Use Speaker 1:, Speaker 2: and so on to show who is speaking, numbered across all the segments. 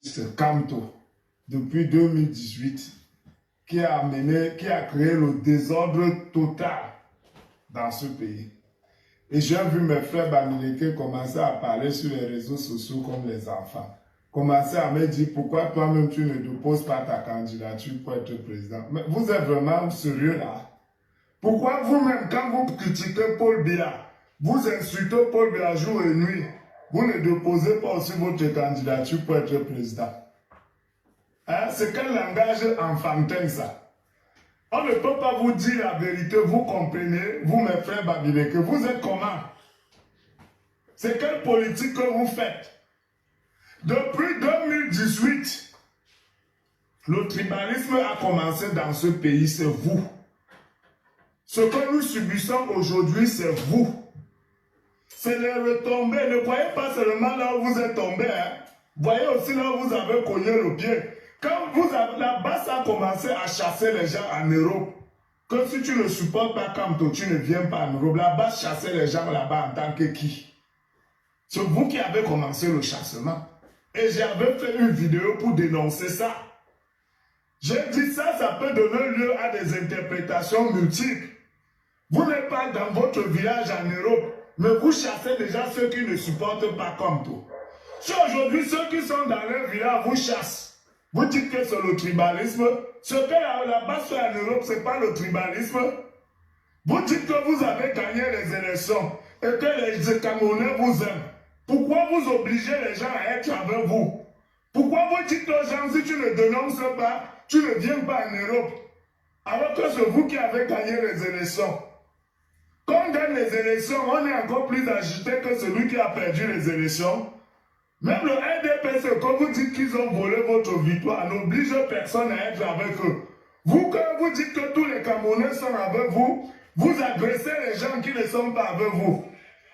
Speaker 1: C'est Kamto, depuis 2018, qui a créé le désordre total dans ce pays. Et j'ai vu mes frères Bamileke commencer à parler sur les réseaux sociaux comme les enfants. Commencer à me dire pourquoi toi-même tu ne déposes pas ta candidature pour être président. Mais vous êtes vraiment sérieux là? Pourquoi vous-même, quand vous critiquez Paul Biya, vous insultez Paul Biya jour et nuit, vous ne déposez pas aussi votre candidature pour être président? Hein? C'est quel langage enfantin ça? On ne peut pas vous dire la vérité, vous comprenez, vous mes frères Bamileke, vous êtes comment? C'est quelle politique que vous faites? Depuis 2018, le tribalisme a commencé dans ce pays, c'est vous. Ce que nous subissons aujourd'hui, c'est vous. C'est les retombées. Ne croyez pas seulement là où vous êtes tombé. Hein. Voyez aussi là où vous avez cogné le pied. Quand la base a commencé à chasser les gens en Europe, que si tu ne supportes pas Kamto, tu ne viens pas en Europe. La base chassait les gens là-bas en tant que qui? C'est vous qui avez commencé le chassement. Et j'avais fait une vidéo pour dénoncer ça. J'ai dit ça, ça peut donner lieu à des interprétations multiples. Vous n'êtes pas dans votre village en Europe, mais vous chassez déjà ceux qui ne supportent pas Kamto. Si aujourd'hui, ceux qui sont dans leur village vous chassent, vous dites que c'est le tribalisme. Ce que la base fait en Europe, ce n'est pas le tribalisme. Vous dites que vous avez gagné les élections et que les Camerounais vous aiment. Pourquoi vous obligez les gens à être avec vous? Pourquoi vous dites aux gens, si tu ne dénonces pas, tu ne viens pas en Europe? Alors que c'est vous qui avez gagné les élections. Quand on gagne les élections, on est encore plus agité que celui qui a perdu les élections. Même le RDPC, quand vous dites qu'ils ont volé votre victoire, n'oblige personne à être avec eux. Vous, quand vous dites que tous les Camerounais sont avec vous, vous agressez les gens qui ne sont pas avec vous.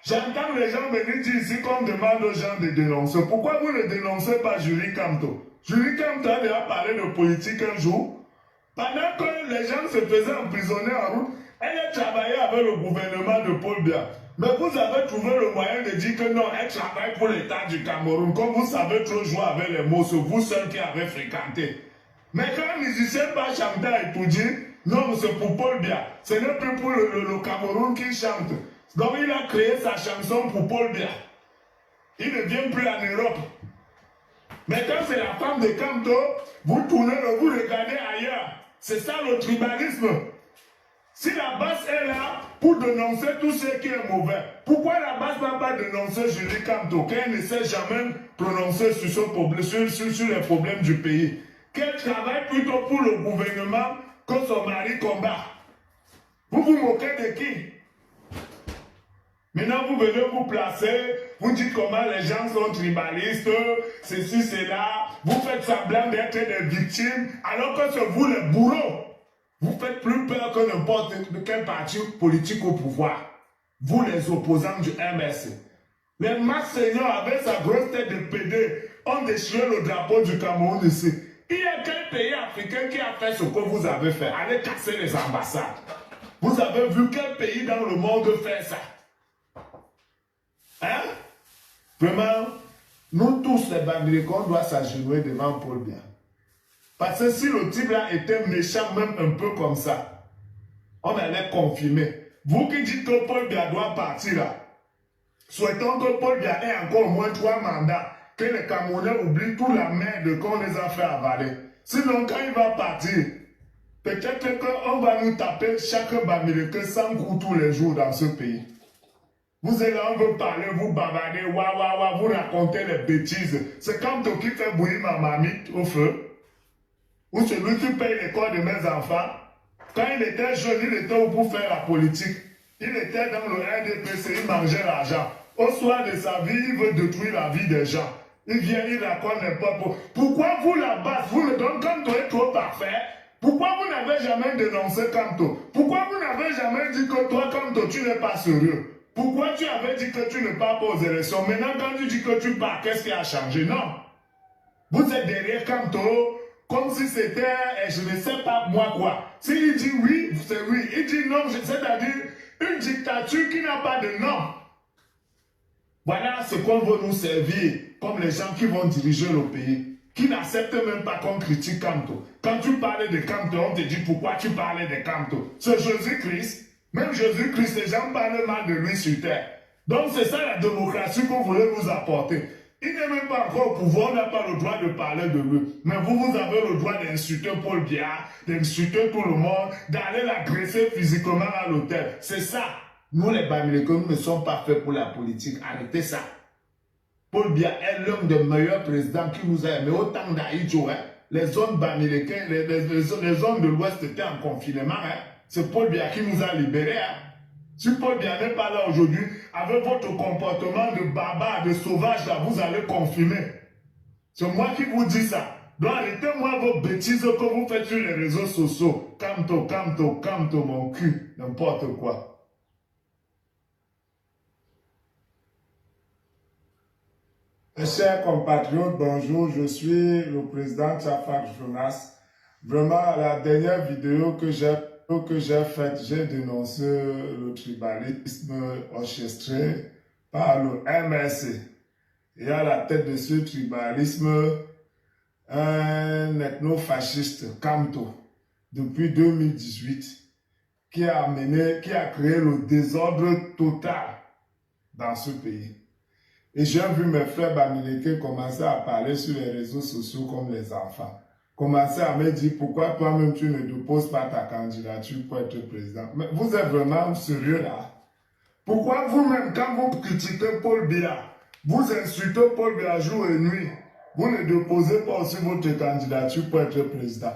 Speaker 1: J'entends les gens venir dire ici qu'on demande aux gens de dénoncer. Pourquoi vous ne dénoncez pas Julie Kamto? Julie Kamto a déjà parlé de politique un jour. Pendant que les gens se faisaient emprisonner en route, elle a travaillé avec le gouvernement de Paul Biya. Mais vous avez trouvé le moyen de dire que non, elle travaille pour l'État du Cameroun. Comme vous savez trop jouer avec les mots, c'est vous seuls qui avez fréquenté. Mais quand un musicien va chanter et tout dire, non, c'est pour Paul Biya. Ce n'est plus pour le Cameroun qui chante. Donc il a créé sa chanson pour Paul Biya. Il ne vient plus en Europe. Mais quand c'est la femme de Kamto, vous tournez, vous regardez ailleurs. C'est ça le tribalisme. Si la base est là pour dénoncer tout ce qui est mauvais, pourquoi la base n'a pas dénoncé Julie Kamto, qu'elle ne s'est jamais prononcée sur, sur les problèmes du pays, qu'elle travaille plutôt pour le gouvernement que son mari combat? Vous vous moquez de qui? Maintenant, vous venez vous placer, vous dites comment les gens sont tribalistes, ceci, cela, vous faites semblant d'être des victimes, alors que c'est vous les bourreaux. Vous faites plus peur que n'importe quel parti politique au pouvoir. Vous les opposants du MSC. Les Max Seigneur avec sa grosse tête de PD ont déchiré le drapeau du Cameroun ici. Il y a quel pays africain qui a fait ce que vous avez fait? Allez casser les ambassades. Vous avez vu quel pays dans le monde faire ça? Hein? Vraiment, nous tous les Bamileke, on doit s'agenouiller devant Paul Biya. Parce que si le type là était méchant, même un peu comme ça, on allait confirmer. Vous qui dites que Paul Biya doit partir là, souhaitons que Paul Biya ait encore au moins 3 mandats, que les Camerounais oublient toute la merde qu'on les a fait avaler. Sinon, quand il va partir, peut-être qu'on va nous taper chaque Bamileke 100 coups tous les jours dans ce pays. Vous êtes là, on veut parler, vous bavardez, vous racontez les bêtises. C'est comme toi qui fait bouillir ma mamie au feu. Ou celui qui paye l'école de mes enfants. Quand il était jeune, il était où pour faire la politique. Il était dans le RDPC, il mangeait l'argent. Au soir de sa vie, il veut détruire la vie des gens. Il vient, il raconte n'importe quoi. Pourquoi vous la base, vous ne donnez Kamto est trop parfait? Pourquoi vous n'avez jamais dénoncé Kamto? Pourquoi vous n'avez jamais dit que toi, Kamto, tu n'es pas sérieux? Pourquoi tu avais dit que tu ne pars pas aux élections? Maintenant, quand tu dis que tu pars, qu'est-ce qui a changé? Non. Vous êtes derrière Kamto comme si c'était, je ne sais pas moi quoi. S'il dit oui, c'est oui. Il dit non, c'est-à-dire une dictature qui n'a pas de nom. Voilà ce qu'on veut nous servir, comme les gens qui vont diriger le pays. qui n'acceptent même pas qu'on critique Kamto. Quand tu parlais de Kamto, on te dit pourquoi tu parlais de Kamto. C'est Jésus-Christ. Même Jésus-Christ, les gens parlent mal de lui sur terre. Donc c'est ça la démocratie qu'on voulait vous apporter. Il n'est même pas encore au pouvoir, on n'a pas le droit de parler de lui. Mais vous avez le droit d'insulter Paul Biya, d'insulter tout le monde, d'aller l'agresser physiquement à l'hôtel. C'est ça. Nous les Bamileke, nous ne sommes pas faits pour la politique. Arrêtez ça. Paul Biya est l'un des meilleurs présidents qui nous a aimés. Autant d'Aïdjo, hein, les zones Bamileke, les zones de l'Ouest étaient en confinement. Hein. C'est Paul Biya qui nous a libérés. Hein. Si Paul Biya n'est pas là aujourd'hui, avec votre comportement de barbare, de sauvage, là, vous allez confirmer. C'est moi qui vous dis ça. Donc arrêtez-moi vos bêtises que vous faites sur les réseaux sociaux. Kamto, mon cul, n'importe quoi. Mes chers compatriotes, bonjour, je suis le président Tchafak Jonas. Vraiment, la dernière vidéo que j'ai faite, j'ai dénoncé le tribalisme orchestré par le MRC. Et à la tête de ce tribalisme, un ethno-fasciste, Kamto, depuis 2018, qui a créé le désordre total dans ce pays. Et j'ai vu mes frères Bamileke commencer à parler sur les réseaux sociaux comme les enfants. Commencer à me dire pourquoi toi-même tu ne déposes pas ta candidature pour être président. Mais vous êtes vraiment sérieux là? Pourquoi vous-même, quand vous critiquez Paul Biya, vous insultez Paul Biya jour et nuit, vous ne déposez pas aussi votre candidature pour être président?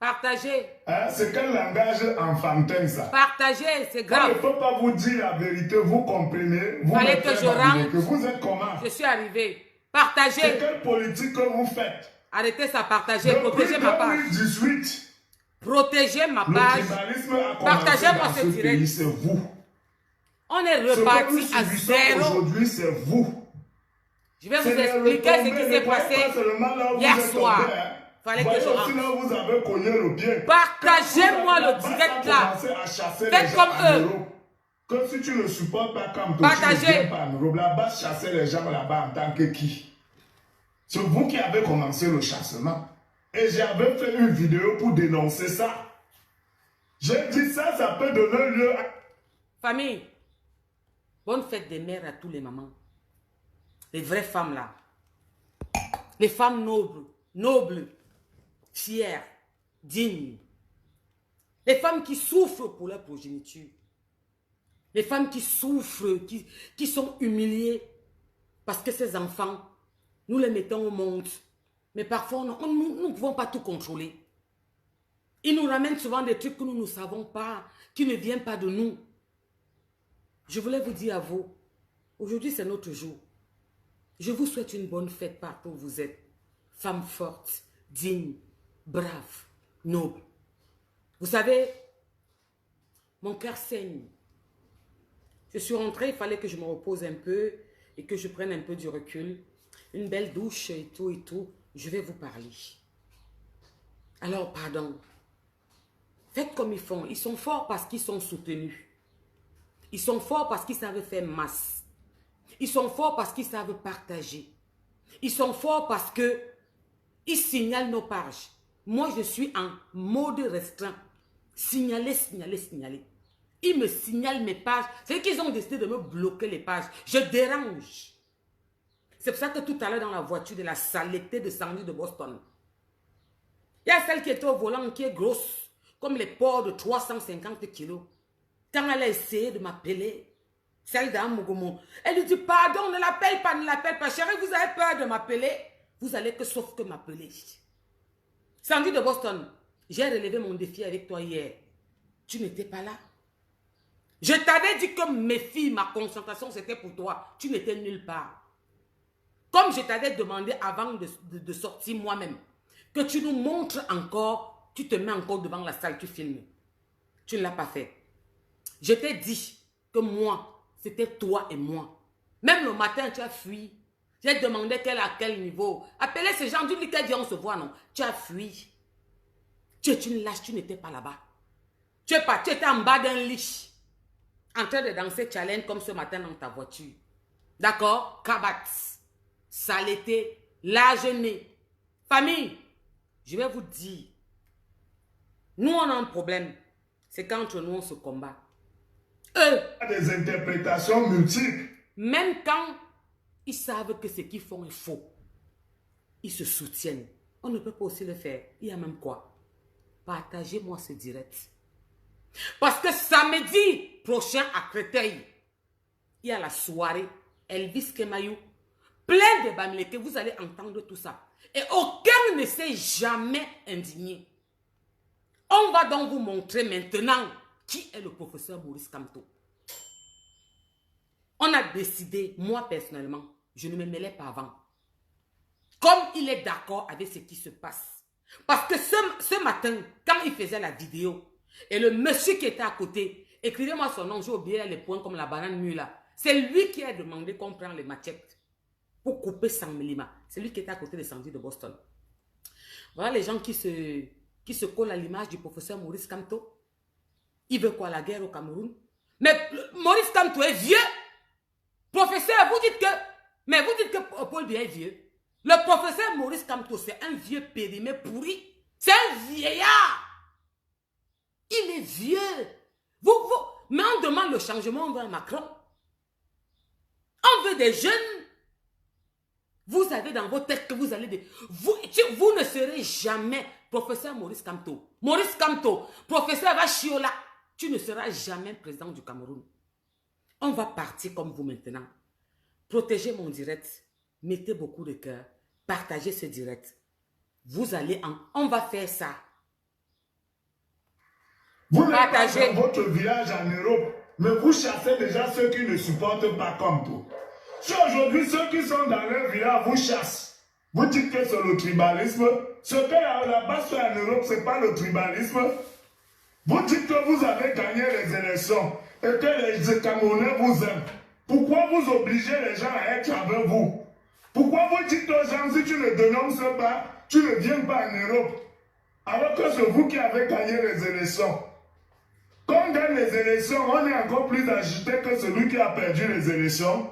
Speaker 2: Partagez.
Speaker 1: Hein, c'est quel langage enfantin ça?
Speaker 2: Partagez, c'est grave.
Speaker 1: On ne peut pas vous dire la vérité, vous comprenez? Vous
Speaker 2: fallait que je rentre.
Speaker 1: Vous êtes comment?
Speaker 2: Je suis arrivé. Partagez.
Speaker 1: C'est quelle politique que vous faites?
Speaker 2: Arrêtez ça, partagez. Protégez ma page.
Speaker 1: 2018,
Speaker 2: protégez ma
Speaker 1: le
Speaker 2: page.
Speaker 1: tribalisme a commencé
Speaker 2: Partagez-moi
Speaker 1: dans
Speaker 2: ce
Speaker 1: ce
Speaker 2: direct.
Speaker 1: pays, c'est vous.
Speaker 2: On est reparti à zéro.
Speaker 1: Aujourd'hui, c'est vous.
Speaker 2: Je vais vous expliquer ce qui s'est passé hier soir. Fallait que je rentre.
Speaker 1: Là, vous avez cogné le bien.
Speaker 2: Partagez-moi le direct là. Faites comme eux.
Speaker 1: Que si tu ne supportes pas comme
Speaker 2: toi, partagez.
Speaker 1: Tu ne viens pas en Europe, là-bas, chasser les gens là-bas en tant que qui? C'est vous qui avez commencé le chassement. Et j'avais fait une vidéo pour dénoncer ça. J'ai dit ça, ça peut donner lieu à...
Speaker 2: Famille, bonne fête des mères à tous les mamans. Les vraies femmes là. Les femmes nobles, fières, dignes. Les femmes qui souffrent pour leur progéniture. Les femmes qui souffrent, qui sont humiliées parce que ces enfants, nous les mettons au monde. Mais parfois, nous ne pouvons pas tout contrôler. Ils nous ramènent souvent des trucs que nous ne savons pas, qui ne viennent pas de nous. Je voulais vous dire à vous, aujourd'hui c'est notre jour. Je vous souhaite une bonne fête partout où vous êtes. Femmes fortes, dignes, braves, nobles. Vous savez, mon cœur saigne. Je suis rentrée, il fallait que je me repose un peu et que je prenne un peu du recul. Une belle douche et tout. Je vais vous parler. Alors, pardon. Faites comme ils font. Ils sont forts parce qu'ils sont soutenus. Ils sont forts parce qu'ils savent faire masse. Ils sont forts parce qu'ils savent partager. Ils sont forts parce que ils signalent nos pages. Moi, je suis en mode restreint. Signaler. Ils me signalent mes pages. C'est qu'ils ont décidé de me bloquer les pages. Je dérange. C'est pour ça que tout à l'heure dans la voiture de la saleté de Sandy de Boston, il y a celle qui était au volant qui est grosse, comme les porcs de 350 kilos. Quand elle a essayé de m'appeler, celle d'Amogomo, elle lui dit pardon, ne l'appelle pas. Chérie, vous avez peur de m'appeler? Vous allez que sauf que m'appeler. Sandy de Boston, j'ai relevé mon défi avec toi hier. Tu n'étais pas là. Je t'avais dit que mes filles, ma concentration, c'était pour toi. Tu n'étais nulle part. Comme je t'avais demandé avant de sortir moi-même, que tu nous montres encore, tu te mets encore devant la salle, tu filmes. Tu ne l'as pas fait. Je t'ai dit que moi, c'était toi et moi. Même le matin, tu as fui. J'ai demandé à quel niveau. Appelez ces gens, dis-lui qu'elle dit on se voit, non. Tu as fui. Tu es une lâche, tu n'étais pas là-bas. Tu étais en bas d'un lit, en train de danser challenge comme ce matin dans ta voiture. D'accord? Kabat, saleté, large nez, Famille, je vais vous dire, nous on a un problème, c'est qu'entre nous on se combat. Eux,
Speaker 1: des interprétations multiples.
Speaker 2: Même quand ils savent que ce qu'ils font est faux, ils se soutiennent. On ne peut pas aussi le faire. Il y a même quoi? Partagez-moi ce direct. Parce que samedi prochain à Créteil, il y a la soirée Elvis Kemayou. Plein de Bamileke, vous allez entendre tout ça. Et aucun ne s'est jamais indigné. On va donc vous montrer maintenant qui est le professeur Maurice Kamto. On a décidé, moi personnellement, je ne me mêlais pas avant. Comme il est d'accord avec ce qui se passe. Parce que ce matin, quand il faisait la vidéo, et le monsieur qui était à côté, écrivez-moi son nom, j'ai oublié les points comme la banane mûre là. C'est lui qui a demandé qu'on prenne les machettes pour couper 100 mm. C'est lui qui était à côté des Sandy de Boston. Voilà les gens qui se collent à l'image du professeur Maurice Kamto. Il veut quoi, la guerre au Cameroun? Mais Maurice Kamto est vieux. Professeur, vous dites que Paul Biya est vieux. Le professeur Maurice Kamto, c'est un vieux périmé pourri. C'est un vieillard. Il est vieux. Mais on demande le changement, on veut un Macron. On veut des jeunes. Vous avez dans vos têtes que vous allez... Vous ne serez jamais professeur Maurice Kamto. Maurice Kamto, professeur Vachiola, tu ne seras jamais président du Cameroun. On va partir comme vous maintenant. Protégez mon direct. Mettez beaucoup de cœur. Partagez ce direct. Vous allez On va faire ça.
Speaker 1: Vous n'êtes pas dans votre village en Europe, mais vous chassez déjà ceux qui ne supportent pas comme tout. Si aujourd'hui, ceux qui sont dans leur village vous chassent, vous dites que c'est le tribalisme. Ce que la base fait en Europe, ce n'est pas le tribalisme. Vous dites que vous avez gagné les élections et que les Camerounais vous aiment. Pourquoi vous obligez les gens à être avec vous? Pourquoi vous dites aux gens, si tu ne dénonces pas, tu ne viens pas en Europe? Alors que c'est vous qui avez gagné les élections. Quand on gagne les élections, on est encore plus agité que celui qui a perdu les élections.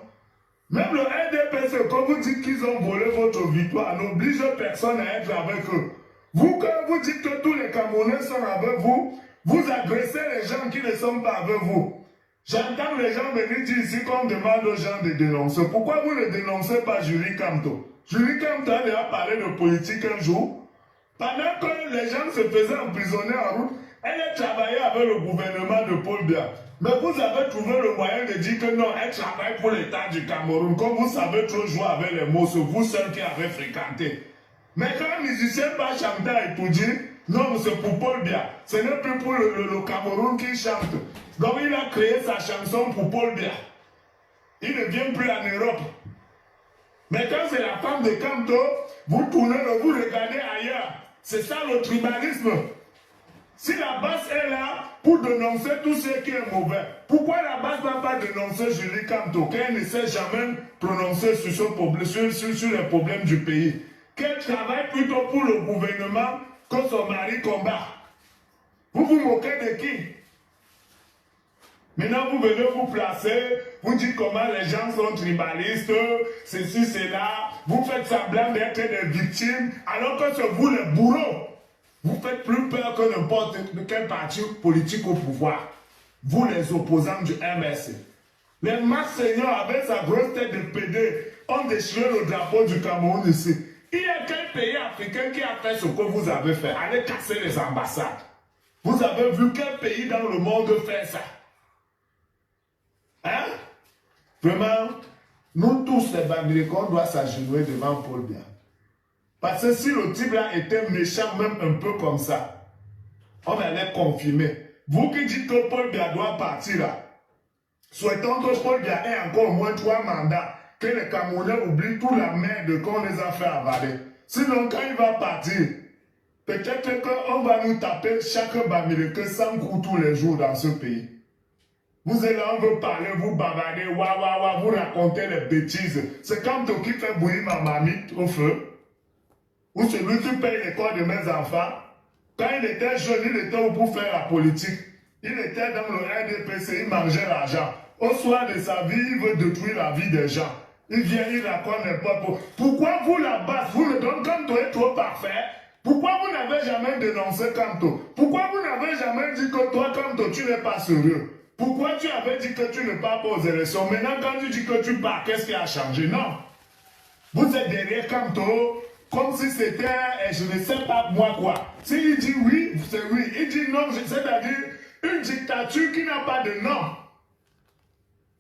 Speaker 1: Même le RDPC, quand vous dites qu'ils ont volé votre victoire, n'oblige personne à être avec eux. Vous, quand vous dites que tous les Camerounais sont avec vous, vous agressez les gens qui ne sont pas avec vous. J'entends les gens venir dire ici qu'on demande aux gens de dénoncer. Pourquoi vous ne dénoncez pas Julie Kamto? Julie Kamto a déjà parlé de politique un jour. Pendant que les gens se faisaient emprisonner en route, elle a travaillé avec le gouvernement de Paul Biya. Mais vous avez trouvé le moyen de dire que non, elle travaille pour l'État du Cameroun. Comme vous savez trop jouer avec les mots, c'est vous seul qui avez fréquenté. Mais quand un musicien va chanter et tout dire, non, c'est pour Paul Biya. Ce n'est plus pour le Cameroun qui chante. Donc il a créé sa chanson pour Paul Biya. Il ne vient plus en Europe. Mais quand c'est la femme de Kamto, vous tournez, vous regardez ailleurs. C'est ça le tribalisme. Si la base est là pour dénoncer tout ce qui est mauvais, pourquoi la base ne va pas dénoncer Julie Kamto, qu'elle ne s'est jamais prononcée sur les problèmes du pays, qu'elle travaille plutôt pour le gouvernement que son mari combat? Vous vous moquez de qui? Maintenant, vous venez vous placer, vous dites comment les gens sont tribalistes, ceci, cela, vous faites semblant d'être des victimes, alors que c'est vous les bourreaux. Vous faites plus peur que n'importe quel parti politique au pouvoir. Vous les opposants du MSC. Les Max Seigneur avec sa grosse tête de PD ont déchiré le drapeau du Cameroun ici. Il y a quel pays africain qui a fait ce que vous avez fait? Allez casser les ambassades. Vous avez vu quel pays dans le monde faire ça? Hein? Vraiment, nous tous les Bamilekons, on doit s'agenouiller devant Paul Biya. Parce que si le type là était méchant, même un peu comme ça, on allait confirmer. Vous qui dites que Paul Biya doit partir là, souhaitons que Paul Biya ait encore au moins 3 mandats, que les Camerounais oublient toute la merde qu'on les a fait avaler. Sinon, quand il va partir, peut-être qu'on va nous taper chaque Bamileke 100 coups tous les jours dans ce pays. Vous êtes là, on veut parler, vous bavardez, vous racontez les bêtises. C'est comme toi qui fait bouillir ma mamie au feu. Ou celui qui paye l'école de mes enfants. Quand il était jeune, il était où pour faire la politique. Il était dans le RDPC, il mangeait l'argent. Au soir de sa vie, il veut détruire la vie des gens. Il vient, il raconte n'importe quoi. Pourquoi vous là-bas, vous ne donnez Kamto est trop parfait? Pourquoi vous n'avez jamais dénoncé Kamto? Pourquoi vous n'avez jamais dit que toi, Kamto, tu n'es pas sérieux? Pourquoi tu avais dit que tu ne pars pas aux élections? Maintenant, quand tu dis que tu pars, qu'est-ce qui a changé? Non. Vous êtes derrière Kamto comme si c'était, je ne sais pas moi quoi. S'il dit oui, c'est oui. Il dit non, c'est-à-dire une dictature qui n'a pas de nom.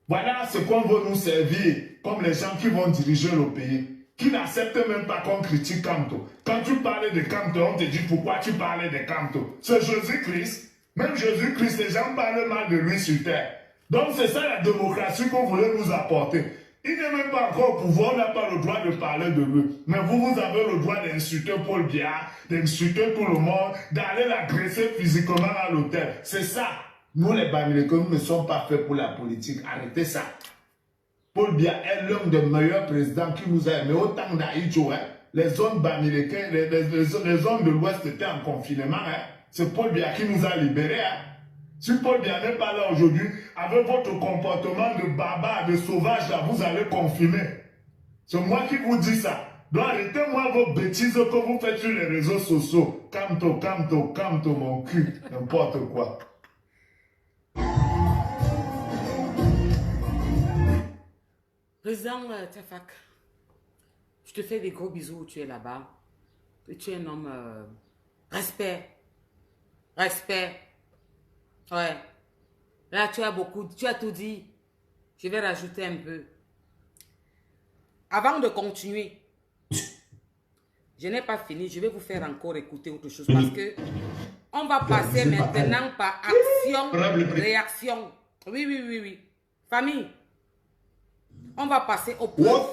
Speaker 1: Voilà ce qu'on veut nous servir, comme les gens qui vont diriger le pays, qui n'acceptent même pas qu'on critique Kamto. Quand tu parlais de Kamto, on te dit pourquoi tu parlais de Kamto. C'est Jésus-Christ. Même Jésus-Christ, les gens parlent mal de lui sur terre. Donc c'est ça la démocratie qu'on voulait nous apporter. Il n'est même pas encore au pouvoir, on n'a pas le droit de parler de lui. Mais vous avez le droit d'insulter Paul Biya, d'insulter tout le monde, d'aller l'agresser physiquement à l'hôtel. C'est ça. Nous les Bamileke, nous ne sommes pas faits pour la politique. Arrêtez ça. Paul Biya est l'un des meilleurs présidents qui nous a aimés. Autant d'Aïdjo, hein, les zones Bamileke, les zones de l'Ouest étaient en confinement. Hein. C'est Paul Biya qui nous a libérés. Hein. Si Paul Biya n'est pas là aujourd'hui, avec votre comportement de barbare, de sauvage, là, vous allez confirmer. C'est moi qui vous dis ça. Donc arrêtez-moi vos bêtises que vous faites sur les réseaux sociaux. Kamto, mon cul, n'importe quoi.
Speaker 2: Président Tafak, je te fais des gros bisous où tu es là-bas. Tu es un homme... respect. Respect. Ouais. Là, tu as tout dit. Je vais rajouter un peu. Avant de continuer, je n'ai pas fini. Je vais vous faire encore écouter autre chose parce que on va passer maintenant par action, réaction. Oui. Famille, on va passer au point.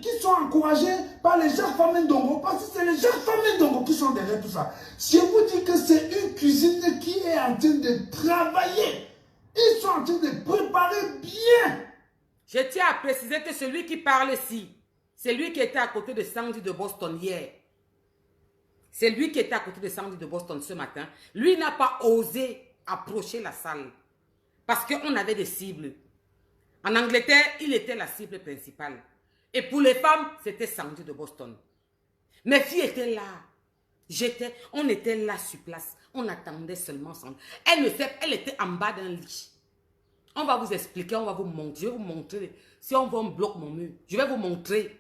Speaker 3: Qui sont encouragés par les Jacques Famine Ndongo, parce que c'est les Jacques Famine Ndongo qui sont derrière tout ça. Je vous dis que c'est une cuisine qui est en train de travailler. Ils sont en train de préparer bien.
Speaker 2: Je tiens à préciser que celui qui parle ici, c'est lui qui était à côté de Sandy de Boston hier. C'est lui qui était à côté de Sandy de Boston ce matin. Lui n'a pas osé approcher la salle parce qu'on avait des cibles. En Angleterre, il était la cible principale. Et pour les femmes, c'était Sandy de Boston. Mes filles étaient là. On était là sur place. On attendait seulement Sandy. Elle était en bas d'un lit. On va vous expliquer, on va vous montrer. Je vais vous montrer. Si on voit, on bloque mon mur. Je vais vous montrer.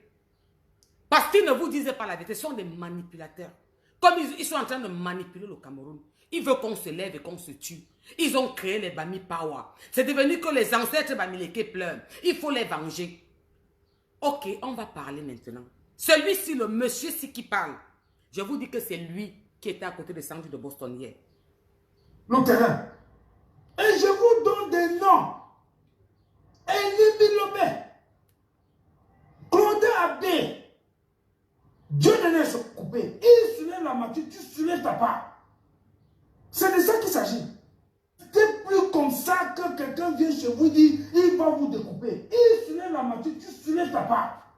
Speaker 2: Parce qu'ils ne vous disaient pas la vérité. Ce sont des manipulateurs. Comme ils sont en train de manipuler le Cameroun. Ils veulent qu'on se lève et qu'on se tue. Ils ont créé les Bami Power. C'est devenu que les ancêtres Bamileke pleurent. Il faut les venger. Ok, on va parler maintenant. Celui-ci, le monsieur-ci qui parle, je vous dis que c'est lui qui était à côté de Sandy de Boston hier.
Speaker 3: Le terrain. Et je vous donne des noms. Elie Bilobé, Claude Abdé, Dieu ne laisse couper. Il soulève la matière, tu soulèves ta part. C'est de ça qu'il s'agit. C'est plus comme ça que quelqu'un vient chez vous et dit, il va vous découper. Il soulève la matière, tu soulèves ta part.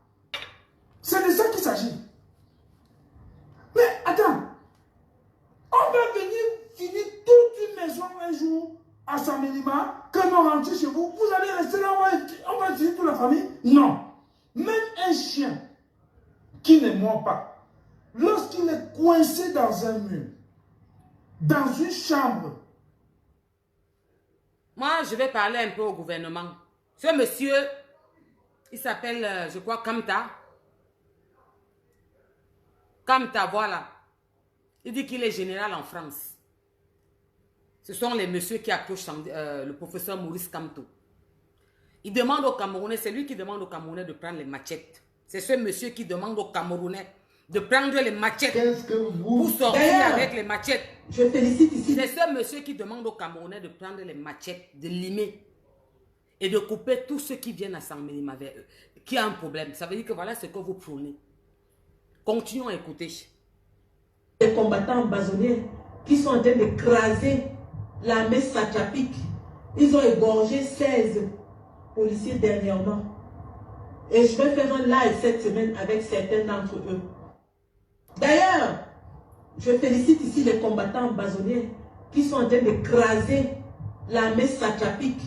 Speaker 3: C'est de ça qu'il s'agit. Mais attends, on va venir finir toute une maison un jour à Saint-Mélima, que nous rentrons chez vous, vous allez rester là, on va finir toute la famille? Non. Même un chien qui ne mord pas, lorsqu'il est coincé dans un mur, dans une chambre.
Speaker 2: Moi, je vais parler un peu au gouvernement. Ce monsieur, il s'appelle, je crois, Kamta. Kamta, voilà. Il dit qu'il est général en France. Ce sont les messieurs qui approchent le professeur Maurice Kamto. Il demande aux Camerounais, c'est lui qui demande aux Camerounais de prendre les machettes. C'est ce monsieur qui demande aux Camerounais de prendre les machettes pour sortir avec les machettes.
Speaker 3: Je félicite ici.
Speaker 2: C'est ce monsieur qui demande aux Camerounais de prendre les machettes, de limer et de couper tous ceux qui viennent à Saint-Mélima vers eux, qui a un problème. Ça veut dire que voilà ce que vous prônez. Continuons à écouter.
Speaker 4: Les combattants bazonniers qui sont en train d'écraser l'armée satrapique. Ils ont égorgé 16 policiers dernièrement. Et je vais faire un live cette semaine avec certains d'entre eux. D'ailleurs, je félicite ici les combattants bazonniers qui sont en train d'écraser l'armée satrapique.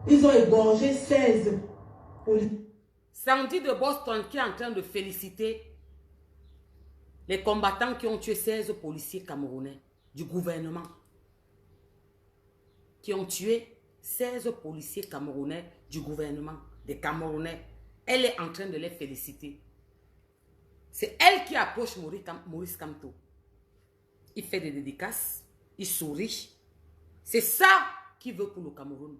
Speaker 4: Ils ont égorgé 16
Speaker 2: Sandy de Boston qui est en train de féliciter les combattants qui ont tué 16 policiers camerounais du gouvernement. Qui ont tué 16 policiers camerounais du gouvernement, des Camerounais. Elle est en train de les féliciter. C'est elle qui approche Maurice Kamto. Il fait des dédicaces, il sourit. C'est ça qu'il veut pour le Cameroun.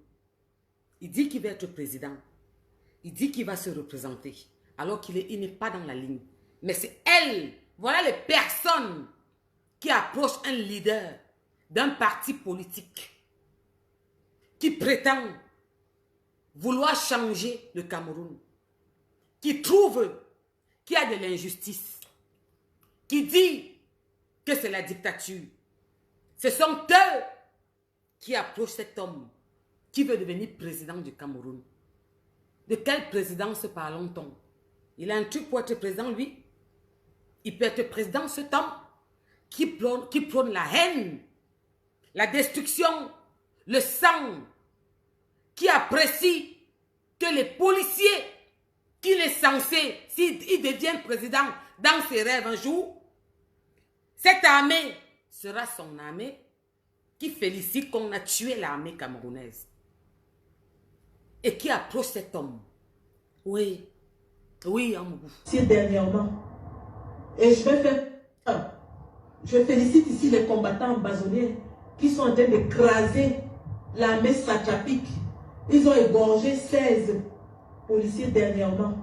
Speaker 2: Il dit qu'il va être président. Il dit qu'il va se représenter. Alors qu'il n'est pas dans la ligne. Mais c'est elle. Voilà les personnes qui approchent un leader d'un parti politique qui prétend vouloir changer le Cameroun, qui trouve qu'il y a de l'injustice, qui dit que c'est la dictature. Ce sont eux qui approchent cet homme qui veut devenir président du Cameroun. De quelle présidence parlons-on? Il a un truc pour être président, lui. Il peut être président, cet homme qui prône la haine, la destruction, le sang, qui apprécie que les policiers qu'il est censé, s'il devient président dans ses rêves un jour, cette armée sera son armée, qui félicite qu'on a tué l'armée camerounaise. Et qui approche cet homme. Oui, oui, Amougou.
Speaker 4: Dernièrement. Et je vais faire... Je félicite ici les combattants bazonniers qui sont en train d'écraser l'armée satrapique. Ils ont égorgé 16 policiers dernièrement.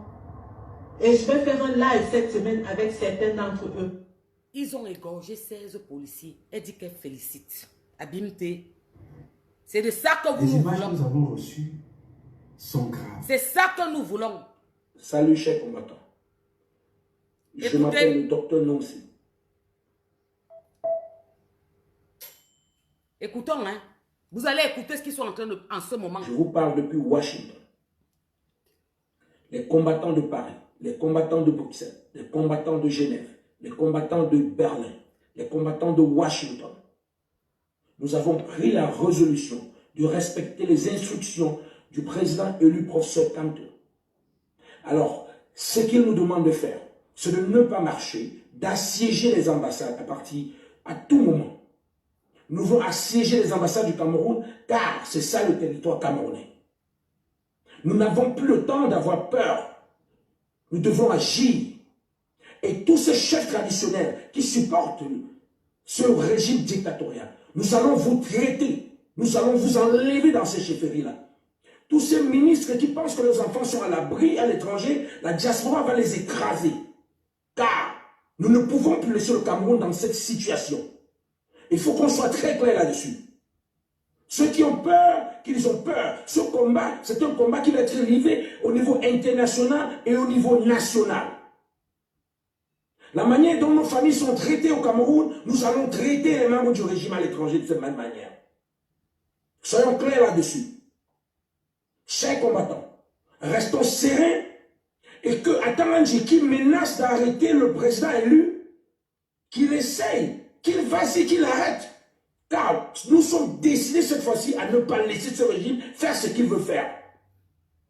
Speaker 4: Et je vais faire un live cette semaine avec certains d'entre eux.
Speaker 2: Ils ont égorgé 16 policiers. Elle dit qu'elle félicite. Abimté. C'est de ça que vous
Speaker 3: Les
Speaker 2: nous
Speaker 3: images
Speaker 2: voulons.
Speaker 3: que nous avons reçues sont graves.
Speaker 2: C'est ça que nous voulons.
Speaker 5: Salut, chers combattants. Je
Speaker 2: Écoutez.
Speaker 5: m'appelle le docteur Nonsi.
Speaker 2: Écoutons, hein. Vous allez écouter ce qu'ils sont en train de... En ce moment.
Speaker 5: Je vous parle depuis Washington. Les combattants de Paris, les combattants de Bruxelles, les combattants de Genève, les combattants de Berlin, les combattants de Washington. Nous avons pris la résolution de respecter les instructions du président élu professeur Kamto. Alors, ce qu'il nous demande de faire, c'est de ne pas marcher, d'assiéger les ambassades à tout moment. Nous voulons assiéger les ambassades du Cameroun car c'est ça le territoire camerounais. Nous n'avons plus le temps d'avoir peur. Nous devons agir. Et tous ces chefs traditionnels qui supportent ce régime dictatorial, nous allons vous traiter. Nous allons vous enlever dans ces chefferies-là. Tous ces ministres qui pensent que leurs enfants sont à l'abri à l'étranger, la diaspora va les écraser. Car nous ne pouvons plus laisser le Cameroun dans cette situation. Il faut qu'on soit très clair là-dessus. Ceux qui ont peur, qu'ils ont peur. Ce combat, c'est un combat qui va être livré au niveau international et au niveau national. La manière dont nos familles sont traitées au Cameroun, nous allons traiter les membres du régime à l'étranger de cette même manière. Soyons clairs là-dessus. Chers combattants, restons sereins et que Atamanji qui menace d'arrêter le président élu, qu'il essaye, qu'il vacie, qu'il arrête. Car nous sommes décidés cette fois-ci à ne pas laisser ce régime faire ce qu'il veut faire.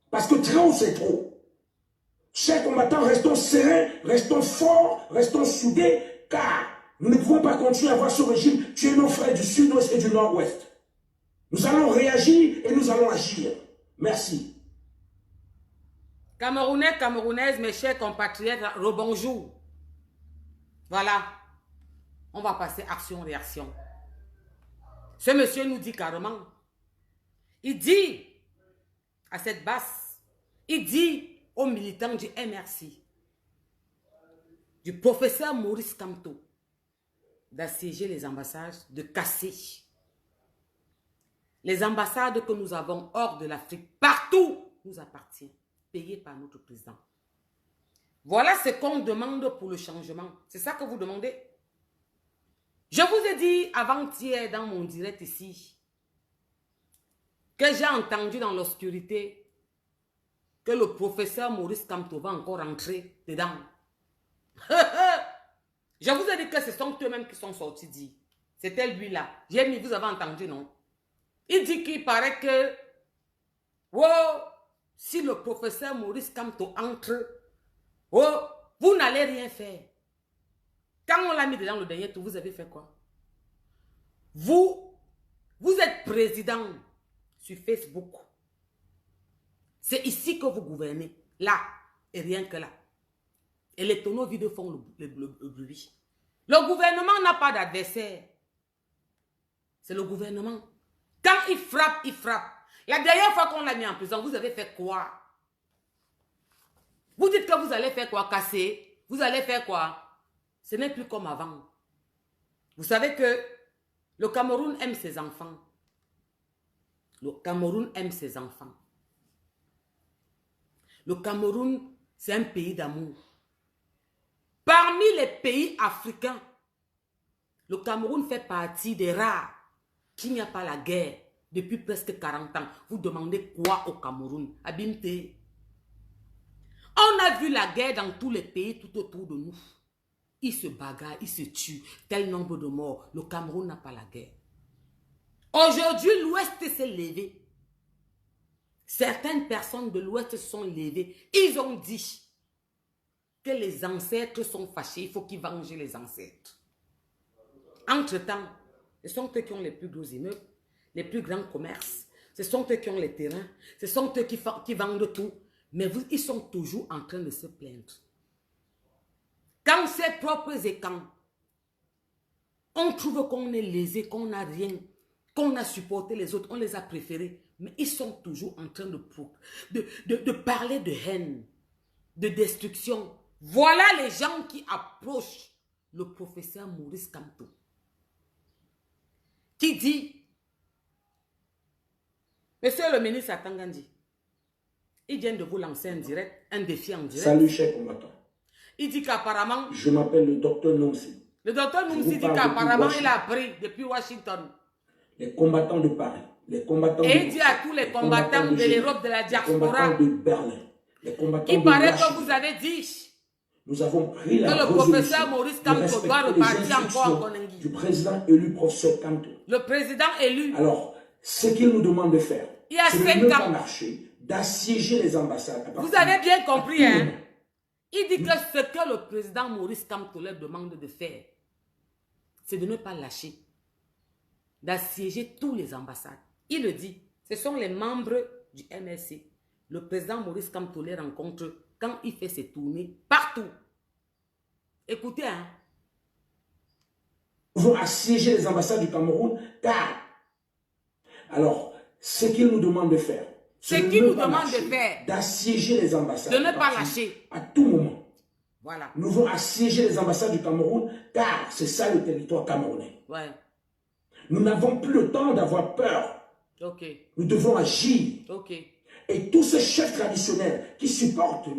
Speaker 5: Parce que trop, c'est trop. Chers combattants, restons sereins, restons forts, restons soudés, car nous ne pouvons pas continuer à voir ce régime tuer nos frères du sud-ouest et du nord-ouest. Nous allons réagir et nous allons agir. Merci.
Speaker 2: Camerounais, Camerounaises, mes chers compatriotes, rebonjour. Voilà. On va passer action-réaction. Ce monsieur nous dit carrément, il dit à cette basse, il dit aux militants du MRC, du professeur Maurice Kamto, d'assiéger les ambassades, de casser. Les ambassades que nous avons hors de l'Afrique, partout, nous appartiennent, payées par notre président. Voilà ce qu'on demande pour le changement. C'est ça que vous demandez? Je vous ai dit avant-hier dans mon direct ici que j'ai entendu dans l'obscurité que le professeur Maurice Kamto va encore rentrer dedans. Je vous ai dit que ce sont eux-mêmes qui sont sortis dire. C'était lui-là. J'ai mis, vous avez entendu, non? Il dit qu'il paraît que, wow, si le professeur Maurice Kamto entre, oh, vous n'allez rien faire. Quand on l'a mis dans le dernier tour, vous avez fait quoi? Vous êtes président sur Facebook. C'est ici que vous gouvernez. Là, et rien que là. Et les tonneaux vides font le bruit. Le gouvernement n'a pas d'adversaire. C'est le gouvernement. Quand il frappe, il frappe. La dernière fois qu'on l'a mis en prison, vous avez fait quoi? Vous dites que vous allez faire quoi? Casser? Vous allez faire quoi? Ce n'est plus comme avant. Vous savez que le Cameroun aime ses enfants. Le Cameroun aime ses enfants. Le Cameroun, c'est un pays d'amour. Parmi les pays africains, le Cameroun fait partie des rares qui n'y a pas la guerre depuis presque 40 ans. Vous demandez quoi au Cameroun? Abimte. On a vu la guerre dans tous les pays tout autour de nous. Ils se bagarrent, ils se tuent. Tel nombre de morts. Le Cameroun n'a pas la guerre. Aujourd'hui, l'Ouest s'est levé. Certaines personnes de l'Ouest se sont levées. Ils ont dit que les ancêtres sont fâchés. Il faut qu'ils vengent les ancêtres. Entre-temps, ce sont eux qui ont les plus gros immeubles, les plus grands commerces. Ce sont eux qui ont les terrains. Ce sont eux qui vendent tout. Mais ils sont toujours en train de se plaindre. Quand ses propres écans, on trouve qu'on est lésé, qu'on n'a rien, qu'on a supporté les autres, on les a préférés. Mais ils sont toujours en train de parler de haine, de destruction. Voilà les gens qui approchent le professeur Maurice Kamto. Qui dit, monsieur le ministre Atangandi, il vient de vous lancer un défi en direct.
Speaker 5: Salut, chers combattants.
Speaker 2: Il dit qu'apparemment...
Speaker 5: Je m'appelle le docteur Nomsi.
Speaker 2: Le docteur Nomsi dit qu'apparemment, il a appris depuis Washington.
Speaker 5: Les combattants de Paris, les combattants
Speaker 2: et il dit à tous les combattants de l'Europe, de la diaspora,
Speaker 5: les combattants de Berlin, les combattants
Speaker 2: il
Speaker 5: de
Speaker 2: paraît
Speaker 5: Washington,
Speaker 2: que vous avez dit
Speaker 5: nous avons pris la
Speaker 2: que le
Speaker 5: résolution
Speaker 2: professeur Maurice Kamto doit repartir encore en Konengi.
Speaker 5: du président élu, professeur Kamto.
Speaker 2: Le président élu.
Speaker 5: Alors, ce qu'il nous demande de faire, c'est de ne pas marcher, d'assiéger les ambassades.
Speaker 2: Vous avez bien compris, hein? Il dit que ce que le président Maurice Kamto leur demande de faire, c'est de ne pas lâcher, d'assiéger tous les ambassades. Il le dit, ce sont les membres du MSC. Le président Maurice Kamto les rencontre quand il fait ses tournées partout. Écoutez, hein.
Speaker 5: Nous devons assiéger les ambassades du Cameroun car, alors, ce qu'il nous demande de faire,
Speaker 2: c'est qu'il nous demande de faire,
Speaker 5: d'assiéger les ambassades.
Speaker 2: De ne pas lâcher.
Speaker 5: À tout moment.
Speaker 2: Voilà.
Speaker 5: Nous devons assiéger les ambassades du Cameroun car c'est ça le territoire camerounais.
Speaker 2: Ouais.
Speaker 5: Nous n'avons plus le temps d'avoir peur.
Speaker 2: Ok.
Speaker 5: Nous devons agir.
Speaker 2: Ok.
Speaker 5: Et tous ces chefs traditionnels qui supportent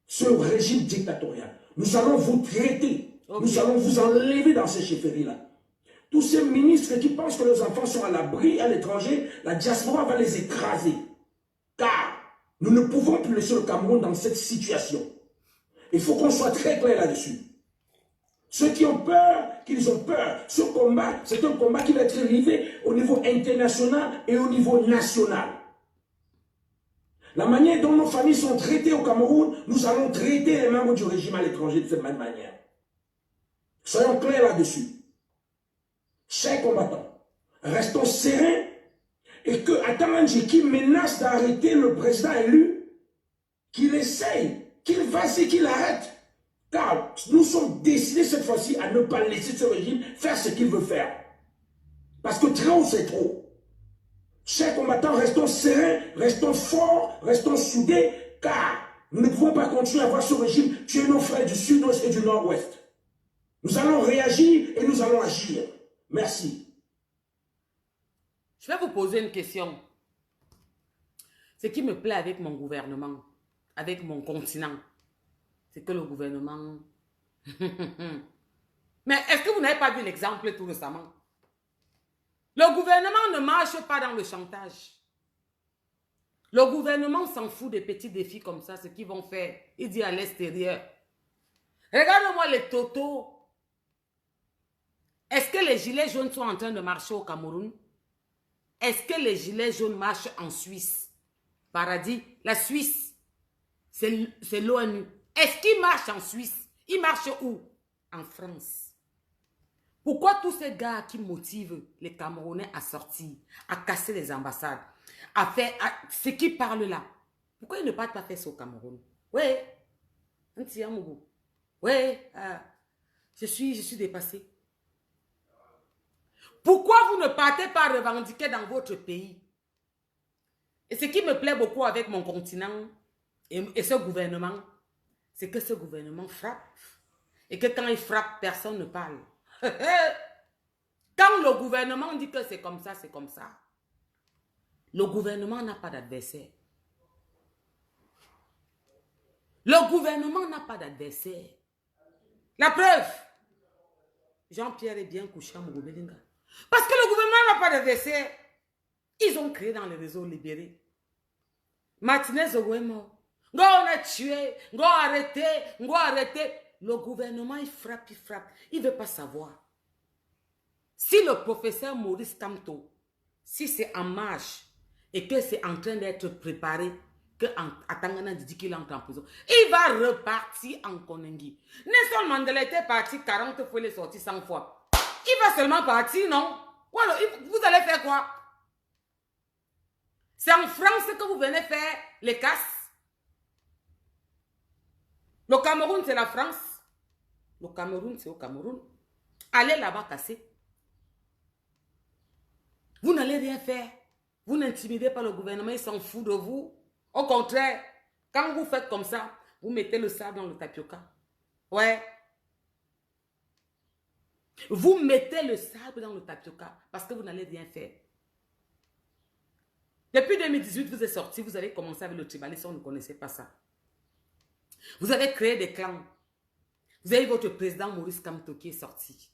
Speaker 5: ce régime dictatorial, nous allons vous traiter. Okay. Nous allons vous enlever dans ces chefferies-là. Tous ces ministres qui pensent que leurs enfants sont à l'abri à l'étranger, la diaspora va les écraser. Car nous ne pouvons plus laisser le Cameroun dans cette situation. Il faut qu'on soit très clair là-dessus. Ceux qui ont peur, qu'ils ont peur. Ce combat, c'est un combat qui va être livré au niveau international et au niveau national. La manière dont nos familles sont traitées au Cameroun, nous allons traiter les membres du régime à l'étranger de cette même manière. Soyons clairs là-dessus. Chers combattants, restons sereins et que Atangandi qui menace d'arrêter le président élu, qu'il essaye, qu'il vasse, qu'il arrête. Car nous sommes décidés cette fois-ci à ne pas laisser ce régime faire ce qu'il veut faire. Parce que trop, c'est trop. Chers combattants, restons sereins, restons forts, restons soudés, car nous ne pouvons pas continuer à voir ce régime tuer nos frères du sud-ouest et du nord-ouest. Nous allons réagir et nous allons agir. Merci.
Speaker 2: Je vais vous poser une question. Ce qui me plaît avec mon gouvernement, avec mon continent, c'est que le gouvernement... Mais est-ce que vous n'avez pas vu l'exemple tout récemment? Le gouvernement ne marche pas dans le chantage. Le gouvernement s'en fout des petits défis comme ça, ce qu'ils vont faire. Il dit à l'extérieur. Regarde-moi les totaux. Est-ce que les gilets jaunes sont en train de marcher au Cameroun? Est-ce que les gilets jaunes marchent en Suisse? paradis. La Suisse, c'est l'ONU. Est-ce qu'il marche en Suisse? Il marche où? En France. Pourquoi tous ces gars qui motivent les Camerounais à sortir, à casser les ambassades, à faire ce qui parlent là, pourquoi ils ne partent pas faire ça au Cameroun? Oui, un petit amoureux. Oui, je suis dépassé. Pourquoi vous ne partez pas revendiquer dans votre pays? Et ce qui me plaît beaucoup avec mon continent et ce gouvernement, c'est que ce gouvernement frappe. Et que quand il frappe, personne ne parle. Quand le gouvernement dit que c'est comme ça, c'est comme ça. Le gouvernement n'a pas d'adversaire. Le gouvernement n'a pas d'adversaire. La preuve, Jean-Pierre est bien couché à Mogobelinga. Parce que le gouvernement n'a pas d'adversaire. Ils ont créé dans les réseaux libérés. Martinez Ogo est mort. On a tué, on a arrêté. Le gouvernement, il frappe. Il ne veut pas savoir. Si le professeur Maurice Kamto, si c'est en marche et que c'est en train d'être préparé, que Atangana dit qu'il entre en prison, il va repartir en Konengi. Nelson Mandela était parti 40 fois, il est sorti 100 fois. Il va seulement partir, non? Alors, vous allez faire quoi? C'est en France que vous venez faire les casses. Le Cameroun, c'est la France. Le Cameroun, c'est au Cameroun. Allez là-bas casser. Vous n'allez rien faire. Vous n'intimidez pas le gouvernement, il s'en fout de vous. Au contraire, quand vous faites comme ça, vous mettez le sable dans le tapioca. Ouais. Vous mettez le sable dans le tapioca parce que vous n'allez rien faire. Depuis 2018, vous êtes sorti, vous avez commencé avec le tribalisme, on ne connaissait pas ça. Vous avez créé des clans. Vous avez votre président Maurice Kamto qui est sorti.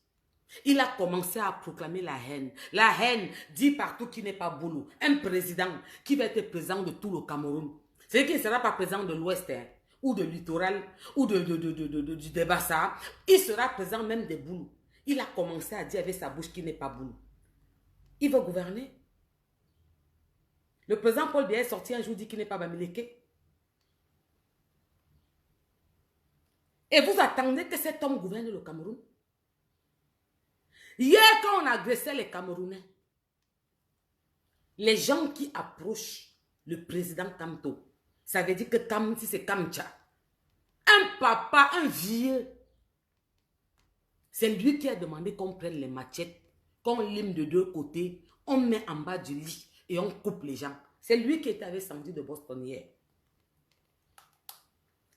Speaker 2: Il a commencé à proclamer la haine. La haine dit partout qu'il n'est pas boulot. Un président qui va être président de tout le Cameroun. C'est qu'il ne sera pas président de l'Ouest, hein, ou de littoral, ou du Débassa. Il sera président même des boulous. Il a commencé à dire avec sa bouche qu'il n'est pas boulot. Il va gouverner. Le président Paul Biya est sorti un jour dit qu'il n'est pas Bamileke. Et vous attendez que cet homme gouverne le Cameroun? Hier, quand on agressait les Camerounais, les gens qui approchent le président Kamto, ça veut dire que si c'est Kamcha, un papa, un vieux, c'est lui qui a demandé qu'on prenne les machettes, qu'on lime de deux côtés, on met en bas du lit et on coupe les gens. C'est lui qui était avec Sandy de Boston hier.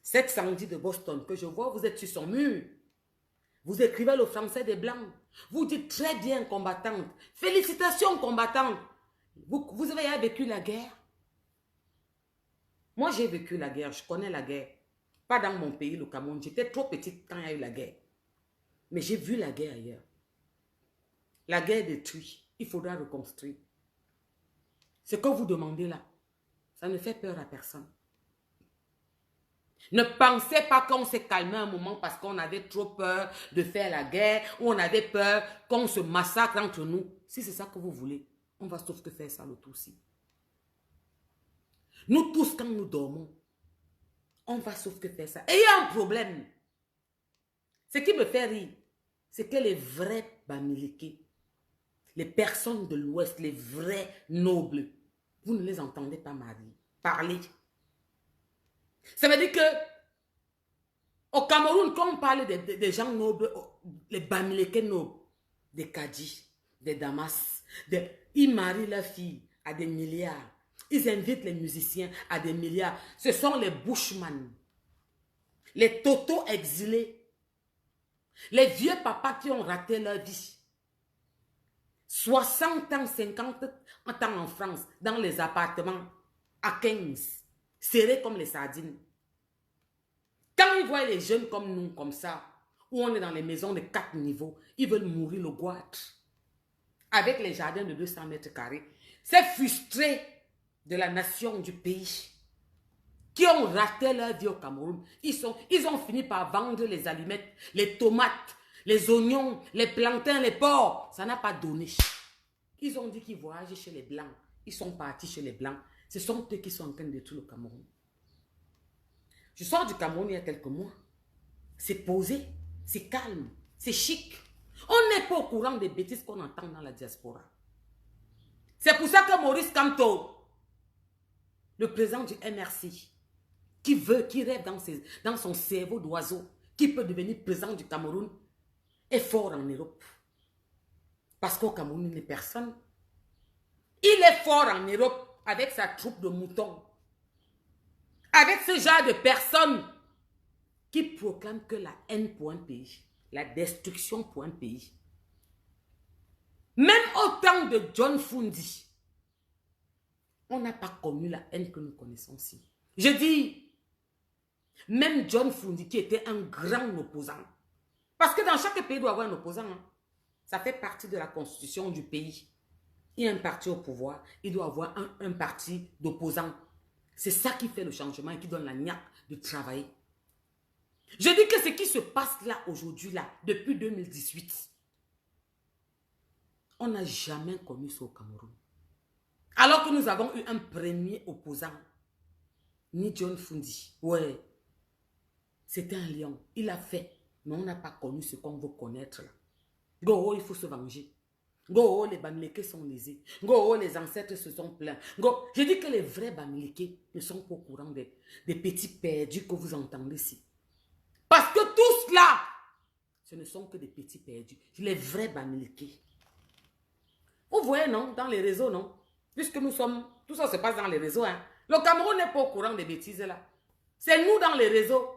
Speaker 2: Cette Sandy de Boston que je vois, vous êtes sur son mur. Vous écrivez le français des Blancs. Vous dites très bien, combattante. Félicitations, combattante. Vous avez vécu la guerre. Moi, j'ai vécu la guerre. Je connais la guerre. Pas dans mon pays, le Cameroun. J'étais trop petite quand il y a eu la guerre. Mais j'ai vu la guerre ailleurs. La guerre détruit. Il faudra reconstruire. Ce que vous demandez là, ça ne fait peur à personne. Ne pensez pas qu'on s'est calmé un moment parce qu'on avait trop peur de faire la guerre ou on avait peur qu'on se massacre entre nous. Si c'est ça que vous voulez, on va sauf que faire ça le tout aussi. Nous tous, quand nous dormons, on va sauf que faire ça. Et il y a un problème. Ce qui me fait rire, c'est que les vrais Bamileke, les personnes de l'Ouest, les vrais nobles, vous ne les entendez pas parler. Ça veut dire que au Cameroun, quand on parle des gens nobles, les Bamileke nobles, des Kadji, des Damas, ils marient leurs filles à des milliards. Ils invitent les musiciens à des milliards. Ce sont les Bushman, les Toto exilés, les vieux papas qui ont raté leur vie. 60 ans, 50 ans en France, dans les appartements à 15, serrés comme les sardines. Quand ils voient les jeunes comme nous, comme ça, où on est dans les maisons de 4 niveaux, ils veulent mourir le goitre. Avec les jardins de 200 mètres carrés. Ces frustrés de la nation, du pays, qui ont raté leur vie au Cameroun, ils ont fini par vendre les allumettes, les tomates, les oignons, les plantains, les porcs. Ça n'a pas donné. Ils ont dit qu'ils voyageaient chez les Blancs. Ils sont partis chez les Blancs. Ce sont eux qui sont en train de détruire le Cameroun. Je sors du Cameroun il y a quelques mois. C'est posé, c'est calme, c'est chic. On n'est pas au courant des bêtises qu'on entend dans la diaspora. C'est pour ça que Maurice Kamto, le président du MRC, qui rêve dans son cerveau d'oiseau, qui peut devenir président du Cameroun, est fort en Europe. Parce qu'au Cameroun, il n'est personne. Il est fort en Europe avec sa troupe de moutons. Avec ce genre de personnes qui proclament que la haine pour un pays, la destruction pour un pays. Même au temps de John Fundi, on n'a pas connu la haine que nous connaissons ici. Je dis, même John Fundi qui était un grand opposant. Parce que dans chaque pays, il doit y avoir un opposant. Hein. Ça fait partie de la constitution du pays. Il y a un parti au pouvoir, il doit y avoir un parti d'opposants. C'est ça qui fait le changement et qui donne la niaque de travailler. Je dis que ce qui se passe là, aujourd'hui, là, depuis 2018, on n'a jamais connu ça au Cameroun. Alors que nous avons eu un premier opposant, ni John Fundi. Ouais, c'était un lion. Il a fait, mais on n'a pas connu ce qu'on veut connaître là. Go, il faut se venger. Go, les Bamileke sont lésés. Go, les ancêtres se sont plaints. Go, je dis que les vrais Bamileke ne sont pas au courant des petits perdus que vous entendez ici. Parce que tous là, ce ne sont que des petits perdus. Les vrais Bamileke. Vous voyez, non? Dans les réseaux, non? Puisque nous sommes... Tout ça se passe dans les réseaux, hein. Le Cameroun n'est pas au courant des bêtises, là. C'est nous dans les réseaux.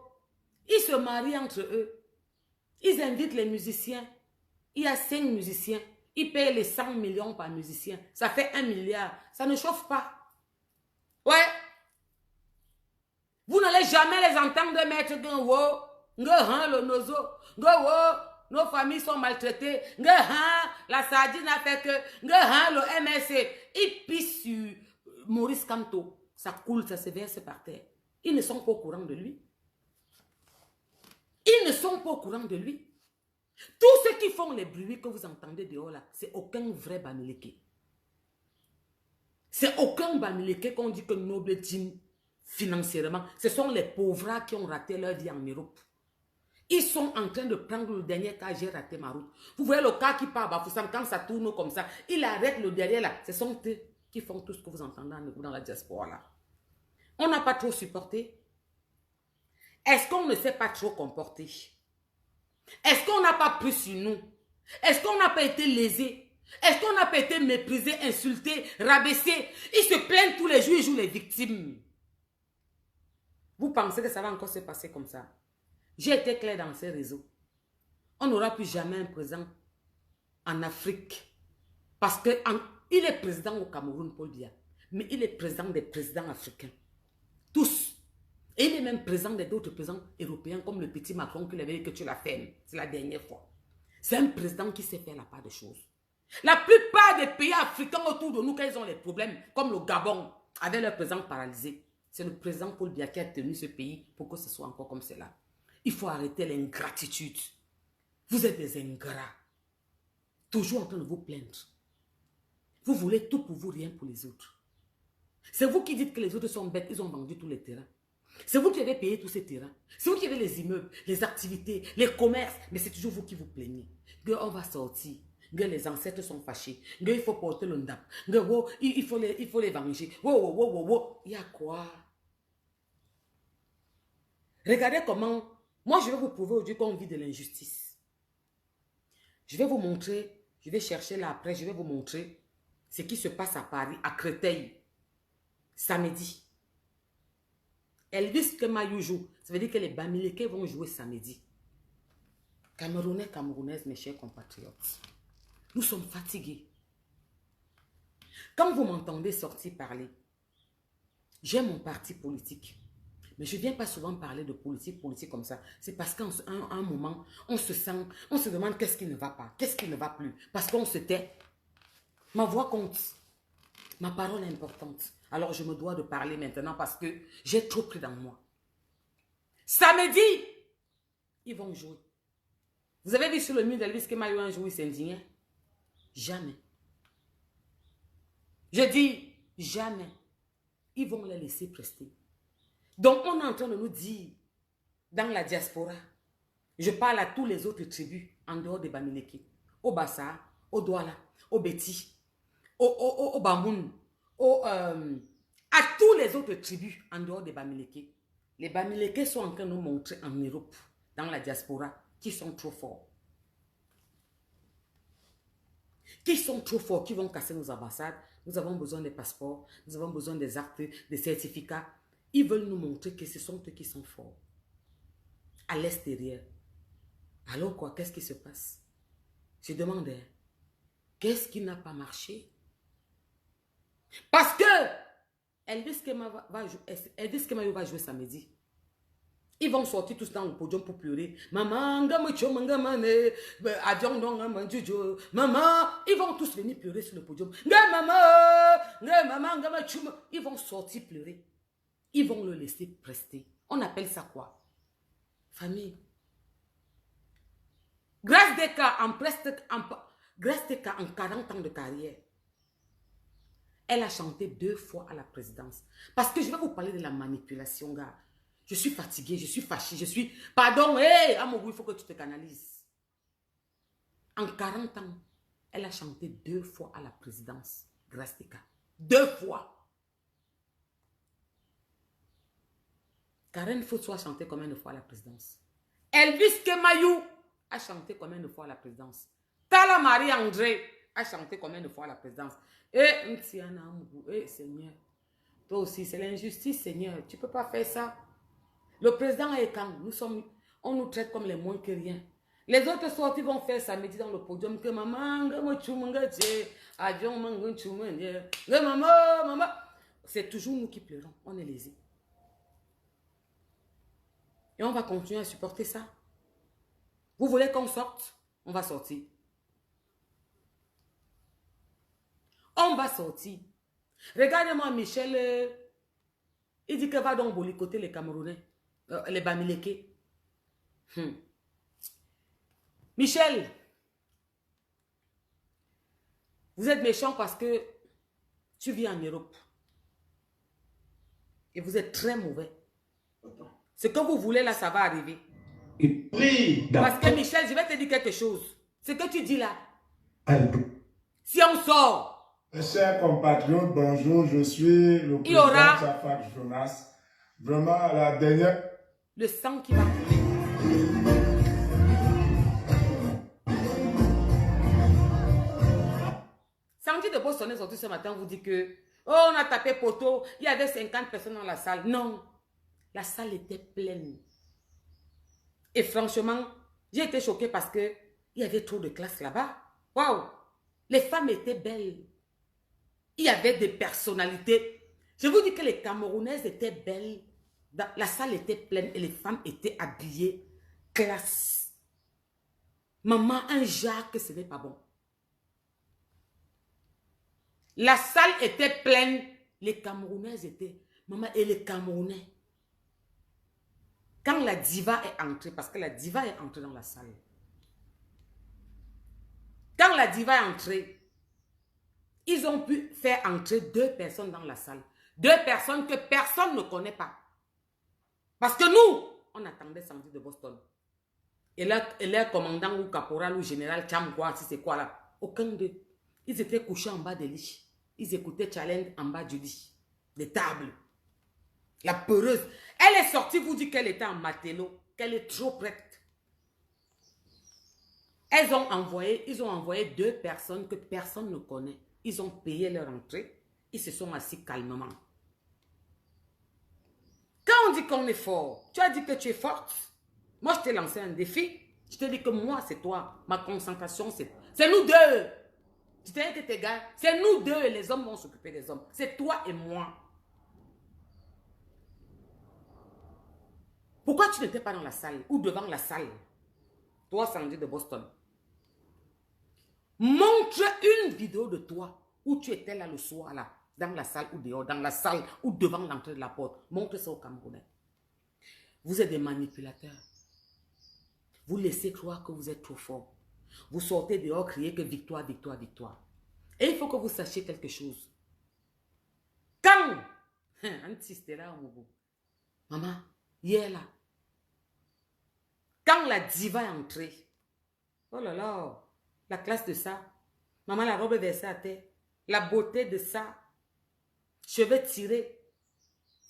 Speaker 2: Ils se marient entre eux. Ils invitent les musiciens. Il y a 5 musiciens. Ils payent les 100 millions par musicien. Ça fait 1 milliard. Ça ne chauffe pas. Ouais. Vous n'allez jamais les entendre mettre le nozo. Nos familles sont maltraitées. La sardine a fait que le MSC. Ils pissent sur Maurice Kamto. Ça coule, ça se verse par terre. Ils ne sont pas au courant de lui. Ils ne sont pas au courant de lui. Tous ceux qui font les bruits que vous entendez dehors là, c'est aucun vrai Bamileke. C'est aucun Bamileke qu'on dit que noble team financièrement. Ce sont les pauvres qui ont raté leur vie en Europe. Ils sont en train de prendre le dernier cas, j'ai raté ma route. Vous voyez le cas qui part à Bafoussam, quand ça tourne comme ça, il arrête le derrière là. Ce sont eux qui font tout ce que vous entendez dans la diaspora là. On n'a pas trop supporté. Est-ce qu'on ne s'est pas trop comporté? Est-ce qu'on n'a pas pris sur nous? Est-ce qu'on n'a pas été lésé? Est-ce qu'on n'a pas été méprisé, insulté, rabaissé? Ils se plaignent tous les jours, ils jouent les victimes. Vous pensez que ça va encore se passer comme ça? J'ai été clair dans ces réseaux. On n'aura plus jamais un président en Afrique. Parce qu'il est président au Cameroun, Paul Biya. Mais il est président des présidents africains. Tous. Et il est même président d'autres présidents européens comme le petit Macron qui avait dit que tu l'as fait. C'est la dernière fois. C'est un président qui sait faire la part des choses. La plupart des pays africains autour de nous, quand ils ont des problèmes, comme le Gabon, avec leur président paralysé, c'est le président Paul Biya qui a tenu ce pays pour que ce soit encore comme cela. Il faut arrêter l'ingratitude. Vous êtes des ingrats. Toujours en train de vous plaindre. Vous voulez tout pour vous, rien pour les autres. C'est vous qui dites que les autres sont bêtes, ils ont vendu tous les terrains. C'est vous qui avez payé tous ces terrains. C'est vous qui avez les immeubles, les activités, les commerces. Mais c'est toujours vous qui vous plaignez. On va sortir. Les ancêtres sont fâchés. Il faut porter le ndap. Il faut les venger. Il y a quoi? Regardez comment... Moi, je vais vous prouver aujourd'hui qu'on vit de l'injustice. Je vais vous montrer, je vais chercher là après, je vais vous montrer ce qui se passe à Paris, à Créteil, samedi. Elvis Kemayou joue. Ça veut dire que les Bamileke vont jouer samedi. Camerounais, Camerounaises, mes chers compatriotes. Nous sommes fatigués. Quand vous m'entendez sortir parler, j'ai mon parti politique. Mais je ne viens pas souvent parler de politique comme ça. C'est parce qu'à un moment, on se sent, on se demande qu'est-ce qui ne va pas, qu'est-ce qui ne va plus. Parce qu'on se tait. Ma voix compte. Ma parole est importante. Alors je me dois de parler maintenant parce que j'ai trop pris dans moi. Samedi, ils vont jouer. Vous avez vu sur le mur d'Elvis Kemayou un jour, il s'est indigné? Jamais. Je dis jamais. ils vont les laisser prester. Donc, on est en train de nous dire, dans la diaspora, je parle à tous les autres tribus, en dehors des Bamileke, au Bassa, au Douala, au Beti, au Bamoun, à tous les autres tribus, en dehors des Bamileke. Les Bamileke sont en train de nous montrer en Europe, dans la diaspora, qui sont trop forts. Qui sont trop forts, qui vont casser nos ambassades. Nous avons besoin des passeports, nous avons besoin des actes, des certificats. Ils veulent nous montrer que ce sont eux qui sont forts. À l'extérieur. Alors quoi, qu'est-ce qui se passe? Je demandais, qu'est-ce qui n'a pas marché? Parce que Elvis Kemayo va jouer samedi. Ils vont sortir tous dans le podium pour pleurer. Maman, maman, ils vont tous venir pleurer sur le podium. Ils vont sortir pleurer. Ils vont le laisser prester. On appelle ça quoi? Famille. Grâce des cas en 40 ans de carrière, elle a chanté 2 fois à la présidence. Parce que je vais vous parler de la manipulation, gars. Je suis fatiguée, je suis fâchée, je suis... Pardon, hé, Amourou, il faut que tu te canalises. En 40 ans, elle a chanté 2 fois à la présidence. Grâce des cas. 2 fois. Karen Foutso a chanté combien de fois à la présidence? Elvis Kemayou a chanté combien de fois à la présidence? Tala Marie-André a chanté combien de fois à la présidence? Ntiana Amourou, Seigneur. Toi aussi, c'est l'injustice, Seigneur. Tu ne peux pas faire ça. Le président est quand on nous traite comme les moins que rien. Les autres sorties vont faire samedi dans le podium que maman, c'est toujours nous qui pleurons. On est lésés. Et on va continuer à supporter ça. Vous voulez qu'on sorte? On va sortir. On va sortir. Regardez-moi Michel. Il dit que va donc bolicoter les Camerounais. Les Bamileke. Michel, vous êtes méchant parce que tu vis en Europe. Et vous êtes très mauvais. Ce que vous voulez là, ça va arriver. Parce que Michel, je vais te dire quelque chose. Ce que tu dis là, si on sort.
Speaker 1: Chers compatriotes, bonjour, je suis le président Chafak Jonas. Vraiment, la dernière...
Speaker 2: Le sang qui va couler. Sandy de Boston est sorti ce matin, vous dit que oh, on a tapé poteau, il y avait 50 personnes dans la salle. Non, la salle était pleine. Et franchement, j'ai été choquée parce que il y avait trop de classe là-bas. Waouh! Les femmes étaient belles. Il y avait des personnalités. Je vous dis que les Camerounaises étaient belles. La salle était pleine et les femmes étaient habillées classe. Maman, un Jacques, ce n'est pas bon. La salle était pleine. Les Camerounaises étaient... Maman, et les Camerounais. Quand la diva est entrée, parce que la diva est entrée dans la salle. Quand la diva est entrée, ils ont pu faire entrer 2 personnes dans la salle. 2 personnes que personne ne connaît pas. Parce que nous, on attendait Sandy de Boston. Et leur commandant ou caporal ou général, Cham quoi, si c'est quoi là. Aucun d'eux. Ils étaient couchés en bas des lits. Ils écoutaient Challenge en bas du lit. Des tables. La peureuse. Elle est sortie, vous dit qu'elle était en matelot. Qu'elle est trop prête. Ils ont envoyé 2 personnes que personne ne connaît. Ils ont payé leur entrée. Ils se sont assis calmement. Quand on dit qu'on est fort, tu as dit que tu es forte. Moi, je t'ai lancé un défi. Je t'ai dit que moi, c'est toi. Ma concentration, c'est nous 2. Tu t'es dit que tes gars, c'est nous 2 et les hommes vont s'occuper des hommes. C'est toi et moi. Pourquoi tu n'étais pas dans la salle ou devant la salle? Toi, Sandy de Boston. Montre une vidéo de toi où tu étais là le soir, là, dans la salle ou dehors, dans la salle ou devant l'entrée de la porte. Montre ça aux Camerounais. Vous êtes des manipulateurs. Vous laissez croire que vous êtes trop fort. Vous sortez dehors, crier que victoire, victoire, victoire. Et il faut que vous sachiez quelque chose. Quand Maman, hier là, quand la diva est entrée, oh là là, la classe de ça, maman, la robe versée à terre, la beauté de ça, cheveux tirés.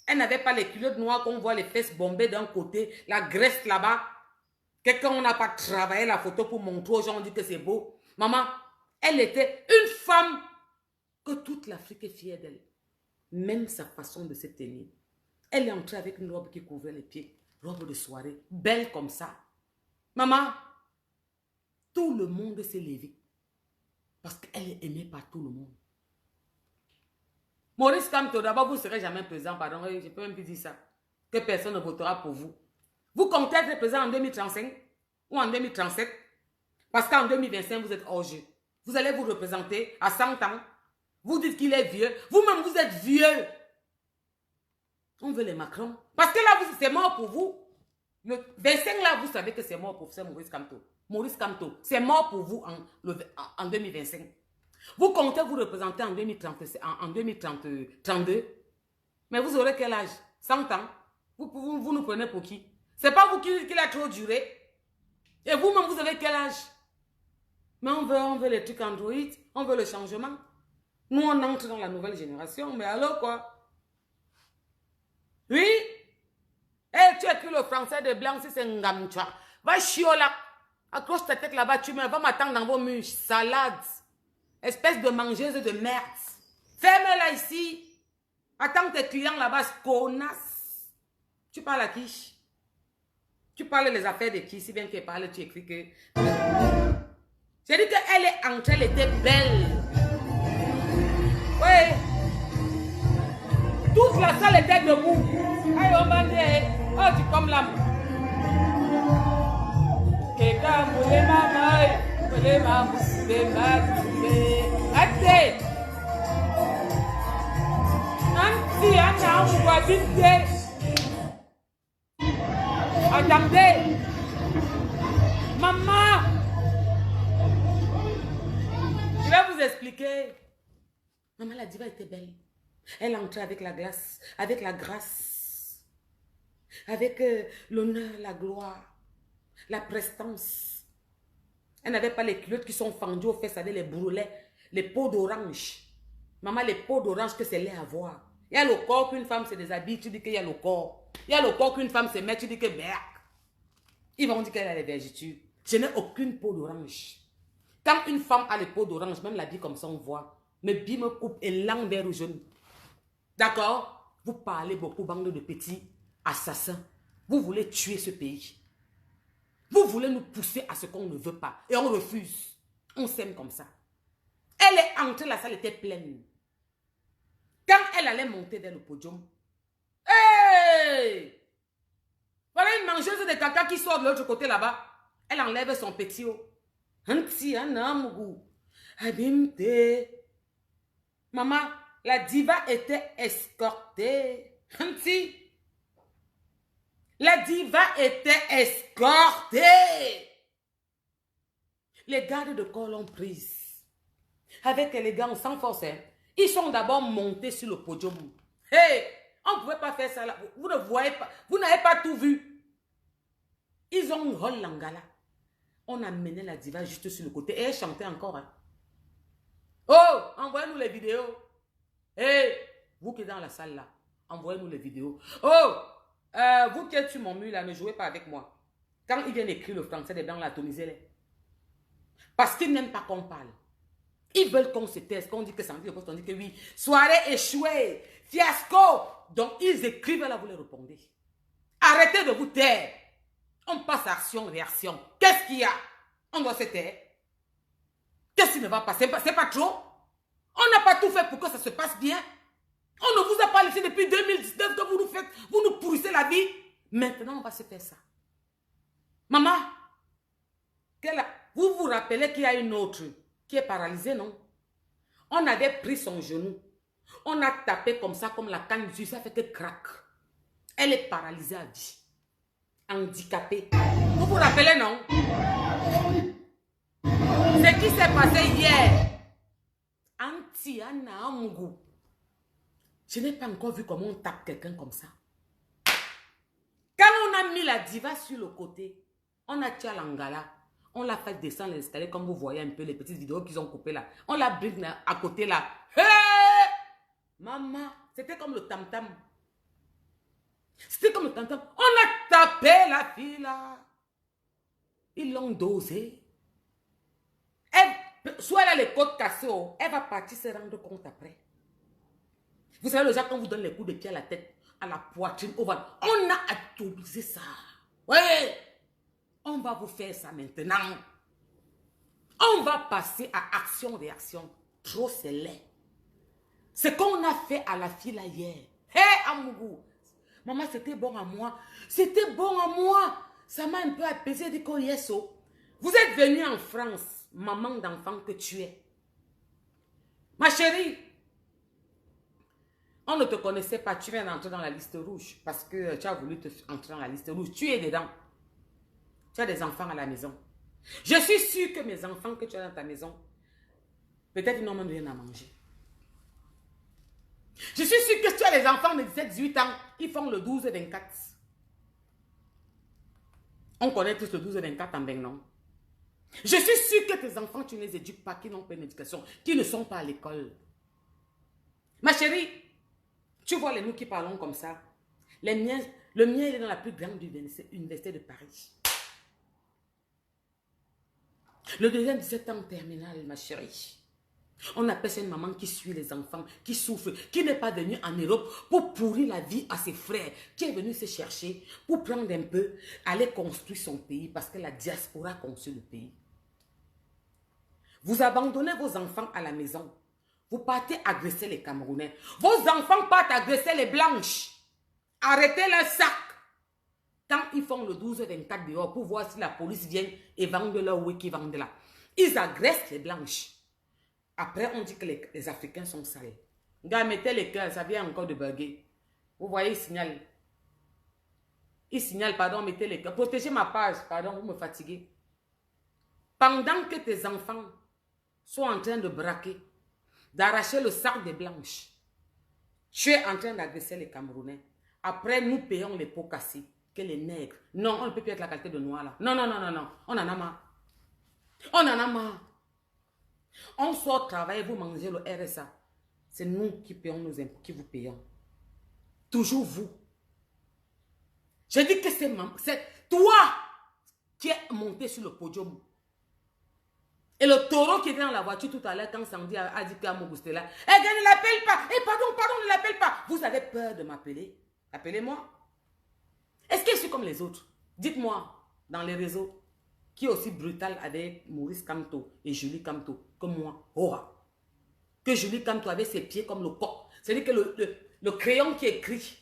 Speaker 2: Elle n'avait pas les culottes noires qu'on voit les fesses bombées d'un côté, la graisse là-bas. Quelqu'un, on n'a pas travaillé la photo pour montrer aux gens, on dit que c'est beau. Maman, elle était une femme que toute l'Afrique est fière d'elle. Même sa façon de se tenir. Elle est entrée avec une robe qui couvrait les pieds. Robe de soirée, belle comme ça. Maman, tout le monde s'est levé. Parce qu'elle est aimée par tout le monde. Maurice Kamto, d'abord, vous ne serez jamais présent, pardon, je peux même plus dire ça. Que personne ne votera pour vous. Vous comptez être présent en 2035 ou en 2037 parce qu'en 2025, vous êtes hors jeu. Vous allez vous représenter à 100 ans. Vous dites qu'il est vieux. Vous-même, vous êtes vieux. On veut les Macron. Parce que là, c'est mort pour vous. Le 25 là, vous savez que c'est mort pour Maurice Kamto. Maurice Kamto, c'est mort pour vous en 2025. Vous comptez vous représenter en 2032. Mais vous aurez quel âge? 100 ans. Vous nous prenez pour qui? C'est pas vous qui l'a trop duré. Et vous-même, vous avez quel âge? Mais on veut les trucs Android, on veut le changement. Nous, on entre dans la nouvelle génération, mais alors quoi? Oui? Eh, tu écris le français de blanc, si c'est Ngamcha. Va chiola. Accroche ta tête là-bas, va m'attendre dans vos mûches. Salade. Espèce de mangeuse de merde. Ferme-la ici. Attends tes clients là-bas, connasse. Tu parles à qui? Tu parles les affaires de qui? Si bien qu'elle parle, tu écris que... J'ai dit qu'elle est entrée, elle était belle. Oui. Toute la salle était debout. Aïe, on va dire, oh, tu comme l'âme. Quelqu'un voulait ma maille, voulait ma bousée. Attends. Anti, Anna, on va vite. Attendez. Maman. Je vais vous expliquer. Maman, la diva était belle. Elle entrait avec la glace, avec la grâce, avec l'honneur, la gloire, la prestance. Elle n'avait pas les culottes qui sont fendues aux fesses avec les bourrelets, les peaux d'orange. Maman, les peaux d'orange que c'est laid à voir. Il y a le corps qu'une femme se déshabille, tu dis qu'il y a le corps. Il y a le corps qu'une femme se met, tu dis que merde. Ils vont dire qu'elle a les vergetures. Je n'ai aucune peau d'orange. Quand une femme a les peaux d'orange, même la vie comme ça, on voit. Me bille, me coupe et langue vert ou jaune. D'accord? Vous parlez beaucoup, bande de petits assassins. Vous voulez tuer ce pays. Vous voulez nous pousser à ce qu'on ne veut pas. Et on refuse. On s'aime comme ça. Elle est entrée, la salle était pleine. Quand elle allait monter vers le podium, hey! Voilà une mangeuse de caca qui sort de l'autre côté là-bas. Elle enlève son petit haut. Maman, la diva était escortée. La diva était escortée. Les gardes de corps l'ont prise. Avec élégance, sans force. Hein. Ils sont d'abord montés sur le podium. Hey, on ne pouvait pas faire ça là. Vous ne voyez pas. Vous n'avez pas tout vu. Ils ont un rôle langala. On a mené la diva juste sur le côté. Et elle chantait encore. Hein. Oh, envoyez-nous les vidéos. Hey, vous qui êtes dans la salle là, envoyez-nous les vidéos. Oh, vous qui êtes sur mon mur là, ne jouez pas avec moi. Quand ils viennent écrire le français des blancs, l'atomisez-les. Parce qu'ils n'aiment pas qu'on parle. Ils veulent qu'on se taise, qu'on dit que ça me dit le poste, on dit que oui. Soirée échouée, fiasco. Donc ils écrivent là, vous les répondez. Arrêtez de vous taire. On passe action, réaction. Qu'est-ce qu'il y a? On doit se taire. Qu'est-ce qui ne va pas? C'est pas trop? On n'a pas tout fait pour que ça se passe bien. On ne vous a pas laissé depuis 2019 que vous nous pourrissez la vie. Maintenant, on va se faire ça. Maman, vous vous rappelez qu'il y a une autre qui est paralysée, non? On avait pris son genou. On a tapé comme ça, comme la canne du ça fait que craque. Elle est paralysée à vie. Handicapée. Vous vous rappelez, non? Ce qui s'est passé hier. Je n'ai pas encore vu comment on tape quelqu'un comme ça. Quand on a mis la diva sur le côté, on a tiré l'angala, on l'a fait descendre les escaliers comme vous voyez un peu les petites vidéos qu'ils ont coupées là. On l'a bring à côté là. Hey! Maman, c'était comme le tam-tam. C'était comme le tam-tam. On a tapé la fille là. Ils l'ont dosé. Soit elle a les côtes cassées, elle va partir se rendre compte après. Vous savez, le genre, quand on vous donne les coups de pied à la tête, à la poitrine, au ventre, on a atomisé ça. Oui, on va vous faire ça maintenant. On va passer à action-réaction. Trop c'est laid. Ce qu'on a fait à la fille là hier. Hé, Amougou. Maman, c'était bon à moi. C'était bon à moi. Ça m'a un peu apaisé de quoi yes, oh. Vous êtes venu en France, maman d'enfant que tu es. Ma chérie, on ne te connaissait pas. Tu viens d'entrer dans la liste rouge parce que tu as voulu entrer dans la liste rouge. Tu es dedans. Tu as des enfants à la maison. Je suis sûre que mes enfants que tu as dans ta maison, peut-être ils n'ont même rien à manger. Je suis sûre que tu as des enfants de 17-18 ans. Ils font le 12-24. On connaît tous le 12-24 en Bennon. Je suis sûre que tes enfants, tu ne les éduques pas, qui n'ont pas une éducation, qui ne sont pas à l'école. Ma chérie, tu vois les nous qui parlons comme ça. Le mien, il est dans la plus grande université de Paris. Le deuxième, 17 ans terminal, ma chérie. On appelle ça une maman qui suit les enfants, qui souffre, qui n'est pas venue en Europe pour pourrir la vie à ses frères, qui est venue se chercher pour prendre un peu, aller construire son pays parce que la diaspora construit le pays. Vous abandonnez vos enfants à la maison. Vous partez agresser les Camerounais. Vos enfants partent agresser les Blanches. Arrêtez leur sac. Quand ils font le 12-24 dehors pour voir si la police vient et vend leur wiki vendent là. Ils agressent les Blanches. Après, on dit que les Africains sont salés. Gars, mettez les cœurs, ça vient encore de bugger. Vous voyez, il signale. Il signale, pardon, mettez les cœurs. Protégez ma page, pardon, vous me fatiguez. Pendant que tes enfants sont en train de braquer, d'arracher le sac des Blanches, tu es en train d'agresser les Camerounais. Après, nous payons les pots cassés, que les nègres. Non, on ne peut plus être la qualité de noir là. Non, non, non, non, non. On en a marre. On en a marre. On sort travailler, vous mangez le RSA. C'est nous qui payons nos impôts, qui vous payons. Toujours vous. Je dis que c'est toi qui es monté sur le podium. Et le taureau qui était dans la voiture tout à l'heure, quand Sandy a dit qu'à Mougustela, eh, ne l'appelle pas. Eh, pardon, ne l'appelle pas. Vous avez peur de m'appeler? Appelez-moi. Est-ce que je suis comme les autres? Dites-moi, dans les réseaux, qui est aussi brutal avec Maurice Kamto et Julie Kamto, comme moi. Oh, que Julie Kamto avait ses pieds comme le coq. C'est-à-dire que le crayon qui écrit,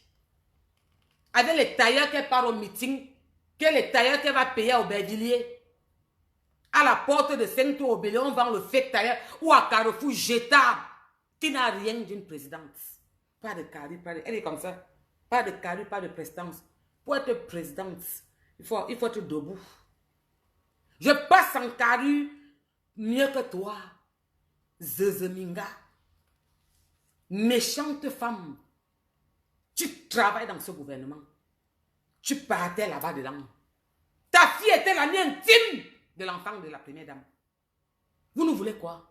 Speaker 2: avec les tailleurs qu'elle part au meeting, que les tailleurs qu'elle va payer au Bervilliers, à la porte de Saint-Aubélé, on vend le fake tailleur, ou à Carrefour jetable, qui n'a rien d'une présidente. Pas de carré, elle est comme ça. Pas de carré, pas de prestance. Pour être présidente, il faut être debout. Je passe en carré mieux que toi. Zezeminga. Méchante femme. Tu travailles dans ce gouvernement. Tu partais là-bas dedans. Ta fille était l'amie intime de l'enfant de la première dame. Vous nous voulez quoi?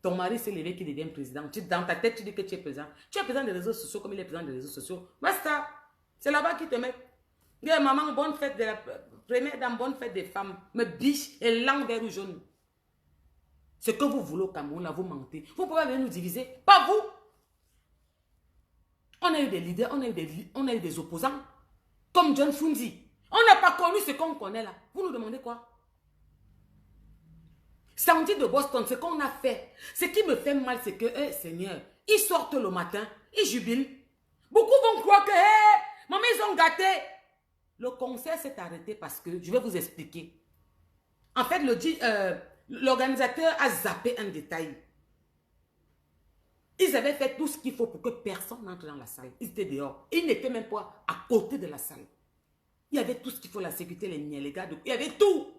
Speaker 2: Ton mari s'est levé qui devient président. Dans ta tête, tu dis que tu es président. Tu es président des réseaux sociaux comme il est président des réseaux sociaux. Basta. C'est là-bas qu'ils te mettent. Dis, maman, bonne fête de la première dame, bonne fête des femmes. Me biche et langue vert ou jaune. Ce que vous voulez au Cameroun, là, vous mentez. Vous pouvez venir nous diviser. Pas vous. On a eu des leaders, on a eu des opposants. Comme John Funzi. On n'a pas connu ce qu'on connaît là. Vous nous demandez quoi? Sandy de Boston, ce qu'on a fait. Ce qui me fait mal, c'est que, Seigneur, ils sortent le matin, ils jubilent. Beaucoup vont croire que, maman, ils ont gâté. Le concert s'est arrêté parce que, je vais vous expliquer. En fait, l'organisateur a zappé un détail. Ils avaient fait tout ce qu'il faut pour que personne n'entre dans la salle. Ils étaient dehors. Ils n'étaient même pas à côté de la salle. Il y avait tout ce qu'il faut, la sécurité, les gars, il y avait tout.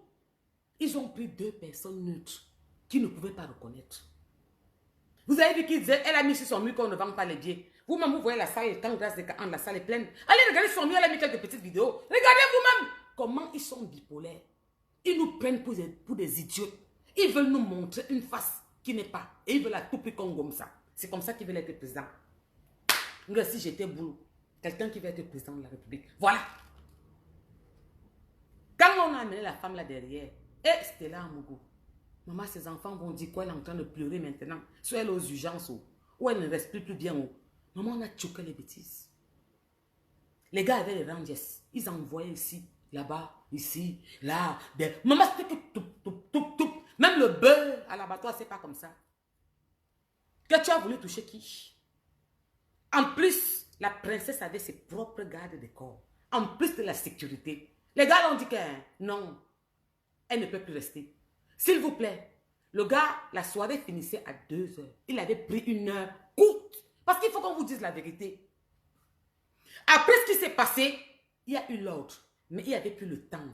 Speaker 2: Ils ont pris 2 personnes neutres qui ne pouvaient pas reconnaître. Vous avez vu qu'il disait, elle a mis sur son mur qu'on ne vend pas les billets. Vous-même, vous voyez la salle, quand grâce des la salle est pleine. Allez regarder son mur, elle a mis quelques petites vidéos. Regardez vous-même comment ils sont bipolaires. Ils nous prennent pour des idiots. Ils veulent nous montrer une face qui n'est pas. Et ils veulent la tout prix comme ça. C'est comme ça qu'ils veulent être président. Si j'étais boulot, quelqu'un qui veut être président de la République. Voilà. Quand on a amené la femme là derrière, et c'était là à Mougou. Maman, ses enfants vont dire quoi? Elle est en train de pleurer maintenant. Soit elle est aux urgences ou elle ne respire plus bien. Maman, on a choqué les bêtises. Les gars avaient les Rangers. Ils envoyaient ici, là-bas, ici, là. Maman, c'était que tout. Même le beurre à l'abattoir, c'est pas comme ça. Que tu as voulu toucher qui? En plus, la princesse avait ses propres gardes de corps. En plus de la sécurité. Les gars l'ont dit que non, elle ne peut plus rester. S'il vous plaît, le gars, la soirée finissait à 2 heures. Il avait pris 1 heure courte. Parce qu'il faut qu'on vous dise la vérité. Après ce qui s'est passé, il y a eu l'ordre. Mais il n'y avait plus le temps.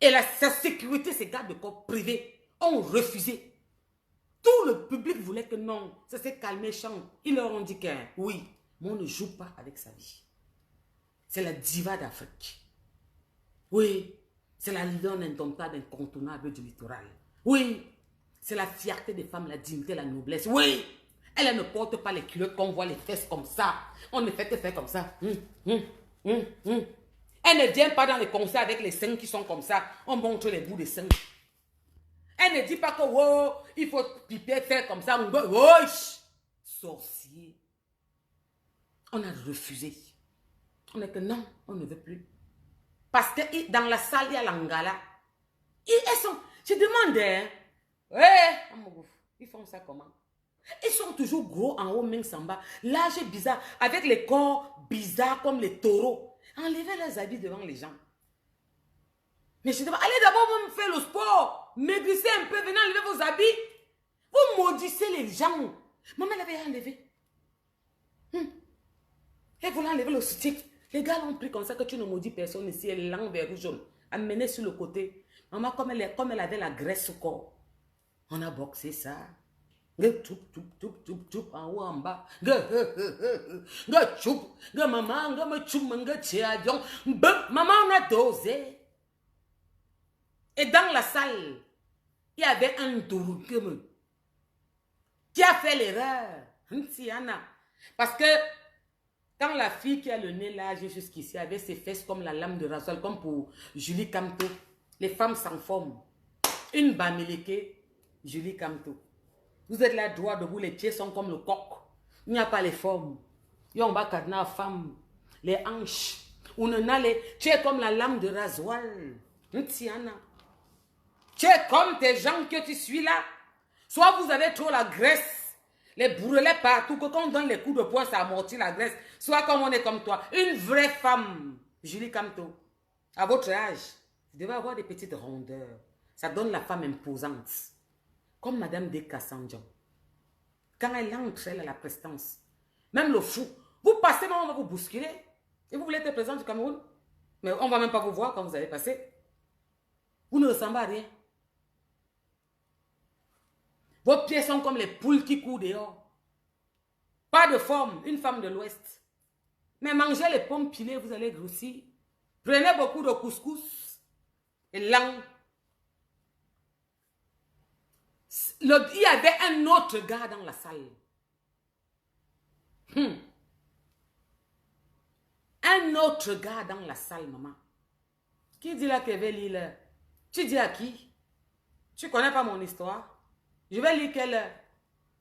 Speaker 2: Et sa sécurité, ses gardes de corps privés ont refusé. Tout le public voulait que non. Ça s'est calmé, chante. Ils leur ont dit que oui, mais on ne joue pas avec sa vie. C'est la diva d'Afrique. Oui, c'est la lionne indomptable, incontournable du littoral. Oui, c'est la fierté des femmes, la dignité, la noblesse. Oui, elle ne porte pas les culottes qu'on voit les fesses comme ça. On ne fait que faire comme ça. Elle ne vient pas dans les concerts avec les seins qui sont comme ça. On montre les bouts des seins. Elle ne dit pas que oh, il faut piper, faire comme ça. Oh, sorcier. On a refusé. On est que non, on ne veut plus. Parce que dans la salle, il y a l'angala. Je demandais, ils font ça comment? Ils sont toujours gros en haut, mince en bas. L'âge est bizarre, avec les corps bizarres comme les taureaux. Enlevez leurs habits devant les gens. Mais je demande, allez d'abord vous faire le sport. Maigrissez un peu, venez enlever vos habits. Vous maudissez les gens. Maman l'avait enlevé. Elle voulait enlever le soutien. Les gars l'ont pris comme ça que tu ne maudis personne ici. Elle l'envers rouge jaune. Amenée sur le côté. Maman, comme elle avait la graisse au corps. On a boxé ça. En haut, en bas. Maman, on a dosé. Et dans la salle, il y avait un dourgum qui a fait l'erreur. Parce que quand la fille qui a le nez large jusqu'ici avait ses fesses comme la lame de rasoir, comme pour Julie Camto, les femmes s'en forment. Une bamileke, Julie Camto. Vous êtes là droit debout, les pieds sont comme le coq. Il n'y a pas les formes. Il y a un cadenas femme, les hanches. Tu es comme la lame de rasoir. Tu es comme tes jambes que tu suis là. Soit vous avez trop la graisse, les bourrelets partout, que quand on donne les coups de poing, ça amortit la graisse. Soit comme on est comme toi, une vraie femme, Julie Camto. À votre âge, vous devez avoir des petites rondeurs. Ça donne la femme imposante. Comme Madame de Cassandjon. Quand elle entre, elle a la prestance. Même le fou. Vous passez, on va vous bousculer. Et vous voulez être président du Cameroun. Mais on ne va même pas vous voir quand vous allez passer. Vous ne ressemblez à rien. Vos pieds sont comme les poules qui courent dehors. Pas de forme, une femme de l'Ouest. Mais mangez les pommes pilées, vous allez grossir. Prenez beaucoup de couscous et langue. Il y avait un autre gars dans la salle. Un autre gars dans la salle, maman. Qui dit là qu'elle veut lire? Tu dis à qui? Tu connais pas mon histoire? Je vais lire quelle heure?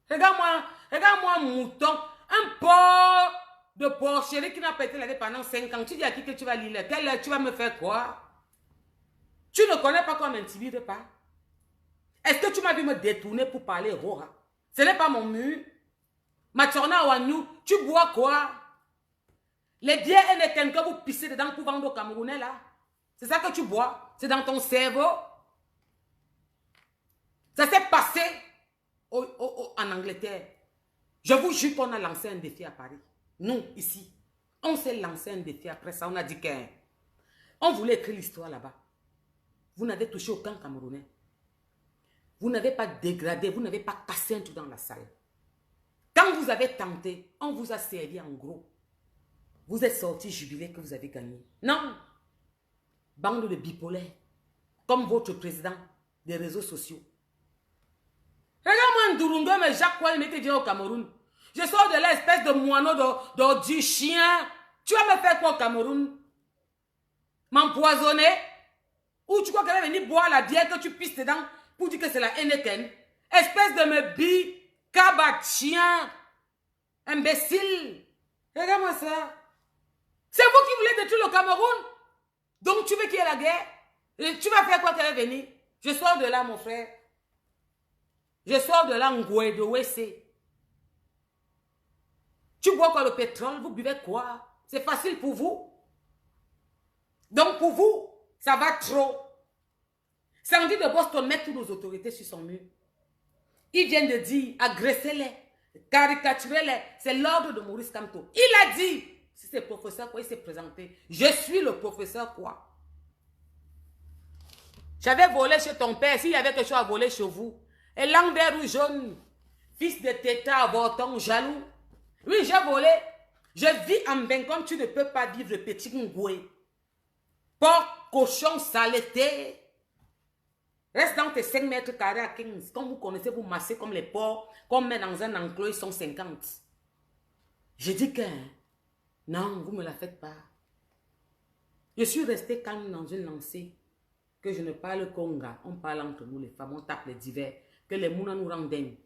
Speaker 2: Regarde-moi, mouton. Un porc de porcherie qui n'a pas été lavé pendant 5 ans. Tu dis à qui que tu vas lire? Quelle heure? Tu vas me faire quoi? Tu ne connais pas qu'on m'intimide pas? Est-ce que tu m'as vu me détourner pour parler Roha? Ce n'est pas mon mur. Machorna Wanyou, tu bois quoi? Les bières Heineken que vous pissez dedans pour vendre aux Camerounais là. C'est ça que tu bois? C'est dans ton cerveau? Ça s'est passé en Angleterre. Je vous jure qu'on a lancé un défi à Paris. Nous, ici. On s'est lancé un défi. Après ça, on a dit qu'on voulait écrire l'histoire là-bas. Vous n'avez touché aucun Camerounais. Vous n'avez pas dégradé, vous n'avez pas cassé un truc dans la salle. Quand vous avez tenté, on vous a servi en gros. Vous êtes sortis jubilés que vous avez gagné. Non. Bande de bipolaires. Comme votre président des réseaux sociaux. Regarde-moi Ndurunga, mais Jacques Koual m'était dit au Cameroun. Je sors de l'espèce de moineau du chien. Tu vas me faire quoi au Cameroun? M'empoisonner? Ou tu crois qu'elle va venir boire la bière que tu pisses dedans pour dire que c'est la Heineken? Espèce de me bi, cabat chien, imbécile. Regarde-moi ça. C'est vous qui voulez détruire le Cameroun? Donc tu veux qu'il y ait la guerre? Et tu vas faire quoi qu'elle va venir? Je sors de là, mon frère. Je sors de là, Ngoué de Wessé. Tu bois quoi, le pétrole? Vous buvez quoi? C'est facile pour vous. Donc pour vous, ça va trop. Sandy de Boston met toutes nos autorités sur son mur. Ils viennent de dire, agressez-les, caricaturez-les. C'est l'ordre de Maurice Kamto. Il a dit, si c'est le professeur quoi, il s'est présenté. Je suis le professeur quoi. J'avais volé chez ton père, s'il y avait quelque chose à voler chez vous. Et langue vert ou jaune, fils de tétard, avorton, jaloux. Oui, j'ai volé. Je vis en bain comme tu ne peux pas vivre, petit ngoué. Porc, cochon, saleté. Reste dans tes 5 mètres carrés à 15. Comme vous connaissez, vous massez comme les porcs. Qu'on met dans un enclos, ils sont 50. Je dis que non, vous ne me la faites pas. Je suis resté calme dans une lancée. Que je ne parle qu'Onga. On parle entre nous les femmes, on tape les divers. Que les mounas nous rendent dingues.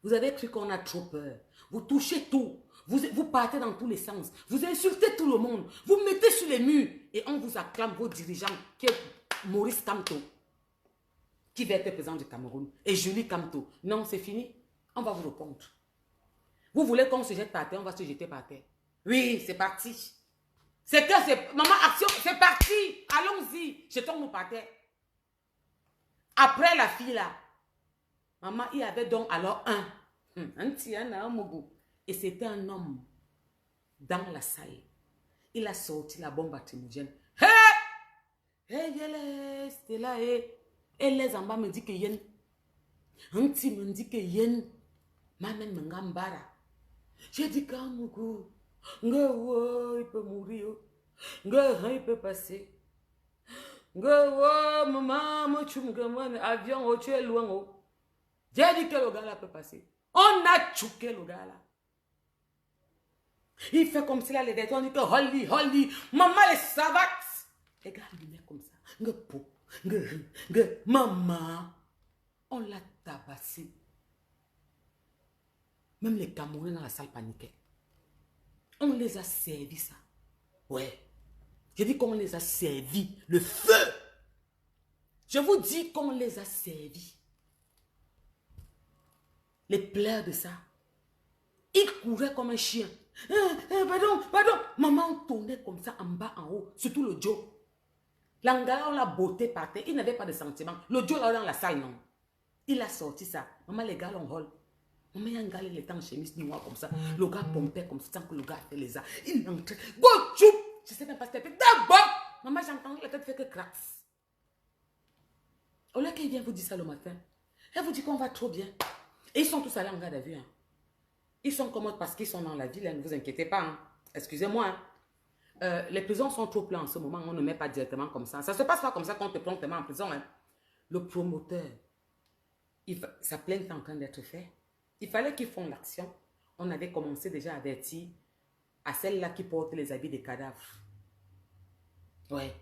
Speaker 2: Vous avez cru qu'on a trop peur. Vous touchez tout. Vous partez dans tous les sens. Vous insultez tout le monde. Vous mettez sur les murs. Et on vous acclame vos dirigeants, qui est Maurice Kamto, qui va être président du Cameroun. Et Julie Kamto. Non, c'est fini. On va vous répondre. Vous voulez qu'on se jette par terre, on va se jeter par terre. Oui, c'est parti. C'est que c'est... Maman, action, c'est parti. Allons-y. Jetons-nous par terre. Après la fille là, maman, il y avait donc alors un tiana, un mougou. Et c'était un homme dans la salle. Il a sorti la bombe lacrymogène. Hé! Hé, c'était là, hé. Et les en bas me dit que yen. Un petit me dit que yen. Maman me gambara. J'ai dit qu'un mougou. Il peut mourir. Il peut passer. Maman, tu me demandes, avion, tu es loin. J'ai dit que le gars là peut passer. On a tchouqué le gars là. Il fait comme si là, les détons, on dit que holly, maman les savates. Les gars, il met comme ça. Maman, on l'a tabassé. Même les Camerounais dans la salle paniquaient. On les a servi ça. Ouais. Je dis qu'on les a servis. Le feu. Je vous dis qu'on les a servis. Les pleurs de ça. Ils couraient comme un chien. Pardon. Maman tournait comme ça en bas, en haut. Surtout le Joe. L'Angala, on l'a botté par terre. Il n'avait pas de sentiments. Le Joe là dans la salle, non. Il a sorti ça. Maman, les gars l'ont rôle. Maman, il y a un gars, il était en chemise noire comme ça. Le gars pompait comme ça, sans que le gars fait les arts. Il entrait. Go, choup! Je sais même pas ce qu'il fait. D'abord! Maman, j'entends la tête fait que craque. Au lieu qu'il vient vous dire ça le matin, elle vous dit qu'on va trop bien. Et ils sont tous allés en garde à vue. Hein. Ils sont commodes parce qu'ils sont dans la ville. Hein. Ne vous inquiétez pas. Hein. Excusez-moi. Hein. Les prisons sont trop pleines en ce moment. On ne met pas directement comme ça. Ça ne se passe pas comme ça quand on te prend en prison. Hein. Le promoteur, sa plainte est en train d'être faite. Il fallait qu'ils font l'action. On avait commencé déjà à avertir à celle-là qui porte les habits des cadavres. Ouais.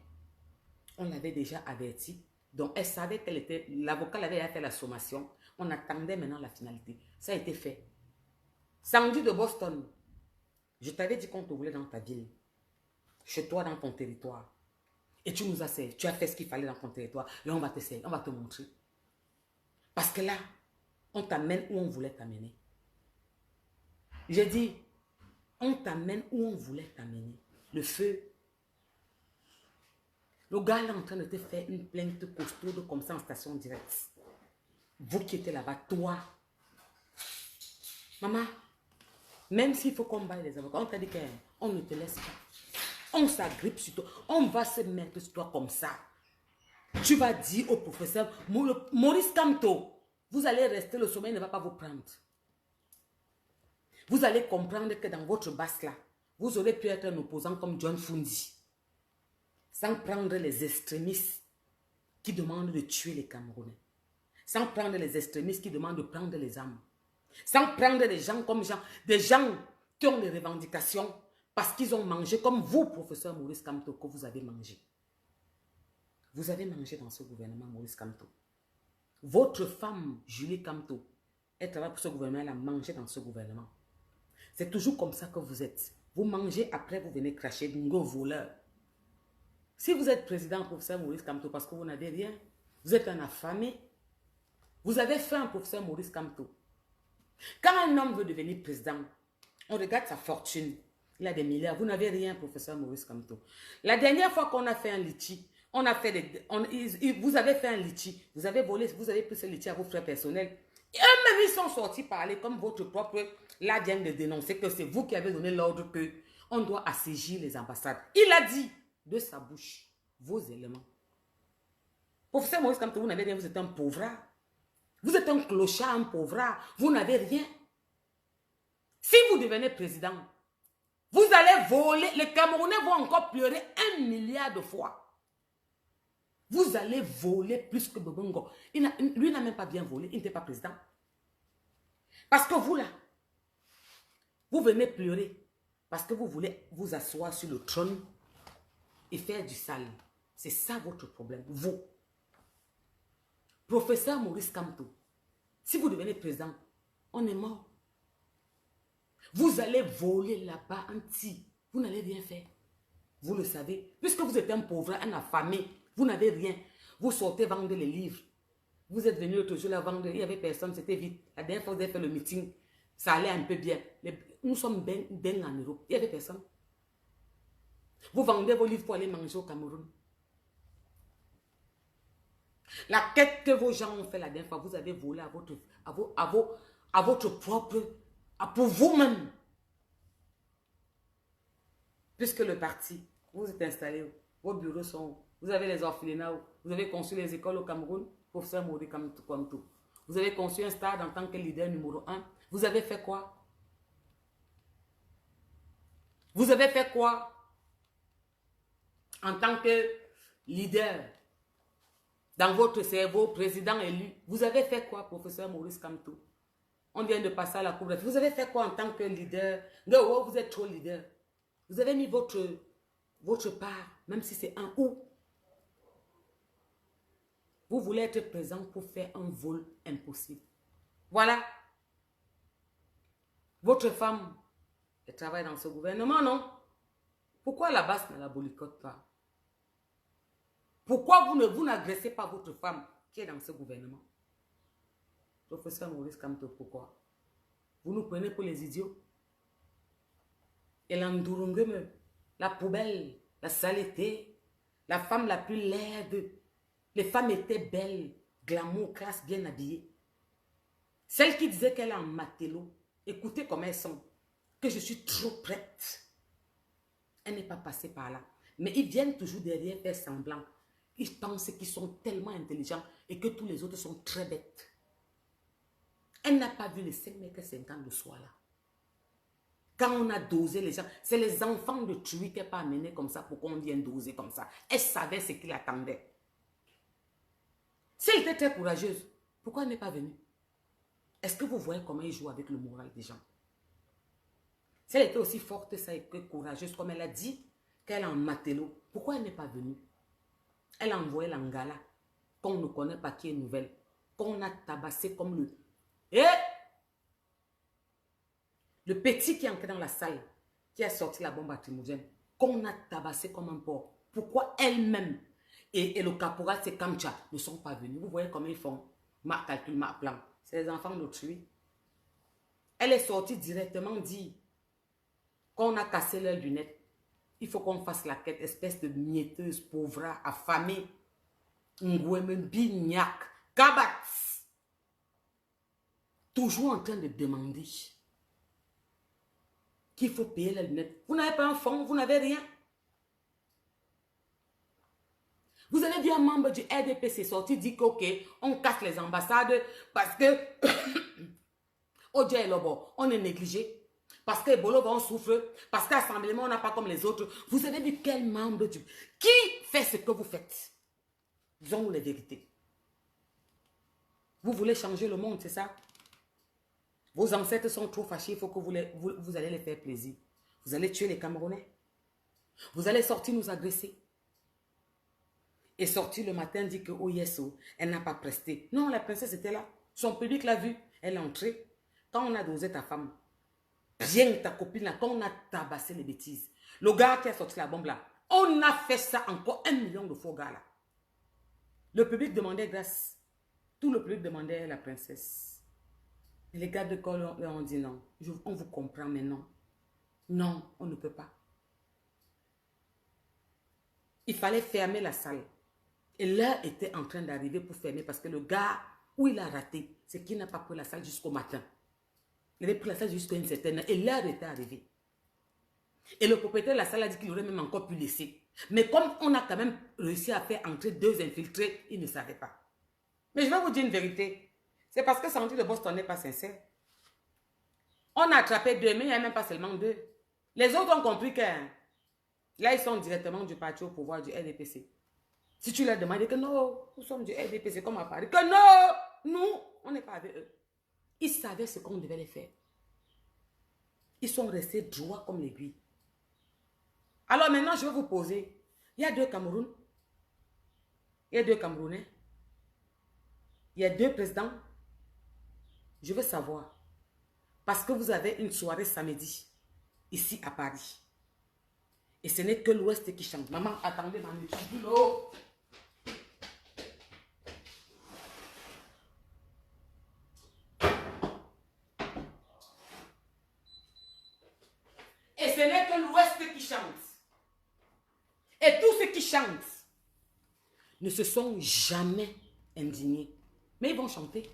Speaker 2: On l'avait déjà averti. Donc, elle savait qu'elle était... L'avocat l'avait fait la sommation. On attendait maintenant la finalité. Ça a été fait. Sandy de Boston, je t'avais dit qu'on te voulait dans ta ville. Chez toi, dans ton territoire. Et tu nous as servi. Tu as fait ce qu'il fallait dans ton territoire. Et on va te servir. On va te montrer. Parce que là, on t'amène où on voulait t'amener. J'ai dit, on t'amène où on voulait t'amener. Le feu. Le gars là en train de te faire une plainte costaude comme ça en station directe. Vous qui étiez là-bas, toi. Maman, même s'il faut qu'on baille les avocats, on t'a dit qu'on ne te laisse pas. On s'agrippe sur toi. On va se mettre sur toi comme ça. Tu vas dire au professeur Maurice Kamto, vous allez rester, le sommeil ne va pas vous prendre. Vous allez comprendre que dans votre basse là, vous aurez pu être un opposant comme John Fundi, sans prendre les extrémistes qui demandent de tuer les Camerounais, sans prendre les extrémistes qui demandent de prendre les armes, sans prendre des gens comme des gens qui ont des revendications parce qu'ils ont mangé comme vous, professeur Maurice Kamto, que vous avez mangé. Vous avez mangé dans ce gouvernement, Maurice Kamto. Votre femme, Julie Kamto, elle travaille pour ce gouvernement, elle a mangé dans ce gouvernement. C'est toujours comme ça que vous êtes. Vous mangez, après vous venez cracher, bingo, voleur. Si vous êtes président, professeur Maurice Kamto, parce que vous n'avez rien, vous êtes un affamé. Vous avez fait un professeur Maurice Kamto. Quand un homme veut devenir président, on regarde sa fortune. Il a des milliards. Vous n'avez rien, professeur Maurice Kamto. La dernière fois qu'on a fait un litchi, on a fait vous avez fait un litchi, vous avez volé, vous avez pris ce litchi à vos frais personnels. Et eux-mêmes, ils sont sortis parler comme votre propre, là vient de dénoncer que c'est vous qui avez donné l'ordre qu'on doit assiéger les ambassades. Il a dit de sa bouche vos éléments. Professeur Maurice Kamto, vous n'avez rien, vous êtes un pauvre. Vous êtes un clochard, un pauvre. Vous n'avez rien. Si vous devenez président, vous allez voler. Les Camerounais vont encore pleurer 1 milliard de fois. Vous allez voler plus que Bobongo. Lui n'a même pas bien volé. Il n'était pas président. Parce que vous là, vous venez pleurer. Parce que vous voulez vous asseoir sur le trône et faire du sale. C'est ça votre problème. Vous. Professeur Maurice Kamto, si vous devenez président, on est mort. Vous allez voler là-bas anti. Vous n'allez rien faire. Vous le savez. Puisque vous êtes un pauvre, un affamé, vous n'avez rien. Vous sortez vendre les livres. Vous êtes venu l'autre jour la vendre. Il n'y avait personne, c'était vite. La dernière fois, vous avez fait le meeting. Ça allait un peu bien. Nous sommes bien en Europe. Il n'y avait personne. Vous vendez vos livres pour aller manger au Cameroun. La quête que vos gens ont fait la dernière fois, vous avez volé à votre propre, pour vous-même. Puisque le parti, vous êtes installé, vos bureaux sont, vous avez les orphelinats, vous avez conçu les écoles au Cameroun, professeur Maurice Kamto. Vous avez conçu un stade en tant que leader numéro 1. Vous avez fait quoi? Vous avez fait quoi en tant que leader? Dans votre cerveau, président élu, vous avez fait quoi, professeur Maurice Kamto? On vient de passer à la cour. Vous avez fait quoi en tant que leader? Non, vous êtes trop leader. Vous avez mis votre part, même si c'est un ou. Vous voulez être présent pour faire un vol impossible. Voilà. Votre femme, elle travaille dans ce gouvernement, non? Pourquoi la basse ne la boycotte pas? Pourquoi vous n'agressez pas votre femme qui est dans ce gouvernement? Professeur Maurice Kamto, pourquoi? Vous nous prenez pour les idiots? Et l'Andurungeme, la poubelle, la saleté, la femme la plus laide. Les femmes étaient belles, glamour, classe, bien habillées. Celle qui disait qu'elle est en matelot, écoutez comment elles sont, que je suis trop prête. Elle n'est pas passée par là. Mais ils viennent toujours derrière faire semblant. Ils pensent qu'ils sont tellement intelligents et que tous les autres sont très bêtes. Elle n'a pas vu les 5 mètres 50 de soi là. Quand on a dosé les gens, c'est les enfants de Tui qui n'ont pas amené comme ça pour qu'on vienne doser comme ça. Elle savait ce qu'il attendait. Si elle était très courageuse, pourquoi elle n'est pas venue? Est-ce que vous voyez comment il joue avec le moral des gens? Si elle était aussi forte et courageuse, comme elle a dit, qu'elle est en matelot, pourquoi elle n'est pas venue? Elle a envoyé l'Angala, qu'on ne connaît pas, qui est nouvelle, qu'on a tabassé comme le... Et le petit qui est entré dans la salle, qui a sorti la bombe lacrymogène, qu'on a tabassé comme un porc. Pourquoi elle-même et le caporal, c'est Kamcha, ne sont pas venus? Vous voyez comment ils font? Ma calcul, ma plan. C'est les enfants d'autrui. Elle est sortie directement dire qu'on a cassé leurs lunettes. Il faut qu'on fasse la quête, espèce de mietteuse, pauvre, affamée. Ngoueme, bignac, kabat. Toujours en train de demander qu'il faut payer les lunettes. Vous n'avez pas un fonds, vous n'avez rien. Vous avez vu un membre du RDPC sorti dire que, ok, on casse les ambassades parce que Odja et Lobo, on est négligé. Parce que Bolo, on souffre. Parce qu'assemblement, on n'a pas comme les autres. Vous avez vu quel membre du... Qui fait ce que vous faites? Disons-nous les vérités. Vous voulez changer le monde, c'est ça? Vos ancêtres sont trop fâchés, il faut que vous allez les faire plaisir. Vous allez tuer les Camerounais. Vous allez sortir nous agresser. Et sortir le matin, dire que, oh yes, oh, elle n'a pas presté. Non, la princesse était là. Son public l'a vue. Elle est entrée. Quand on a dosé ta femme, bien ta copine là, quand on a tabassé les bêtises, le gars qui a sorti la bombe là, on a fait ça encore 1 million de faux gars là. Le public demandait grâce. Tout le public demandait la princesse. Et les gars de corps leur ont dit non. On vous comprend, mais non. Non, on ne peut pas. Il fallait fermer la salle. Et l'heure était en train d'arriver pour fermer parce que le gars, où il a raté, c'est qu'il n'a pas pris la salle jusqu'au matin. Il avait pris la salle jusqu'à une certaine heure et l'heure était arrivée. Et le propriétaire de la salle a dit qu'il aurait même encore pu laisser. Mais comme on a quand même réussi à faire entrer 2 infiltrés, il ne savait pas. Mais je vais vous dire une vérité. C'est parce que Sandy de Boston n'est pas sincère. On a attrapé 2, mais il n'y a même pas seulement 2. Les autres ont compris que là, ils sont directement du parti au pouvoir du RDPC. Si tu leur demandes que non, nous sommes du RDPC comme à Paris, que non, nous, on n'est pas avec eux. Ils savaient ce qu'on devait les faire. Ils sont restés droits comme l'aiguille. Alors maintenant, je vais vous poser. Il y a 2 Cameroun. Il y a 2 Camerounais. Il y a 2 présidents. Je veux savoir. Parce que vous avez une soirée samedi, ici à Paris. Et ce n'est que l'Ouest qui chante. Maman, attendez, maman, je suis là. Et ce n'est que l'Ouest qui chante. Et tous ceux qui chantent ne se sont jamais indignés. Mais ils vont chanter.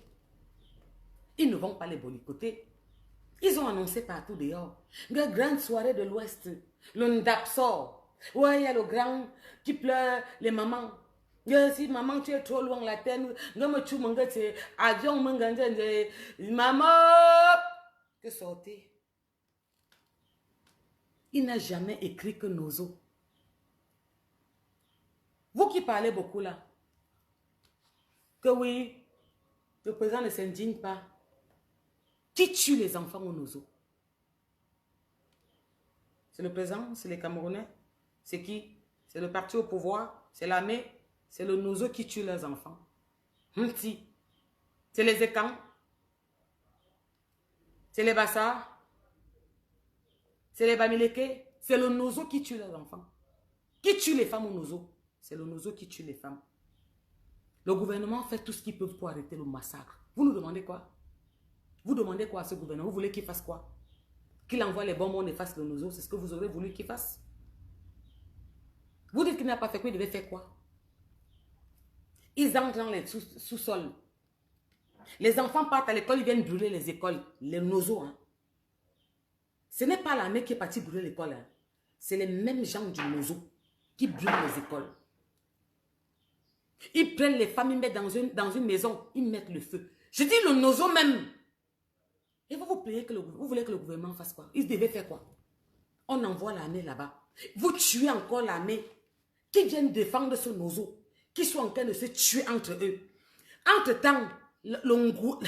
Speaker 2: Ils ne vont pas les boycotter. Ils ont annoncé partout dehors. Une grande soirée de l'Ouest. Le Ndapsor. Ouais, il y a le grand qui pleure, les mamans. Si maman, tu es trop loin la terre, avion, maman, que sortez. Il n'a jamais écrit que Nozo. Vous qui parlez beaucoup là, que oui, le président ne s'indigne pas. Qui tue les enfants au Nozo? C'est le président, c'est les Camerounais. C'est qui? C'est le parti au pouvoir, c'est l'armée, c'est le Nozo qui tue leurs enfants. C'est les Ekans, c'est les Bassars, c'est les Bamileke, c'est le Nozo qui tue leurs enfants. Qui tue les femmes au Nozo? C'est le Nozo qui tue les femmes. Le gouvernement fait tout ce qu'il peut pour arrêter le massacre. Vous nous demandez quoi? Vous demandez quoi à ce gouvernement? Vous voulez qu'il fasse quoi? Qu'il envoie les bonbons, on efface le Nozo? C'est ce que vous aurez voulu qu'il fasse? Vous dites qu'il n'a pas fait quoi? Il devait faire quoi? Ils entrent dans les sous-sols. Les enfants partent à l'école, ils viennent brûler les écoles. Les Nozo, hein. Ce n'est pas l'armée qui est partie brûler l'école. Hein. C'est les mêmes gens du Nozo qui brûlent les écoles. Ils prennent les femmes, ils mettent dans une maison, ils mettent le feu. Je dis le Nozo même. Et vous vous plaignez que vous voulez que le gouvernement fasse quoi? Ils devaient faire quoi? On envoie l'armée là-bas. Vous tuez encore l'armée qui viennent défendre ce Nozo, qui sont en train de se tuer entre eux. Entre-temps, l'Ongou,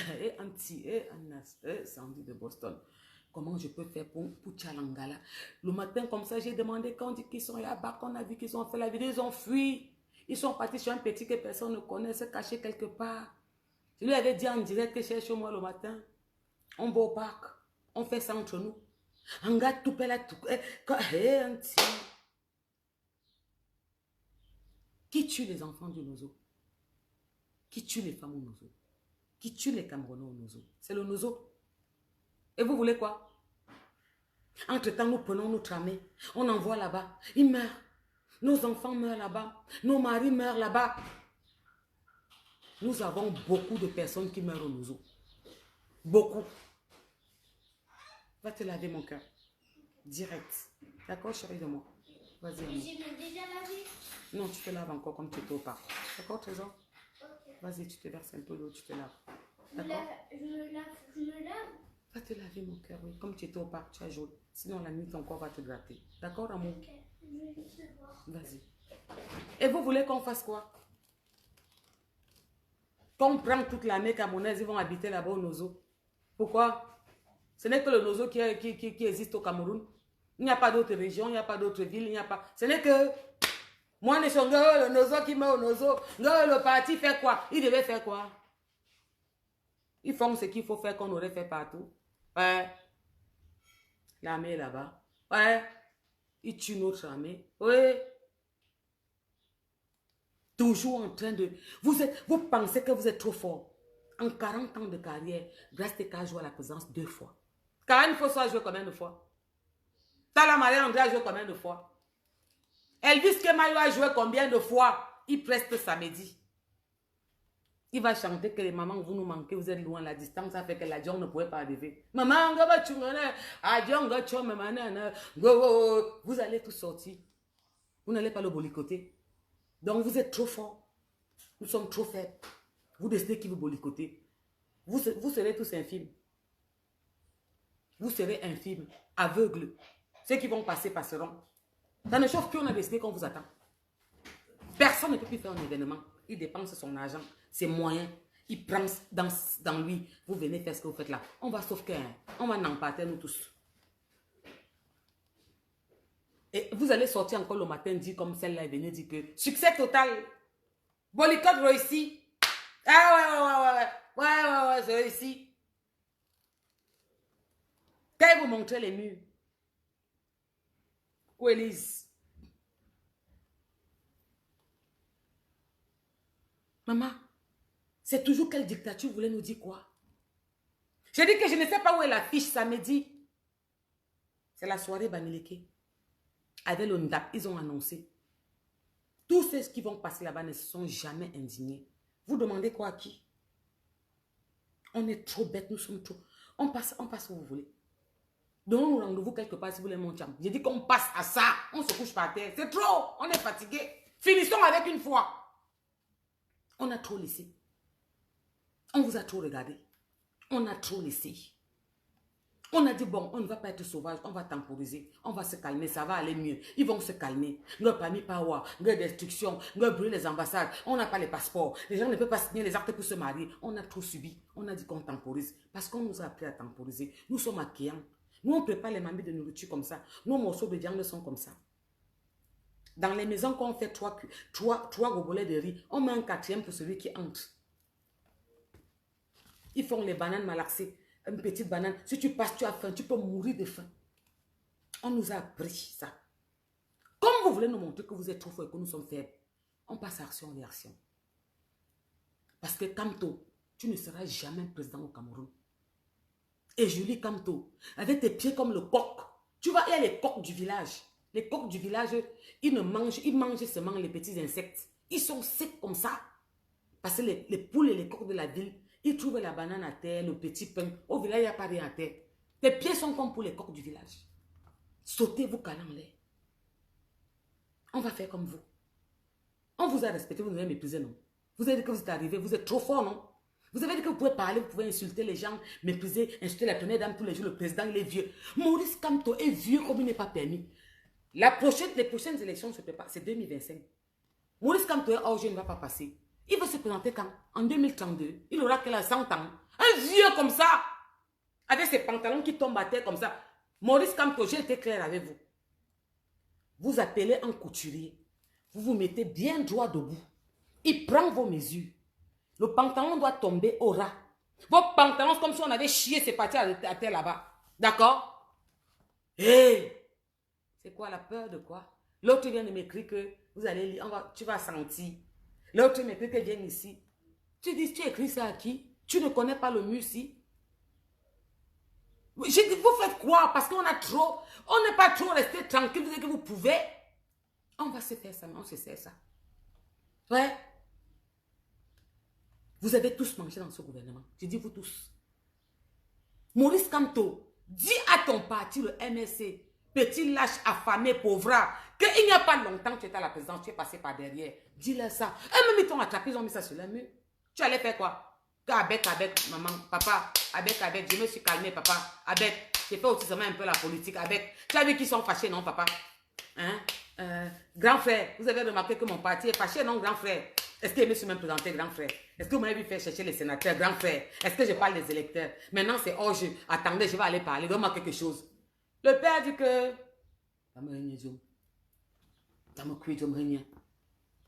Speaker 2: Sandy de Boston, comment je peux faire pour Tchalangala? Le matin comme ça, j'ai demandé quand on dit qu'ils sont là-bas, qu'on a vu qu'ils ont fait la vidéo, ils ont fui. Ils sont partis sur un petit que personne ne connaît, se cacher quelque part. Je lui avais dit en direct que cherche-moi le matin. On va au parc, on fait ça entre nous. On garde tout là, tout. Qui tue les enfants du Nozo? Qui tue les femmes au Nozo? Qui tue les Camerounais au Nozo? C'est le Nozo. Et vous voulez quoi? Entre-temps, nous prenons notre armée, on envoie là-bas, ils meurent. Nos enfants meurent là-bas, nos maris meurent là-bas. Nous avons beaucoup de personnes qui meurent au Nozo. Beaucoup. Va te laver mon cœur. Direct. D'accord, chérie de moi? Vas-y.
Speaker 6: Je l'ai déjà lavé.
Speaker 2: Non, tu te laves encore comme tu étais au parc. D'accord, Trésor?
Speaker 6: Ok.
Speaker 2: Vas-y, tu te verses un peu d'eau, tu te laves.
Speaker 6: Je
Speaker 2: D'accord?
Speaker 6: me lave.
Speaker 2: Va te laver, mon cœur, oui. Comme tu étais au parc, tu as joué. Sinon, la nuit, ton corps va te gratter. D'accord, amour?
Speaker 6: Ok. Je vais juste voir.
Speaker 2: Vas-y. Et vous voulez qu'on fasse quoi? Qu'on prend toute l'armée camerounaise, ils vont habiter là-bas au Nozo. Pourquoi? Ce n'est que le Nozo qui existe au Cameroun. Il n'y a pas d'autres régions, il n'y a pas d'autres villes, il n'y a pas... Ce n'est que... Moi, le Nozo qui met au Nozo. Le parti fait quoi? Il devait faire quoi? Ils font ce qu'il faut faire qu'on aurait fait partout. Ouais. L'armée est là-bas. Ouais. Ils tuent notre armée. Oui. Toujours en train de... Vous pensez que vous êtes trop fort. En 40 ans de carrière, Grâce-Teka a joué à la présence 2 fois. Karen Fosso a joué combien de fois? Tala Marie-André a joué combien de fois? Elvis Kemayo a joué combien de fois? Il preste samedi. Il va chanter que les mamans, vous nous manquez, vous êtes loin, la distance, ça fait que la Dion ne pouvait pas arriver. Maman, vous allez tous sortir. Vous n'allez pas le bolicoter. Donc vous êtes trop fort. Nous sommes trop faibles. Vous décidez qui vous bolicoter. Vous serez tous infimes. Vous serez infimes, aveugles. Ceux qui vont passer, passeront. Ça ne chauffe plus, on a décidé qu'on vous attend. Personne ne peut plus faire un événement. Il dépense son argent, ses moyens. Il prend dans lui. Vous venez faire ce que vous faites là. On va sauver qu'un. On va n'empater nous tous. Et vous allez sortir encore le matin, dire comme celle-là est venue, dire que succès total. Boycott réussi. Ah ouais, c'est réussi. Quand ils vous montrez les murs. Où Élise? Maman, c'est toujours quelle dictature vous voulez nous dire quoi? Je dis que je ne sais pas où est la fiche samedi. C'est la soirée Bamileke. Avec le NDAP, ils ont annoncé. Tous ceux qui vont passer là-bas ne se sont jamais indignés. Vous demandez quoi à qui? On est trop bêtes, nous sommes trop... On passe où vous voulez. Donnons-nous rendez-vous quelque part si vous voulez mon champ. J'ai dit qu'on passe à ça. On se couche par terre. C'est trop. On est fatigué. Finissons avec une fois. On a trop laissé. On vous a trop regardé. On a trop laissé. On a dit, bon, on ne va pas être sauvage, on va temporiser, on va se calmer, ça va aller mieux. Ils vont se calmer. Nous pas mis power, nous destruction, nous brûler les ambassades, on n'a pas les passeports, les gens ne peuvent pas signer les actes pour se marier. On a trop subi, on a dit qu'on temporise, parce qu'on nous a appris à temporiser. Nous sommes accueillants. Nous, on ne prépare les mamies de nourriture comme ça. Nos morceaux de viande sont comme ça. Dans les maisons, quand on fait trois gobelets de riz, on met un 4e pour celui qui entre. Ils font les bananes malaxées. Une petite banane. Si tu passes, tu as faim, tu peux mourir de faim. On nous a appris ça. Comme vous voulez nous montrer que vous êtes trop fort et que nous sommes faibles, on passe à action-réaction. Parce que Kamto, tu ne seras jamais président au Cameroun. Et Julie Kamto, avec tes pieds comme le coq, tu vois, il y a les coqs du village. Les coqs du village, ils mangent seulement les petits insectes. Ils sont secs comme ça. Parce que les poules et les coqs de la ville, ils trouvent la banane à terre, le petit pain. Au village, il n'y a pas rien à terre. Tes pieds sont comme pour les coqs du village. Sautez-vous calant en l'air. On va faire comme vous. On vous a respecté, vous nous avez méprisé, non? Vous avez dit que vous êtes arrivé, vous êtes trop fort, non? Vous avez dit que vous pouvez parler, vous pouvez insulter les gens, mépriser, insulter la première dame tous les jours, le président, il est vieux. Maurice Kamto est vieux comme il n'est pas permis. Les prochaines élections se préparent, c'est 2025. Maurice Kamto est hors jeu, ne va pas passer. Il veut se présenter quand? En 2032. Il aura qu'elle a 100 ans. Un vieux comme ça. Avec ses pantalons qui tombent à terre comme ça. Maurice Kamto, j'ai été clair avec vous. Vous appelez un couturier. Vous vous mettez bien droit debout. Il prend vos mesures. Le pantalon doit tomber au ras. Vos pantalons, c'est comme si on avait chié, c'est parti à terre là-bas. D'accord? Hé! C'est quoi la peur de quoi? L'autre vient de m'écrire que vous allez lire, tu vas sentir. L'autre m'écrit qu'elle vient ici. Tu dis, tu écris ça à qui? Tu ne connais pas le MUSI? J'ai dit, vous faites quoi? Parce qu'on a trop. On n'est pas trop resté tranquille, vous dites que vous pouvez. On va se faire ça, mais on se sert ça. Ouais. Vous avez tous mangé dans ce gouvernement. Je dis vous tous. Maurice Kamto, dis à ton parti, le MSC, petit lâche affamé, pauvre, qu'il n'y a pas longtemps que tu étais à la présidence, tu es passé par derrière. Dis-leur ça. Eux-mêmes, ils t'ont attrapé, ils ont mis ça sur la mur. Tu allais faire quoi? Avec, maman, papa, avec, je me suis calmé, papa, avec, j'ai fait aussi seulement un peu la politique, avec, tu as vu qu'ils sont fâchés, non, papa? Hein? Grand frère, vous avez remarqué que mon parti est fâché, non, grand frère? Est-ce qu'il me suis même présenté, grand frère? Est-ce que vous m'avez vu faire chercher les sénateurs, grand frère? Est-ce que je parle des électeurs? Maintenant, c'est hors jeu. Attendez, je vais aller parler, donne-moi quelque chose. Le père dit que,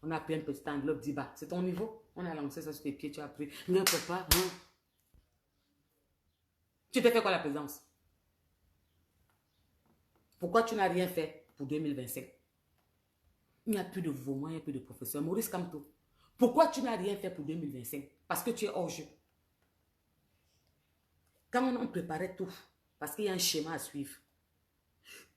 Speaker 2: on a pris un petit enveloppe d'Iba. C'est ton niveau? On a lancé ça sur tes pieds, tu as pris. Non, papa, non. Tu t'es fait quoi la présidence? Pourquoi tu n'as rien fait pour 2025? Il n'y a plus de vouvoiement, il n'y a plus de professeur. Maurice Kamto, pourquoi tu n'as rien fait pour 2025? Parce que tu es hors jeu. Quand on préparait tout, parce qu'il y a un schéma à suivre,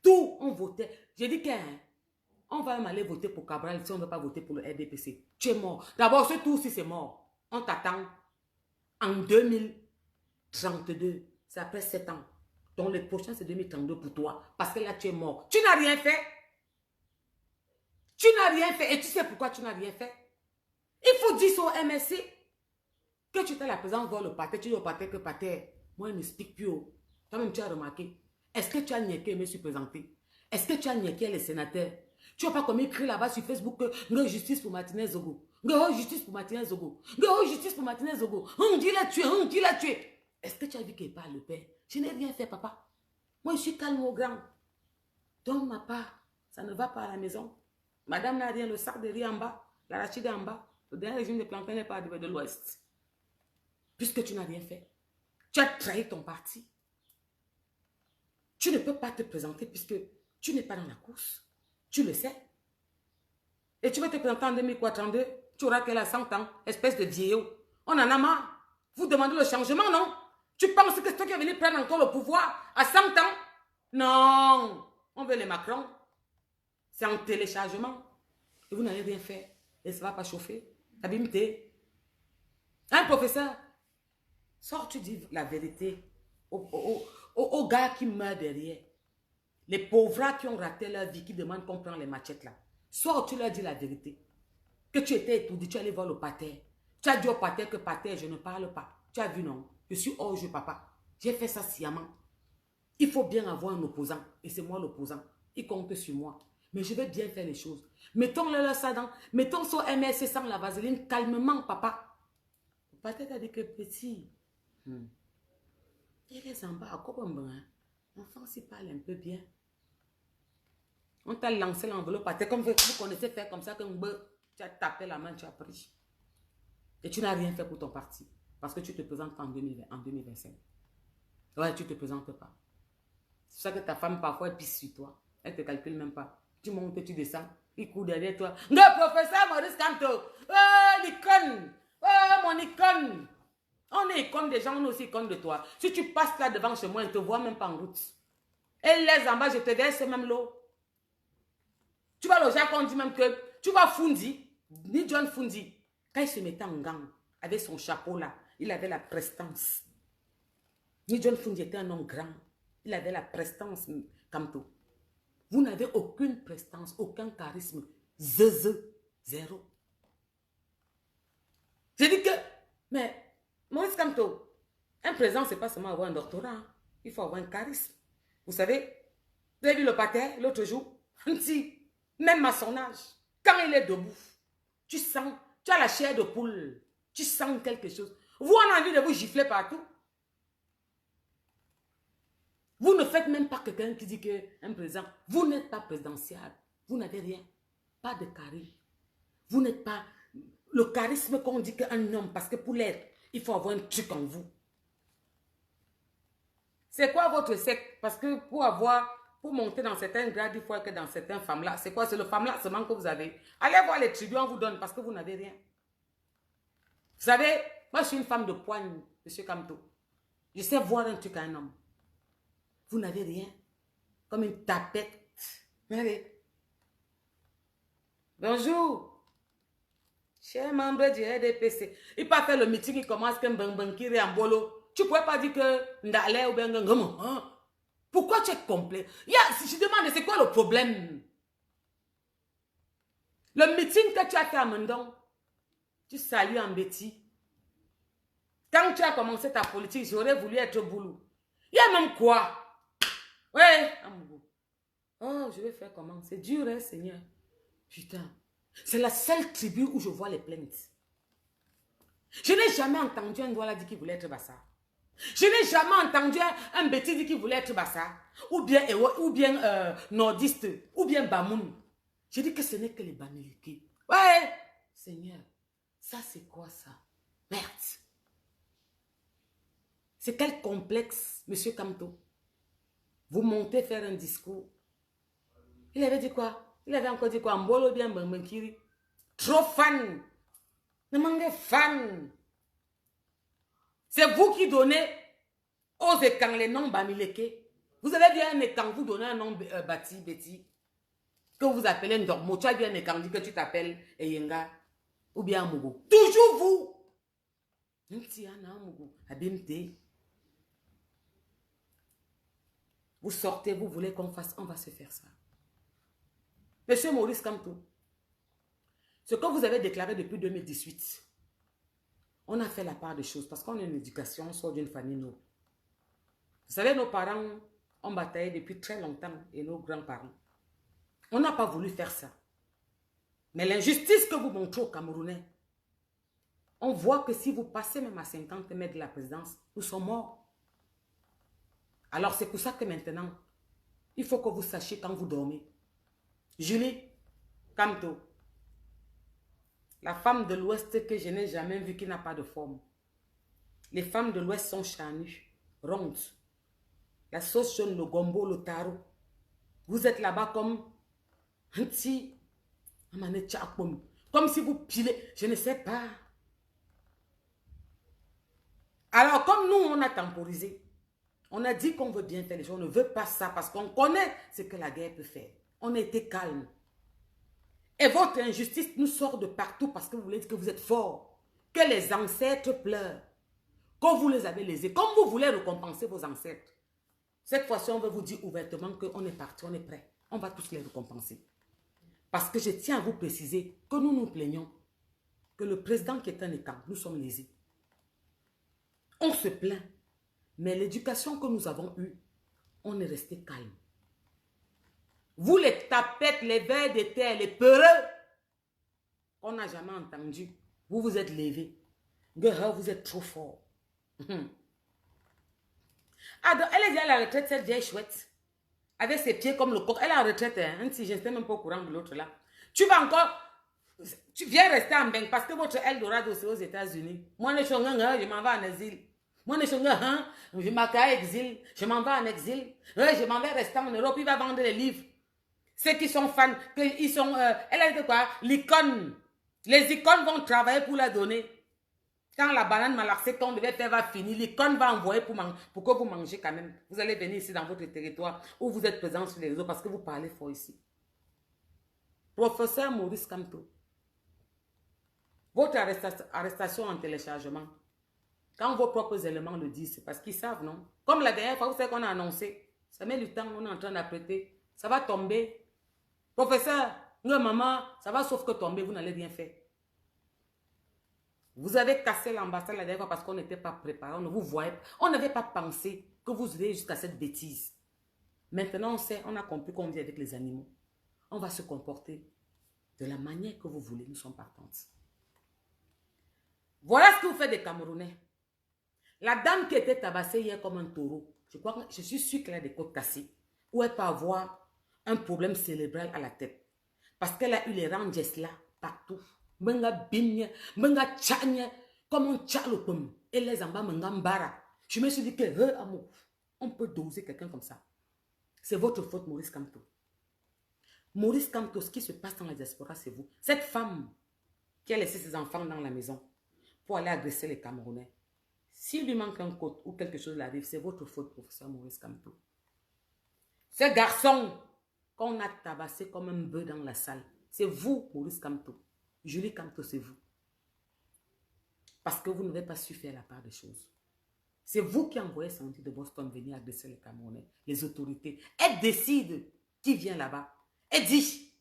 Speaker 2: tout, on votait. J'ai dit qu'on va même aller voter pour Cabral si on ne veut pas voter pour le RDPC. Tu es mort. D'abord, ce tour-ci, c'est mort. On t'attend en 2032. C'est après 7 ans. Donc, le prochain, c'est 2032 pour toi. Parce que là, tu es mort. Tu n'as rien fait. Tu n'as rien fait. Et tu sais pourquoi tu n'as rien fait? Il faut dire au MSC que tu étais à la présence voir le pater. Tu dis au pater que pater, moi, il ne m'explique plus. Toi-même, tu as remarqué. Est-ce que tu as nié que je me suis présenté? Est-ce que tu as nié les sénateurs? Tu vois pas comme écrit là-bas sur Facebook que justice pour Martinez Zogo. Justice pour Martinez Zogo. Justice pour Martinez Zogo. On dit l'a tué, on dit l'a tué. Est-ce que tu as vu qu'il parle le père? Je n'ai rien fait, papa. Moi, je suis calme au grand. Donc, ma part, ça ne va pas à la maison. Madame n'a rien, le sac de riz en bas, l'arachide en bas. Le dernier régime de plantain n'est pas arrivé de l'Ouest. Puisque tu n'as rien fait. Tu as trahi ton parti. Tu ne peux pas te présenter puisque tu n'es pas dans la course. Tu le sais. Et tu vas te présenter en 2032. Tu auras qu'elle a 100 ans. Espèce de vieillot. On en a marre. Vous demandez le changement, non? Tu penses que c'est toi qui es venu prendre encore le pouvoir à 100 ans? Non. On veut les Macron. C'est en téléchargement. Et vous n'avez rien fait. Et ça ne va pas chauffer. Abimité. Hein, professeur? Sors, tu dis la vérité aux gars qui meurent derrière. Les pauvres qui ont raté leur vie, qui demandent qu'on prenne les machettes là. Sors, tu leur dis la vérité. Que tu étais étourdi, tu allais voir le pater. Tu as dit au pater que pater, je ne parle pas. Tu as vu, non? Je suis hors jeu, papa. J'ai fait ça sciemment. Il faut bien avoir un opposant. Et c'est moi l'opposant. Il compte sur moi. Mais je vais bien faire les choses. Mettons-le ça dans... Mettons son MSC sans la vaseline calmement, papa. Le pater t'a dit que petit... Il est en bas à quoi l'enfant s'y parle un peu bien. On t'a lancé l'enveloppe pater comme vous connaissez faire comme ça, comme tu as tapé la main, tu as pris. Et tu n'as rien fait pour ton parti. Parce que tu te présentes en 2025. Ouais, tu ne te présentes pas. C'est ça que ta femme, parfois, elle pisse sur toi. Elle ne te calcule même pas. Tu montes, tu descends. Il court derrière toi. Le professeur Maurice Kamto. Oh, l'icône. Oh, mon icône. On est icône des gens, on est aussi icône de toi. Si tu passes là devant chez moi, ils ne te voient même pas en route. Et laisse en bas, je te verse même l'eau. Tu vas loger, on dit même que tu vas Fundi, ni John Fundi. Quand il se mettait en gang, avec son chapeau là, il avait la prestance. Ni John Fundi était un homme grand. Il avait la prestance, Kamto. Vous n'avez aucune prestance, aucun charisme. Zéro. J'ai dit que, mais, Maurice Kamto, un président, c'est pas seulement avoir un doctorat. Hein. Il faut avoir un charisme. Vous savez, vous avez vu le pater l'autre jour? Même à son âge, quand il est debout, tu sens, tu as la chair de poule. Tu sens quelque chose. Vous, on a envie de vous gifler partout. Vous ne faites même pas quelqu'un qui dit qu'un président, vous n'êtes pas présidentiel. Vous n'avez rien. Pas de charisme. Vous n'êtes pas le charisme qu'on dit qu'un homme, parce que pour l'être, il faut avoir un truc en vous. C'est quoi votre secte? Parce que pour monter dans certains grades, il faut que dans certaines femmes-là, c'est quoi? C'est le femme-là seulement que vous avez. Allez voir les tribus, on vous donne parce que vous n'avez rien. Vous savez, moi je suis une femme de poigne, M. Kamto. Je sais voir un truc à un homme. Vous n'avez rien. Comme une tapette. Allez. Bonjour. Cher membre du RDPC. Il peut faire le meeting, il commence comme Bankiri en bolo. Tu ne pourrais pas dire que Ndale ou Bengangamo. Pourquoi tu es complet? Si je demande, c'est quoi le problème? Le meeting que tu as fait à Mendon, tu salues en Betty. Quand tu as commencé ta politique, j'aurais voulu être boulot. Il y a même quoi? Ouais, Amougou. Oh, je vais faire comment? C'est dur, hein, Seigneur. Putain. C'est la seule tribu où je vois les plaintes. Je n'ai jamais entendu un Douala dire qu'il voulait être Bassa. Je n'ai jamais entendu un Betty dire qu'il voulait être Bassa. Ou bien nordiste. Ou bien Bamoun. Je dis que ce n'est que les Bamileke. Ouais, Seigneur. Ça, c'est quoi ça? Merde. C'est quel complexe, monsieur Kamto? Vous montez faire un discours. Il avait dit quoi? Il avait encore dit quoi? Mbolo bien Mbangkiri. Trop fan. Ne manquez fan. C'est vous qui donnez aux écans les noms Bamileke. Vous avez bien un écang, vous donnez un nom Betty. Que vous appelez Ndormo. Tu as bien un écang, dit que tu t'appelles Eyenga. Ou bien Amougou. Toujours vous. Vous sortez, vous voulez qu'on fasse, on va se faire ça. Monsieur Maurice Kamto, ce que vous avez déclaré depuis 2018, on a fait la part des choses parce qu'on a une éducation, on sort d'une famille noble. Vous savez, nos parents ont bataillé depuis très longtemps et nos grands-parents. On n'a pas voulu faire ça. Mais l'injustice que vous montrez aux Camerounais, on voit que si vous passez même à 50 mètres de la présidence, nous sommes morts. Alors c'est pour ça que maintenant, il faut que vous sachiez quand vous dormez. Julie Kamto, la femme de l'Ouest que je n'ai jamais vue qui n'a pas de forme. Les femmes de l'Ouest sont charnues, rondes. La sauce jaune, le gombo, le taro. Vous êtes là-bas comme un petit... Comme si vous pilez, je ne sais pas. Alors comme nous, on a temporisé. On a dit qu'on veut bien faire les choses. On ne veut pas ça parce qu'on connaît ce que la guerre peut faire. On a été calme. Et votre injustice nous sort de partout parce que vous voulez dire que vous êtes fort. Que les ancêtres pleurent. Que vous les avez lésés. Comme vous voulez récompenser vos ancêtres. Cette fois-ci, on veut vous dire ouvertement qu'on est parti, on est prêt. On va tous les récompenser. Parce que je tiens à vous préciser que nous nous plaignons. Que le président qui est un état, nous sommes lésés. On se plaint. Mais l'éducation que nous avons eue, on est resté calme. Vous les tapettes, les vers de terre, les peureux, on n'a jamais entendu. Vous vous êtes levés. Vous êtes trop fort. Ah, donc, elle est déjà à la retraite, cette vieille chouette. Avec ses pieds comme le coq. Elle est en retraite, hein. Si je n'étais même pas au courant de l'autre là. Tu vas encore... Tu viens rester en bain parce que votre Eldorado, c'est aux États-Unis. Moi, je m'en vais en exil. Moi, je m'en vais en exil. Je m'en vais rester en Europe. Il va vendre des livres. Ceux qui sont fans, ils sont... elle a dit quoi? L'icône. Les icônes vont travailler pour la donner. Quand la banane malaxée qu'on devait faire va finir, l'icône va envoyer pour que vous mangez quand même. Vous allez venir ici dans votre territoire où vous êtes présent sur les réseaux parce que vous parlez fort ici. Professeur Maurice Kamto, votre arrestation en téléchargement, quand vos propres éléments le disent, c'est parce qu'ils savent, non? Comme la dernière fois, vous savez qu'on a annoncé, ça met du temps, on est en train d'apprêter, ça va tomber. Professeur, non, maman, ça va sauf que tomber, vous n'allez rien faire. Vous avez cassé l'ambassade la dernière fois parce qu'on n'était pas préparé, on ne vous voyait pas. On n'avait pas pensé que vous iriez jusqu'à cette bêtise. Maintenant, on sait, on a compris qu'on vit avec les animaux. On va se comporter de la manière que vous voulez, nous sommes partantes. Voilà ce que vous faites des Camerounais. La dame qui était tabassée hier comme un taureau, je suis sûre qu'elle a des côtes cassées, ou elle peut avoir un problème cérébral à la tête. Parce qu'elle a eu les ranges là, partout. Menga bigne, menga tchanye, comme on tcha le pomme. Et les amba menga mbara. Je me suis dit que, amour, on peut doser quelqu'un comme ça. C'est votre faute, Maurice Kamto. Maurice Kamto, ce qui se passe dans la diaspora, c'est vous. Cette femme qui a laissé ses enfants dans la maison pour aller agresser les Camerounais. S'il lui manque un côte ou quelque chose arrive, c'est votre faute, professeur Maurice Kamto. Ce garçon qu'on a tabassé comme un bœuf dans la salle, c'est vous, Maurice Kamto. Julie Kamto, c'est vous. Parce que vous n'avez pas su faire la part des choses. C'est vous qui envoyez Sandy de Boston venir agresser les Camerounais, les autorités. Elle décide qui vient là-bas. Elle dit,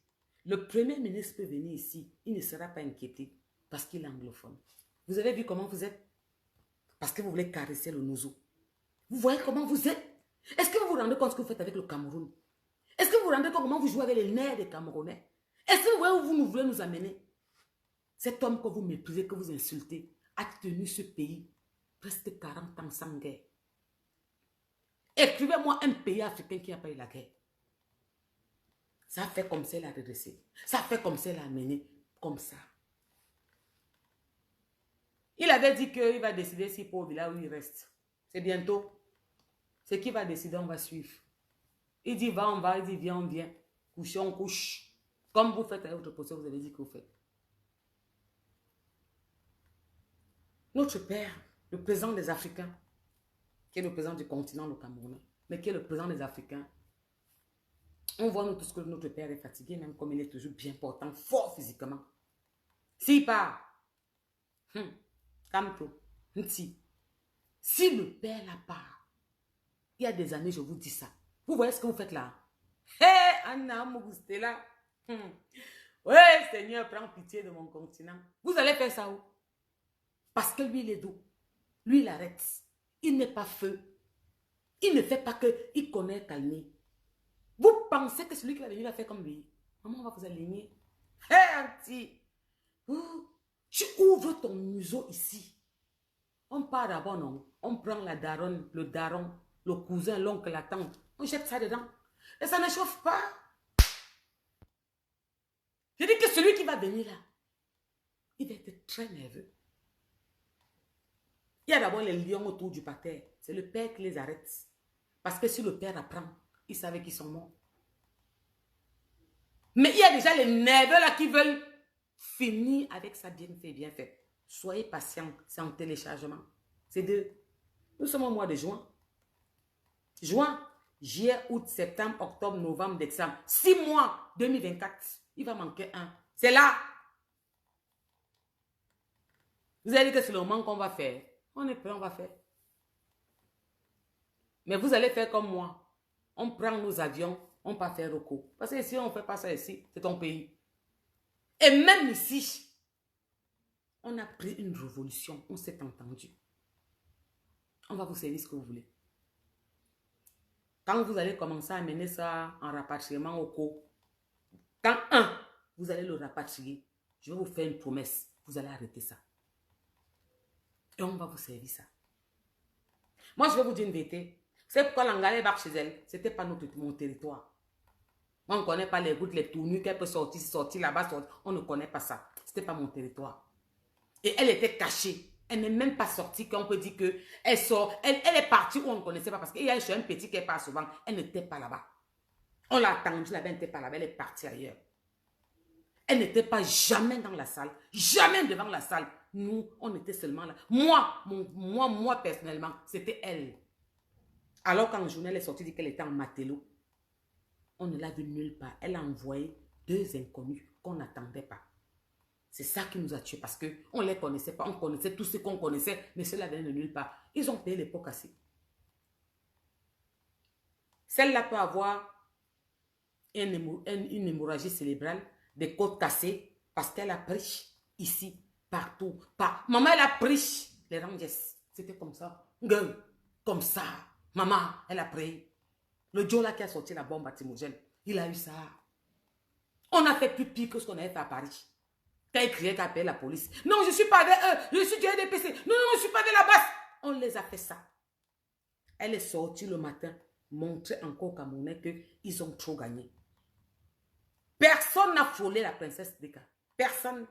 Speaker 2: Le premier ministre peut venir ici, il ne sera pas inquiété parce qu'il est anglophone. Vous avez vu comment vous êtes? Parce que vous voulez caresser le nozo. Vous voyez comment vous êtes? Est-ce que vous vous rendez compte ce que vous faites avec le Cameroun? Est-ce que vous vous rendez compte comment vous jouez avec les nerfs des Camerounais? Est-ce que vous voyez où vous voulez nous amener? Cet homme que vous méprisez, que vous insultez, a tenu ce pays presque 40 ans sans guerre. Écrivez-moi un pays africain qui n'a pas eu la guerre. Ça fait comme ça, il a redressé. Ça fait comme ça, il a amené. Comme ça. Il avait dit qu'il va décider s'il peut au village où il reste. C'est bientôt. C'est qui va décider, on va suivre. Il dit va, on va. Il dit viens, on vient. Coucher, on couche. Comme vous faites avec votre posture, vous avez dit que vous faites. Notre père, le président des Africains, qui est le président du continent, le Cameroun, mais qui est le président des Africains, on voit nous tous que notre père est fatigué, même comme il est toujours bien portant, fort physiquement. S'il part, calme-toi, si le père là part, il y a des années, je vous dis ça. Vous voyez ce que vous faites là? Hé, Anna Mougustela. Oui, Seigneur, prends pitié de mon continent. Vous allez faire ça où? Parce que lui, il est doux. Lui, il arrête. Il n'est pas feu. Il ne fait pas que, il connaît calmer. Vous pensez que celui qui va venir va faire comme lui? Maman, on va vous aligner. Hé, Auntie, tu ouvres ton museau ici. On part d'abord, non? On prend la daronne, le daron, le cousin, l'oncle, la tante. On jette ça dedans. Et ça ne chauffe pas. Je dis que celui qui va venir là, il va être très nerveux. Il y a d'abord les lions autour du parterre. C'est le père qui les arrête. Parce que si le père apprend, il savait qu'ils sont morts. Mais il y a déjà les nerveux là qui veulent finir avec ça bien fait, bien fait. Soyez patients, c'est en téléchargement. C'est nous sommes au mois de juin. Juin, juillet, août, septembre, octobre, novembre, décembre. 6 mois, 2024. Il va manquer un. C'est là. Vous allez dire que c'est le moment qu'on va faire. On est prêt, on va faire. Mais vous allez faire comme moi. On prend nos avions, on part faire recours. Parce que ici, on ne fait pas ça ici. C'est ton pays. Et même ici, on a pris une révolution. On s'est entendu. On va vous servir ce que vous voulez. Quand vous allez commencer à mener ça en rapatriement au co, quand vous allez le rapatrier, je vais vous faire une promesse. Vous allez arrêter ça. Et on va vous servir ça. Moi, je vais vous dire une vérité. C'est pourquoi l'Angalais bat chez elle. Ce n'était pas mon territoire. Moi, on ne connaît pas les routes, les tournures qu'elle peut sortir là-bas. On ne connaît pas ça. Ce n'était pas mon territoire. Et elle était cachée. Elle n'est même pas sortie qu'on peut dire qu'elle sort. Elle est partie où on ne connaissait pas. Parce qu'il y a un petit qui part souvent. Elle n'était pas là-bas. On l'a attendue là-bas. Elle n'était pas là-bas. Elle est partie ailleurs. Elle n'était pas jamais dans la salle. Jamais devant la salle. Nous, on était seulement là. Moi personnellement, c'était elle. Alors qu'en journée, elle est sortie dire qu'elle était en matelot. On ne l'a vue nulle part. Elle a envoyé 2 inconnus qu'on n'attendait pas. C'est ça qui nous a tués parce qu'on ne les connaissait pas. On connaissait tout ce qu'on connaissait, mais cela venait de nulle part. Ils ont payé les pots cassés. Celle-là peut avoir une hémorragie cérébrale, des côtes cassées, parce qu'elle a pris ici, partout. Maman, elle a pris les Rangers. C'était comme ça. Comme ça. Maman, elle a pris. Le Joe là qui a sorti la bombe à Timogène, il a eu ça. On a fait plus pire que ce qu'on avait fait à Paris. Quand il criait qu'à appeler la police. Non, je ne suis pas avec eux. Je suis du RDPC. Non, je ne suis pas avec la base. On les a fait ça. Elle est sortie le matin, montrer encore aux Camerounais qu'ils ont trop gagné. Personne n'a frôlé la princesse Deka. Personne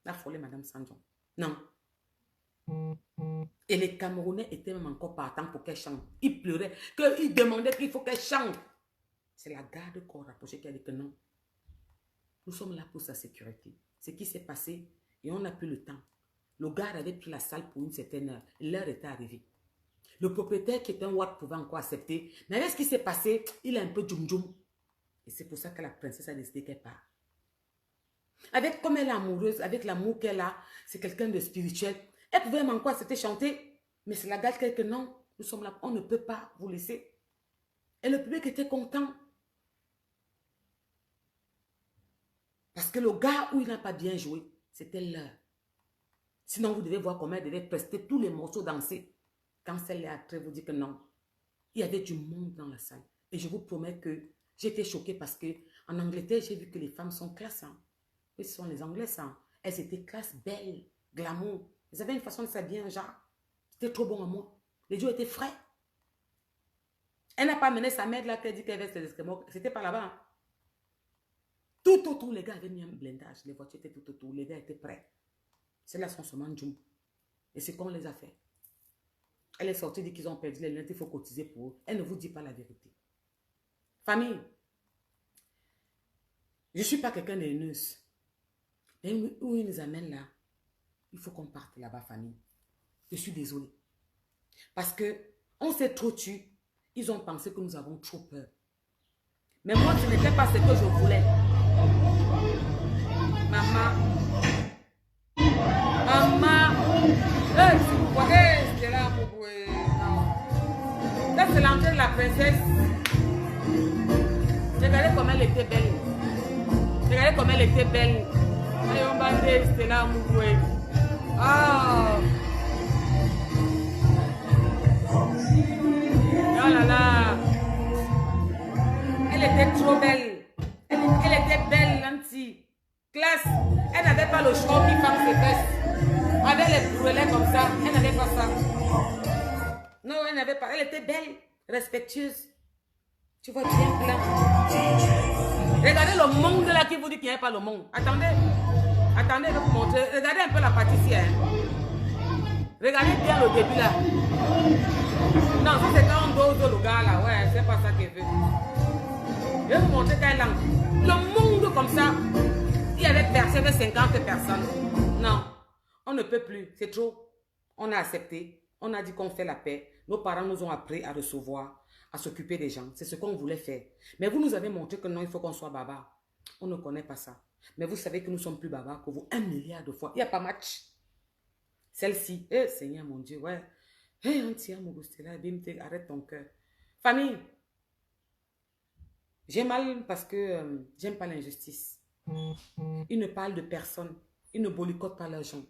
Speaker 2: n'a frôlé Madame Sandjon. Non. Et les Camerounais étaient même encore partants pour qu'elle chante. Ils pleuraient, qu'ils demandaient qu'il faut qu'elle chante. C'est la garde corps rapprochée qui a dit que non. Nous sommes là pour sa sécurité. Ce qui s'est passé, et on n'a plus le temps. Le gars avait pris la salle pour une certaine heure. L'heure était arrivée. Le propriétaire qui était un Watt pouvait encore accepter. Mais avec ce qui s'est passé, il a un peu djoum-djoum. Et c'est pour ça que la princesse a décidé qu'elle part. Avec comme elle est amoureuse, avec l'amour qu'elle a, c'est quelqu'un de spirituel. Elle pouvait même encore accepter chanter. Mais c'est la garde que non, nous sommes là, on ne peut pas vous laisser. Et le public était content. Parce que le gars où il n'a pas bien joué, c'était l'heure. Sinon, vous devez voir comment elle devait prester tous les morceaux dansés. Quand celle-là a trait, vous dit que non. Il y avait du monde dans la salle. Et je vous promets que j'étais choquée parce que en Angleterre, j'ai vu que les femmes sont classe. Hein. Oui, ce sont les Anglais, ça. Elles étaient classe, belles, glamour. Elles avaient une façon de s'habiller, un genre. C'était trop bon à moi. Les jours étaient frais. Elle n'a pas mené sa mère là, qui a dit qu'elle avait ses esquimaux. C'était pas là-bas. Hein. Tout autour, les gars avaient mis un blindage. Les voitures étaient tout autour. Les gars étaient prêts. C'est là son seulement Djoum. Et c'est qu'on les a fait. Elle est sortie, dit qu'ils ont perdu les lunettes, il faut cotiser pour eux. Elle ne vous dit pas la vérité. Famille, je ne suis pas quelqu'un d'haineuse. Mais où ils nous amènent là, il faut qu'on parte là-bas, famille. Je suis désolée. Parce que on s'est trop tué. Ils ont pensé que nous avons trop peur. Mais moi, ce n'était pas ce que je voulais. Maman. Si vous voyez, c'est là, non. Là, c'est l'entrée de la princesse. Regardez comme elle était belle. Regardez comme elle était belle. Allez, on va aller, c'est là, Mouboué. Ah! Oh là là! Elle était trop belle. Elle était belle, l'anti. Classe. Elle n'avait pas le choix qui ferme ses fesses. Avec les brûlés comme ça, elle n'avait pas ça. Non, elle n'avait pas. Elle était belle, respectueuse. Tu vois bien là. Regardez le monde là qui vous dit qu'il n'y a pas le monde. Attendez. Attendez, je vais vous montrer. Regardez un peu la pâtissière. Regardez bien le début là. Non, ça c'est quand on dose le gars là. Ouais, c'est pas ça qu'elle veut. Je vais vous montrer qu'elle a. Le monde comme ça. Il y avait 50 personnes. Non, on ne peut plus. C'est trop. On a accepté. On a dit qu'on fait la paix. Nos parents nous ont appris à recevoir, à s'occuper des gens. C'est ce qu'on voulait faire. Mais vous nous avez montré que non, il faut qu'on soit baba. On ne connaît pas ça. Mais vous savez que nous sommes plus baba que vous 1 milliard de fois. Il n'y a pas match. Celle-ci, Seigneur mon Dieu, ouais. Antia Mogostela, Bimte, arrête ton cœur. Famille, j'ai mal parce que j'aime pas l'injustice. Ils ne parlent de personne. Ils ne boycottent pas l'argent.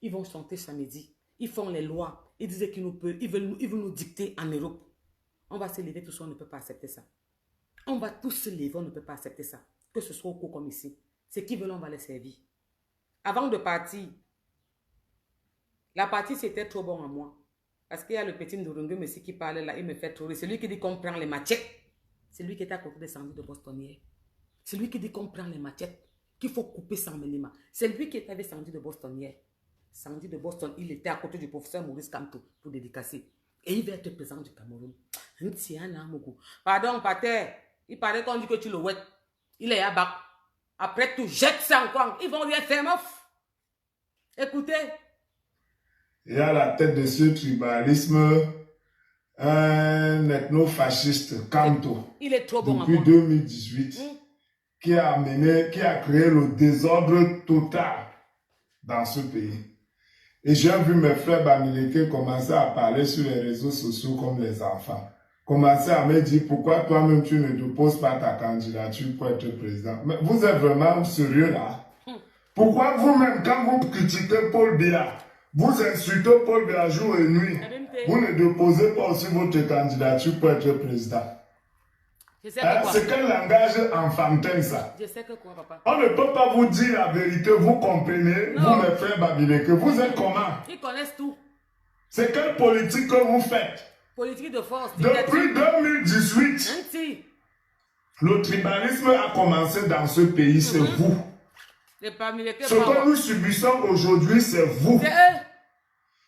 Speaker 2: Ils vont chanter samedi. Ils font les lois. Ils disent qu'ils nous peuvent. Ils veulent nous dicter en Europe. On va se lever tous, on ne peut pas accepter ça. On va tous se lever, on ne peut pas accepter ça. Que ce soit au cours comme ici. Ceux qui veulent, on va les servir. Avant de partir, la partie c'était trop bon à moi. Parce qu'il y a le petit Ndurungu Messi qui parle là, il me fait trop rire. C'est lui qui dit qu'on prend les machettes. C'est lui qui était à côté des sandwichs de Boston hier. C'est lui qui dit qu'on prend les machettes, qu'il faut couper sans melima. C'est lui qui était avec Sandy de Boston hier. Sandy de Boston, il était à côté du professeur Maurice Kamto pour dédicacer. Et il va être président du Cameroun. Pardon, Pater. Il paraît qu'on dit que tu le wet. Il est à bac. Après, tu jettes ça encore. Ils vont rien faire, meuf. Écoutez.
Speaker 1: Et à la tête de ce tribalisme, un ethno-fasciste, Kamto.
Speaker 2: Il est trop bon
Speaker 1: depuis 2018. Qui a créé le désordre total dans ce pays. Et j'ai vu mes frères Bamileke commencer à parler sur les réseaux sociaux comme les enfants. Commencer à me dire pourquoi toi-même tu ne déposes pas ta candidature pour être président. Mais vous êtes vraiment sérieux là? Pourquoi vous-même, quand vous critiquez Paul Biya, vous insultez Paul Biya jour et nuit, vous ne déposez pas aussi votre candidature pour être président? C'est quel langage enfantin ça?
Speaker 2: Je sais que quoi, papa?
Speaker 1: On ne peut pas vous dire la vérité, vous comprenez? Non. Vous, mes frères Babileke, vous êtes comment?
Speaker 2: Ils connaissent tout.
Speaker 1: C'est quelle politique que vous faites?
Speaker 2: Politique de force.
Speaker 1: Depuis 2018, le tribalisme a commencé dans ce pays, c'est vous. Ce que nous subissons aujourd'hui, c'est vous.
Speaker 2: C'est eux.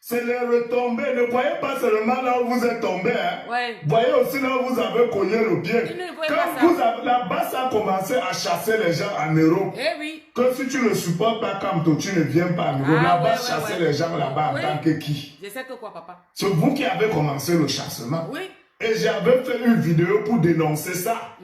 Speaker 1: C'est les retombées. Ne voyez pas seulement là où vous êtes tombé. Hein.
Speaker 2: Ouais.
Speaker 1: Voyez aussi là où vous avez cogné le pied. Quand la base a commencé à chasser les gens en Europe, que si tu ne supportes pas Kamto, tu ne viens pas en Europe. La base chassait les gens là-bas en tant que qui?
Speaker 2: Je sais que quoi, papa?
Speaker 1: C'est vous qui avez commencé le chassement.
Speaker 2: Oui.
Speaker 1: Et j'avais fait une vidéo pour dénoncer ça.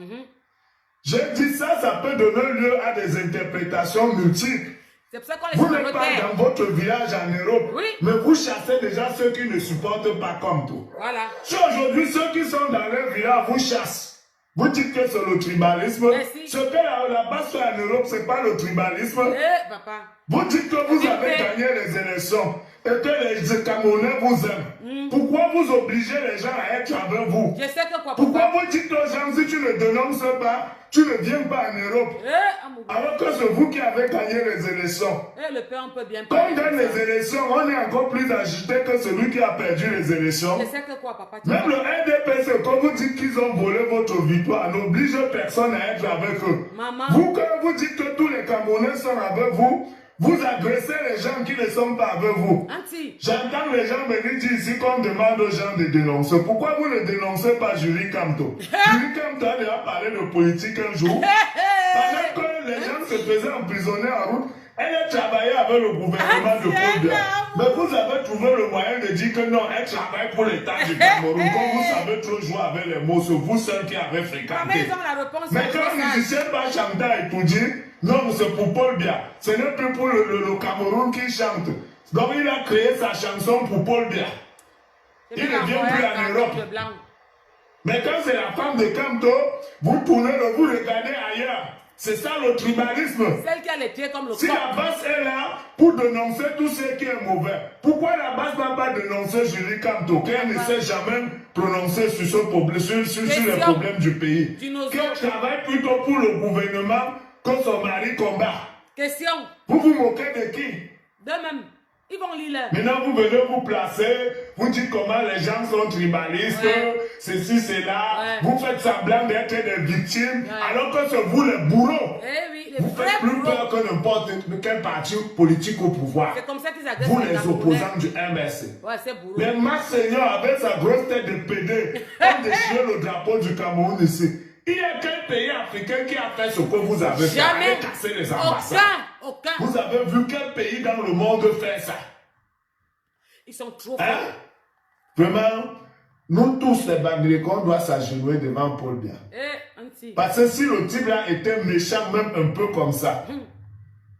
Speaker 1: J'ai dit ça peut donner lieu à des interprétations multiples.
Speaker 2: C'est pour ça qu'on les
Speaker 1: vous n'êtes pas dans votre village en Europe, mais vous chassez déjà ceux qui ne supportent pas comme tout.
Speaker 2: Voilà.
Speaker 1: Si aujourd'hui ceux qui sont dans leur village vous chassent, Vous dites que c'est le tribalisme.
Speaker 2: Merci.
Speaker 1: Ce que la base fait en Europe, ce n'est pas le tribalisme.
Speaker 2: Eh, papa.
Speaker 1: Vous dites que vous avez gagné les élections et que les Camerounais vous aiment. Pourquoi vous obligez les gens à être avec vous?
Speaker 2: Je sais que quoi,
Speaker 1: Pourquoi
Speaker 2: papa.
Speaker 1: vous dites aux gens, si tu ne dénonces pas, tu ne viens pas en Europe?
Speaker 2: Eh, Amoubou.
Speaker 1: Alors que c'est vous qui avez gagné les élections.
Speaker 2: Eh, le père, on peut bien
Speaker 1: Comme
Speaker 2: parler
Speaker 1: dans
Speaker 2: comme
Speaker 1: les
Speaker 2: ça.
Speaker 1: élections, on est encore plus agité que celui qui a perdu les élections.
Speaker 2: Je sais que quoi, papa.
Speaker 1: Même le RDPC, quand vous dites qu'ils ont volé votre victoire, n'oblige personne à être avec eux.
Speaker 2: Maman.
Speaker 1: Vous, quand vous dites que tous les Camerounais sont avec vous, vous agressez les gens qui ne sont pas avec vous.
Speaker 2: Auntie.
Speaker 1: J'entends les gens venir dire ici qu'on demande aux gens de dénoncer. Pourquoi vous ne dénoncez pas Julie Kamto? Julie Kamto a déjà parlé de politique un jour. Pendant que les gens se faisaient emprisonner en route, elle a travaillé avec le gouvernement de Paul Biya. Mais vous avez trouvé le moyen de dire que non, elle travaille pour l'État du Cameroun. Comme vous savez trop jouer avec les mots, c'est vous seul qui avez
Speaker 2: Mais
Speaker 1: fréquenté.
Speaker 2: ils ont la réponse.
Speaker 1: Mais quand le musicien va chanter et tout dire, non, c'est pour Paul Biya. Ce n'est plus pour le Cameroun qui chante. Donc il a créé sa chanson pour Paul Biya. Il ne vient plus en Europe. Mais quand c'est la femme de Kamto, vous tournez, vous regardez ailleurs. C'est ça le tribalisme.
Speaker 2: Celle qui a les pieds comme le
Speaker 1: Si
Speaker 2: corps.
Speaker 1: la base est là pour dénoncer tout ce qui est mauvais, pourquoi la base n'a pas dénoncé Julie Kamto, qu'elle ne s'est jamais prononcée sur, ce problème, sur les problèmes du pays, qu'elle travaille plutôt pour le gouvernement que son mari combat?
Speaker 2: Question.
Speaker 1: Vous vous moquez de qui?
Speaker 2: De même. Ils vont lire.
Speaker 1: Maintenant, vous venez vous placer, vous dites comment les gens sont tribalistes, ceci, cela, vous faites semblant d'être des victimes, alors que c'est vous les bourreaux.
Speaker 2: Eh oui, les
Speaker 1: Vous
Speaker 2: vrais
Speaker 1: faites plus
Speaker 2: bourreaux.
Speaker 1: peur que n'importe quel parti politique au pouvoir.
Speaker 2: C'est comme ça qu'ils agressent
Speaker 1: Vous
Speaker 2: les
Speaker 1: les
Speaker 2: Camerounais.
Speaker 1: opposants du MSC.
Speaker 2: Ouais, c'est bourreau.
Speaker 1: Mais Max Seigneur, avec sa grosse tête de PD, a déchiré le drapeau du Cameroun ici. Il y a quel pays africain qui a fait ce que vous avez fait?
Speaker 2: Jamais.
Speaker 1: Allez casser les ambassades.
Speaker 2: Aucun.
Speaker 1: Vous avez vu quel pays dans le monde fait ça?
Speaker 2: Ils sont trop
Speaker 1: Hein?
Speaker 2: forts.
Speaker 1: Vraiment, nous tous les Bangladesh, doivent s'agenouiller devant Paul Biya.
Speaker 2: Eh, Auntie.
Speaker 1: Parce que si le type là était méchant, même un peu comme ça,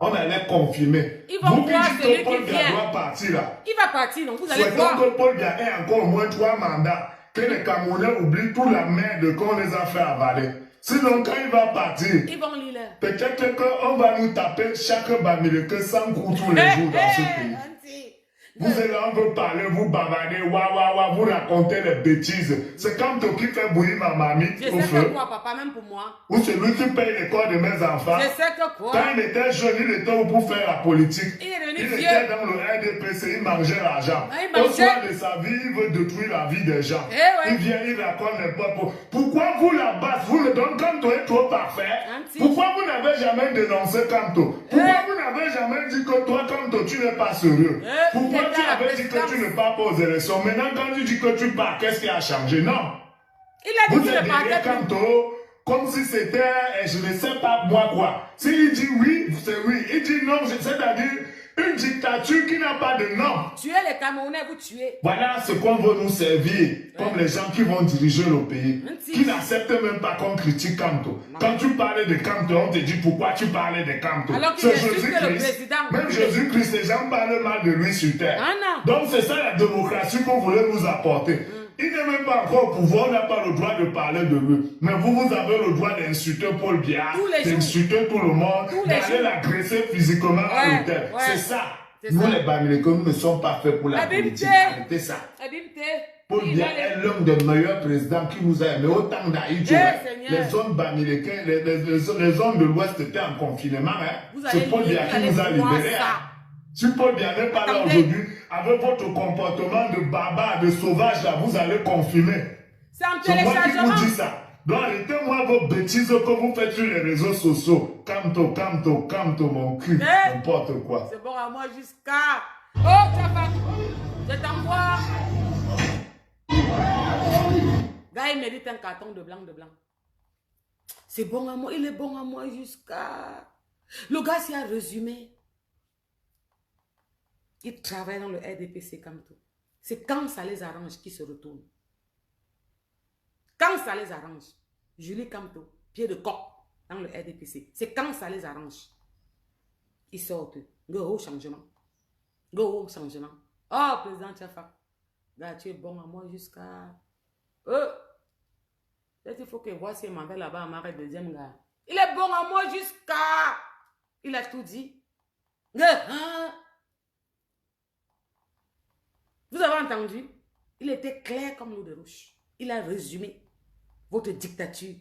Speaker 1: on allait confirmer.
Speaker 2: Ils vont
Speaker 1: Vous qui
Speaker 2: voir
Speaker 1: dites
Speaker 2: celui
Speaker 1: que Paul
Speaker 2: qui
Speaker 1: Biya
Speaker 2: vient.
Speaker 1: doit partir là.
Speaker 2: Il va partir, donc vous allez
Speaker 1: Souhaitons
Speaker 2: voir.
Speaker 1: que Paul Biya ait encore au moins 3 mandats. Que les Camerounais oublient toute la merde qu'on les a fait avaler. Sinon, quand il va partir,
Speaker 2: Ils vont lire.
Speaker 1: peut-être qu'on va nous taper chaque Bamileke 100 coups tous les jours dans ce pays.
Speaker 2: Auntie.
Speaker 1: Vous êtes là, on veut parler, vous bavardez, vous racontez les bêtises. C'est comme toi qui fait bouillir ma mamie
Speaker 2: Je
Speaker 1: au
Speaker 2: sais
Speaker 1: feu.
Speaker 2: que quoi, papa, même pour moi.
Speaker 1: Ou celui qui paye l'école de mes enfants.
Speaker 2: Je sais que quoi.
Speaker 1: Quand il était jeune, il était où pour faire la politique.
Speaker 2: Il est devenu
Speaker 1: Il
Speaker 2: vieux.
Speaker 1: était dans le RDPC, il mangeait l'argent.
Speaker 2: Ah, il
Speaker 1: Au
Speaker 2: mangeait.
Speaker 1: soir de sa vie, il veut détruire la vie des gens.
Speaker 2: Eh ouais.
Speaker 1: Il vient, il raconte n'importe quoi. Pourquoi vous la base, vous le donnez comme toi est trop parfait?
Speaker 2: Auntie.
Speaker 1: Pourquoi vous n'avez jamais dénoncé Kamto? Pourquoi vous n'avez jamais dit que toi, Kamto, tu n'es pas sérieux? Pourquoi
Speaker 2: il
Speaker 1: tu
Speaker 2: était à la
Speaker 1: avais dit que
Speaker 2: présidence.
Speaker 1: tu ne pars pas aux élections? Maintenant, quand tu dis que tu pars, qu'est-ce qui a changé? Non.
Speaker 2: Il a dit
Speaker 1: Vous
Speaker 2: qu'il
Speaker 1: êtes
Speaker 2: ne
Speaker 1: derrière
Speaker 2: partait plus.
Speaker 1: Kamto comme si c'était, je ne sais pas moi quoi. S'il dit oui, c'est oui. Il dit non, c'est-à-dire une dictature qui n'a pas de nom.
Speaker 2: Tuez les Camerounais, vous tuez.
Speaker 1: Voilà ce qu'on veut nous servir, comme les gens qui vont diriger le pays,
Speaker 2: Merci.
Speaker 1: qui n'acceptent même pas qu'on critique Kamto. Quand tu parlais de Kamto, on te dit pourquoi tu parlais de Kamto.
Speaker 2: Alors qu'il
Speaker 1: C'est
Speaker 2: insulte le
Speaker 1: Jésus-Christ.
Speaker 2: président.
Speaker 1: Même Jésus-Christ, les gens parlent mal de lui sur terre.
Speaker 2: Ah non.
Speaker 1: Donc c'est ça la démocratie qu'on voulait nous apporter. Il n'est même pas encore au pouvoir, on n'a pas le droit de parler de lui. Mais vous avez le droit d'insulter Paul Biya,
Speaker 2: Tous les jours.
Speaker 1: d'insulter tout le monde,
Speaker 2: Tous les
Speaker 1: d'aller
Speaker 2: jours.
Speaker 1: l'agresser physiquement à
Speaker 2: Ouais,
Speaker 1: l'hôtel.
Speaker 2: ouais.
Speaker 1: C'est ça.
Speaker 2: C'est
Speaker 1: Nous
Speaker 2: ça.
Speaker 1: les Bamileke, nous ne sommes pas faits pour la
Speaker 2: Abimte.
Speaker 1: politique. Arrêtez ça.
Speaker 2: Abimte.
Speaker 1: Paul
Speaker 2: Il
Speaker 1: Biya
Speaker 2: va les-
Speaker 1: est l'un des meilleurs présidents qui nous a aimés. Autant d'Aïdjo,
Speaker 2: Seigneur.
Speaker 1: les zones Bamileke, les zones de l'Ouest étaient en confinement.
Speaker 2: Vous
Speaker 1: C'est
Speaker 2: allez
Speaker 1: Paul Biya
Speaker 2: vous
Speaker 1: qui
Speaker 2: allez
Speaker 1: nous a
Speaker 2: voir
Speaker 1: libérés.
Speaker 2: ça.
Speaker 1: Si Paul Biya n'est pas là
Speaker 2: Attendez.
Speaker 1: aujourd'hui, avec votre comportement de barbare, de sauvage, là, vous allez confirmer.
Speaker 2: C'est un
Speaker 1: C'est moi qui
Speaker 2: téléchargement.
Speaker 1: vous dis ça. Donc arrêtez-moi vos bêtises que vous faites sur les réseaux sociaux. Kamto, mon cul,
Speaker 2: Eh.
Speaker 1: n'importe quoi.
Speaker 2: C'est bon à moi jusqu'à... Oh, Tchafa. Je t'envoie. Gars, il mérite un carton de blanc, C'est bon à moi, il est bon à moi jusqu'à... Le gars s'y a résumé. Il travaille dans le RDPC Kamto. C'est quand ça les arrange qu'ils se retournent. Quand ça les arrange. Julie Kamto, pied de coq dans le RDPC. C'est quand ça les arrange. Ils sortent. Go au changement. Go au changement. Oh, président Tchafa. Gars, tu es bon à moi jusqu'à... Peut-être il faut que voici un mandat là-bas, Amara, deuxième gars. Il est bon à moi jusqu'à... Il a tout dit. Vous avez entendu? Il était clair comme l'eau de roche. Il a résumé votre dictature.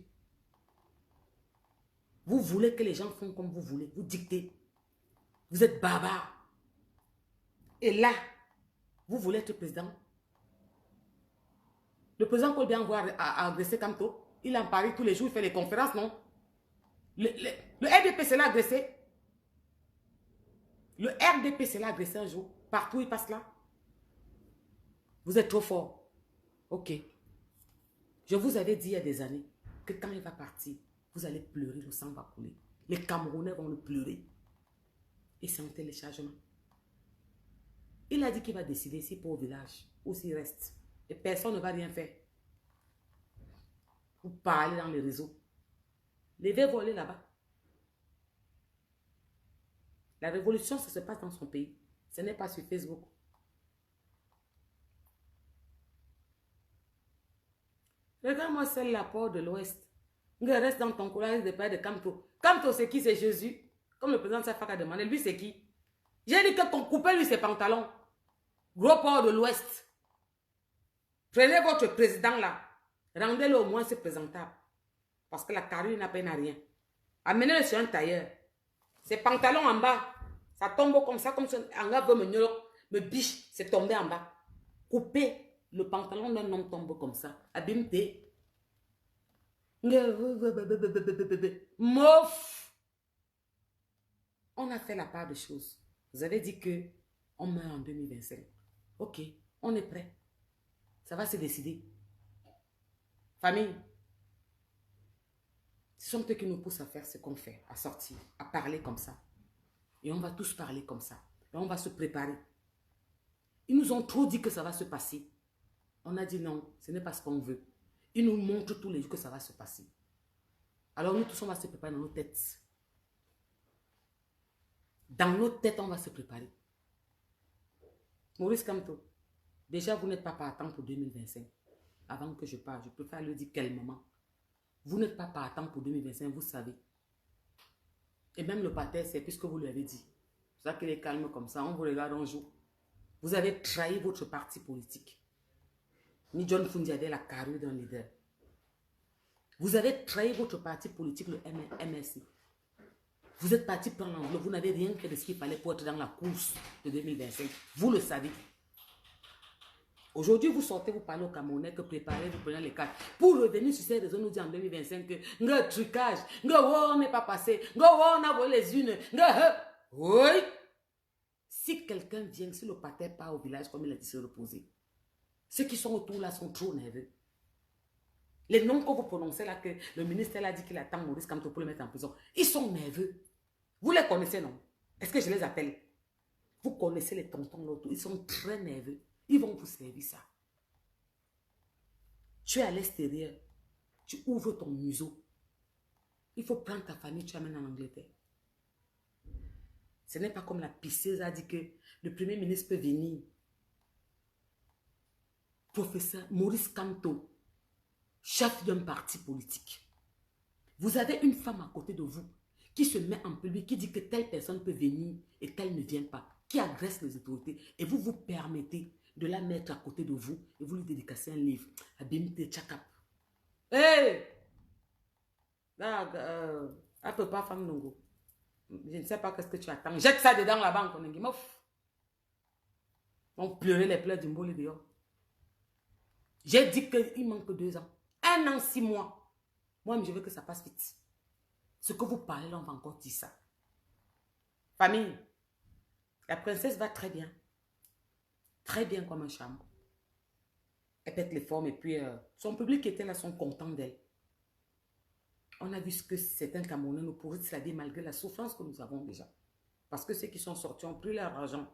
Speaker 2: Vous voulez que les gens font comme vous voulez. Vous dictez. Vous êtes barbare. Et là, vous voulez être président. Le président Colbert a agressé Kamto. Il en parle tous les jours, il fait les conférences, non? Le RDP, c'est l'a agressé. Le RDP, c'est l'a agressé un jour. Partout, il passe là. Vous êtes trop fort. Ok. Je vous avais dit il y a des années que quand il va partir, vous allez pleurer, le sang va couler. Les Camerounais vont le pleurer. Et c'est un téléchargement. Il a dit qu'il va décider s'il part au village ou s'il reste. Et personne ne va rien faire. Vous parlez dans les réseaux. Les veilles voler là-bas. La révolution, ça se passe dans son pays. Ce n'est pas sur Facebook. Regarde-moi celle la porte de l'Ouest. Reste dans ton courage de père de Kamto. Kamto, c'est qui? C'est Jésus. Comme le président Safak a demandé. Lui, c'est qui? J'ai dit que qu'on coupait lui ses pantalons. Gros port de l'Ouest. Prenez votre président là. Rendez-le au moins présentable. Parce que la carrure n'a peine à rien. Amenez-le sur un tailleur. Ses pantalons en bas. Ça tombe comme ça. Comme si un gars veut me biche. C'est tombé en bas. Coupez. Le pantalon d'un homme tombe comme ça. Abîme-t. Mouf. On a fait la part des choses. Vous avez dit que on meurt en 2025. Ok, on est prêt. Ça va se décider. Famille, ce sont eux qui nous poussent à faire ce qu'on fait, à sortir, à parler comme ça. Et on va tous parler comme ça. Et on va se préparer. Ils nous ont trop dit que ça va se passer. On a dit non, ce n'est pas ce qu'on veut. Ils nous montrent tous les jours que ça va se passer. Alors nous tous, on va se préparer dans nos têtes. Dans nos têtes, on va se préparer. Maurice Kamto, déjà vous n'êtes pas partant pour 2025. Avant que je parte, je préfère le dire calmement. Vous n'êtes pas partant pour 2025, vous savez. Et même le pater, c'est puisque vous lui avez dit. C'est ça qu'il est calme comme ça, on vous regarde un jour. Vous avez trahi votre parti politique. Ni John Fundi avait la carrure d'un leader. Vous avez trahi votre parti politique, le MSC. Vous êtes parti prendre l'enveloppe. Vous n'avez rien fait de ce qu'il fallait pour être dans la course de 2025. Vous le savez. Aujourd'hui, vous sortez, vous parlez aux Camerounais que préparez, vous prenez les cartes. Pour revenir sur ces raisons, nous dit en 2025 que le trucage, on n'est pas passé, on a volé les unes. Oui. Si quelqu'un vient, si le pater part au village comme il a dit se reposer, ceux qui sont autour là sont trop nerveux. Les noms que vous prononcez là, que le ministère a dit qu'il attend Maurice Kamto pour le mettre en prison, ils sont nerveux. Vous les connaissez, non? Est-ce que je les appelle? Vous connaissez les tontons là autour, ils sont très nerveux. Ils vont vous servir ça. Tu es à l'extérieur, tu ouvres ton museau. Il faut prendre ta famille, tu amènes en Angleterre. Ce n'est pas comme la pisseuse a dit que le premier ministre peut venir. Professeur Maurice Kamto, chef d'un parti politique. Vous avez une femme à côté de vous qui se met en public, qui dit que telle personne peut venir et telle ne vient pas, qui agresse les autorités. Et vous vous permettez de la mettre à côté de vous et vous lui dédicacez un livre. Abimte Tchakap. Hey! Elle peut pas faire Nongo. Je ne sais pas qu'est-ce que tu attends. Jette ça dedans la banque. On pleurait les pleurs du mboli dehors. J'ai dit qu'il manque 2 ans. 1 an, 6 mois. Moi, je veux que ça passe vite. Ce que vous parlez là, on va encore dire ça. Famille, la princesse va très bien. Très bien comme un charme. Elle pète les formes et puis son public qui était là sont contents d'elle. On a vu ce que certains Camerounais nous pourrissent la vie malgré la souffrance que nous avons déjà. Parce que ceux qui sont sortis ont pris leur argent.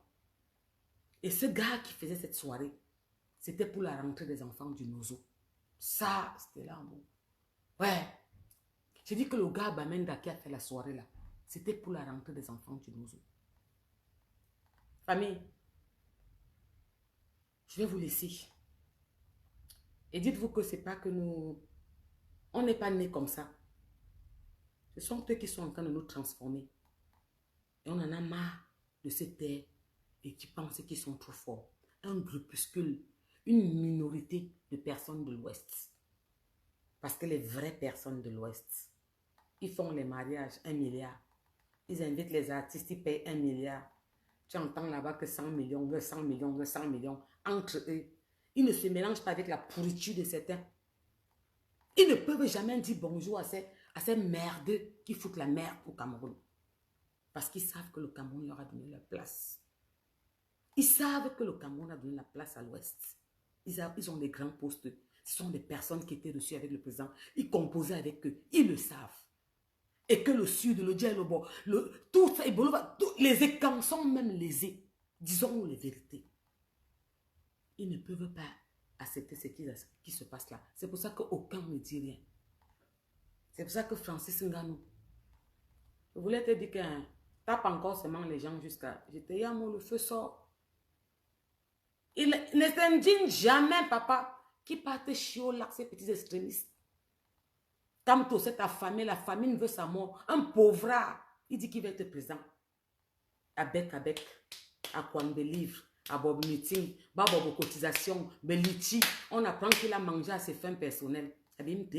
Speaker 2: Et ce gars qui faisait cette soirée, c'était pour la rentrée des enfants du Nozo. Ça, c'était là, bon. Ouais. J'ai dit que le gars Bamenda qui a fait la soirée là, c'était pour la rentrée des enfants du Nozo. Famille, je vais vous laisser. Et dites-vous que c'est pas que nous On n'est pas né comme ça. Ce sont eux qui sont en train de nous transformer. Et on en a marre de se taire et qui pensent qu'ils sont trop forts. Un groupuscule, une minorité de personnes de l'Ouest. Parce que les vraies personnes de l'Ouest, ils font les mariages 1 milliard. Ils invitent les artistes, ils payent 1 milliard. Tu entends là-bas que 100 millions, 100 millions, 100 millions. Entre eux, ils ne se mélangent pas avec la pourriture de certains. Ils ne peuvent jamais dire bonjour à ces merdeux qui foutent la merde au Cameroun. Parce qu'ils savent que le Cameroun leur a donné la place. Ils savent que le Cameroun a donné la place à l'Ouest. Ils ont des grands postes. Ce sont des personnes qui étaient reçues avec le président. Ils composaient avec eux. Ils le savent. Et que le Sud, le Djalobo, tout ça, les écans sont même lésés. Disons les vérités. Ils ne peuvent pas accepter ce qui se passe là. C'est pour ça qu'aucun ne dit rien. C'est pour ça que Francis Ngannou, je voulais te dire que tape encore seulement les gens jusqu'à... Je te dis, le feu sort. Il ne s'indigne jamais, papa, qui partent chier au lac, ces petits extrémistes. Comme toi, c'est ta famille, la famille veut sa mort. Un pauvre, il dit qu'il va être présent. À bec, à quoi de livres, à bob meeting, à bob cotisation, beliti. On apprend qu'il a mangé à ses fins personnelles. Abimte.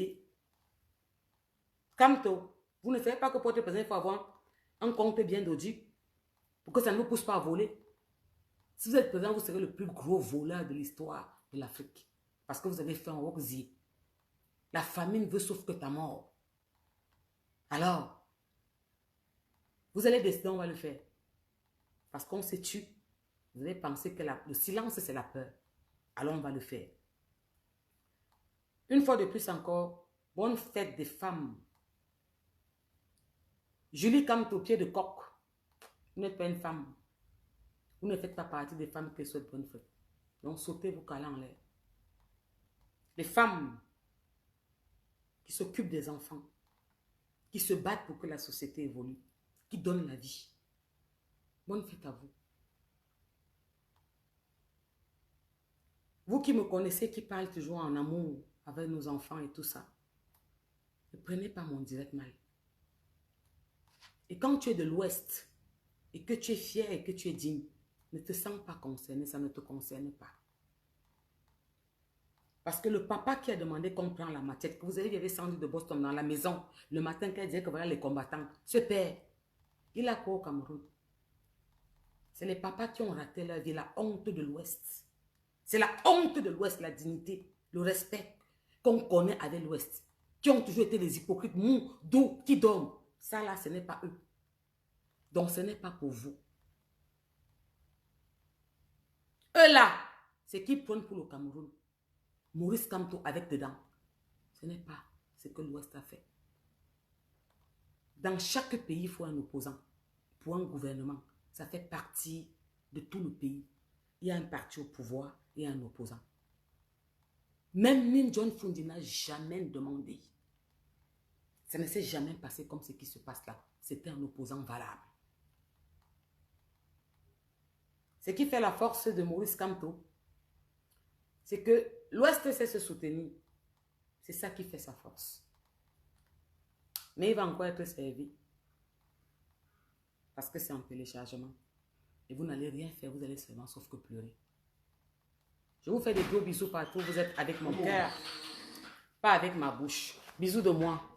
Speaker 2: Comme toi, vous ne savez pas que pour être présent, il faut avoir un compte bien dodu pour que ça ne nous pousse pas à voler. Si vous êtes présent, vous serez le plus gros voleur de l'histoire de l'Afrique. Parce que vous avez fait un work-zi. La famine veut sauf que ta mort. Alors, vous allez décider, on va le faire. Parce qu'on se tue. Vous allez penser que le silence, c'est la peur. Alors, on va le faire. Une fois de plus encore, bonne fête des femmes. Julie Kamto, pied de coq. Vous n'êtes pas une femme. Vous ne faites pas partie des femmes qui souhaitent bonne fête. Donc, sautez vos câlins en l'air. Les femmes qui s'occupent des enfants, qui se battent pour que la société évolue, qui donnent la vie. Bonne fête à vous. Vous qui me connaissez, qui parlez toujours en amour avec nos enfants et tout ça, ne prenez pas mon direct mal. Et quand tu es de l'Ouest, et que tu es fier et que tu es digne, ne te sens pas concerné, ça ne te concerne pas. Parce que le papa qui a demandé qu'on prenne la machette, que vous avez vu Sandy de Boston dans la maison, le matin qu'elle disait que voilà les combattants, ce père, il a quoi au Cameroun? C'est les papas qui ont raté leur vie, la honte de l'Ouest. C'est la honte de l'Ouest, la dignité, le respect qu'on connaît avec l'Ouest, qui ont toujours été des hypocrites mous, doux, qui dorment. Ça là, ce n'est pas eux. Donc ce n'est pas pour vous. Eux là, c'est qui prennent pour le Cameroun. Maurice Kamto avec dedans. Ce n'est pas ce que l'Ouest a fait. Dans chaque pays, il faut un opposant. Pour un gouvernement, ça fait partie de tout le pays. Il y a un parti au pouvoir et un opposant. Même Nin John Fundi n'a jamais demandé. Ça ne s'est jamais passé comme ce qui se passe là. C'était un opposant valable. Ce qui fait la force de Maurice Kamto, c'est que l'Ouest sait se soutenir. C'est ça qui fait sa force. Mais il va encore être servi. Parce que c'est un téléchargement. Et vous n'allez rien faire, vous allez seulement sauf que pleurer. Je vous fais des gros bisous partout. Vous êtes avec mon cœur, pas avec ma bouche. Bisous de moi.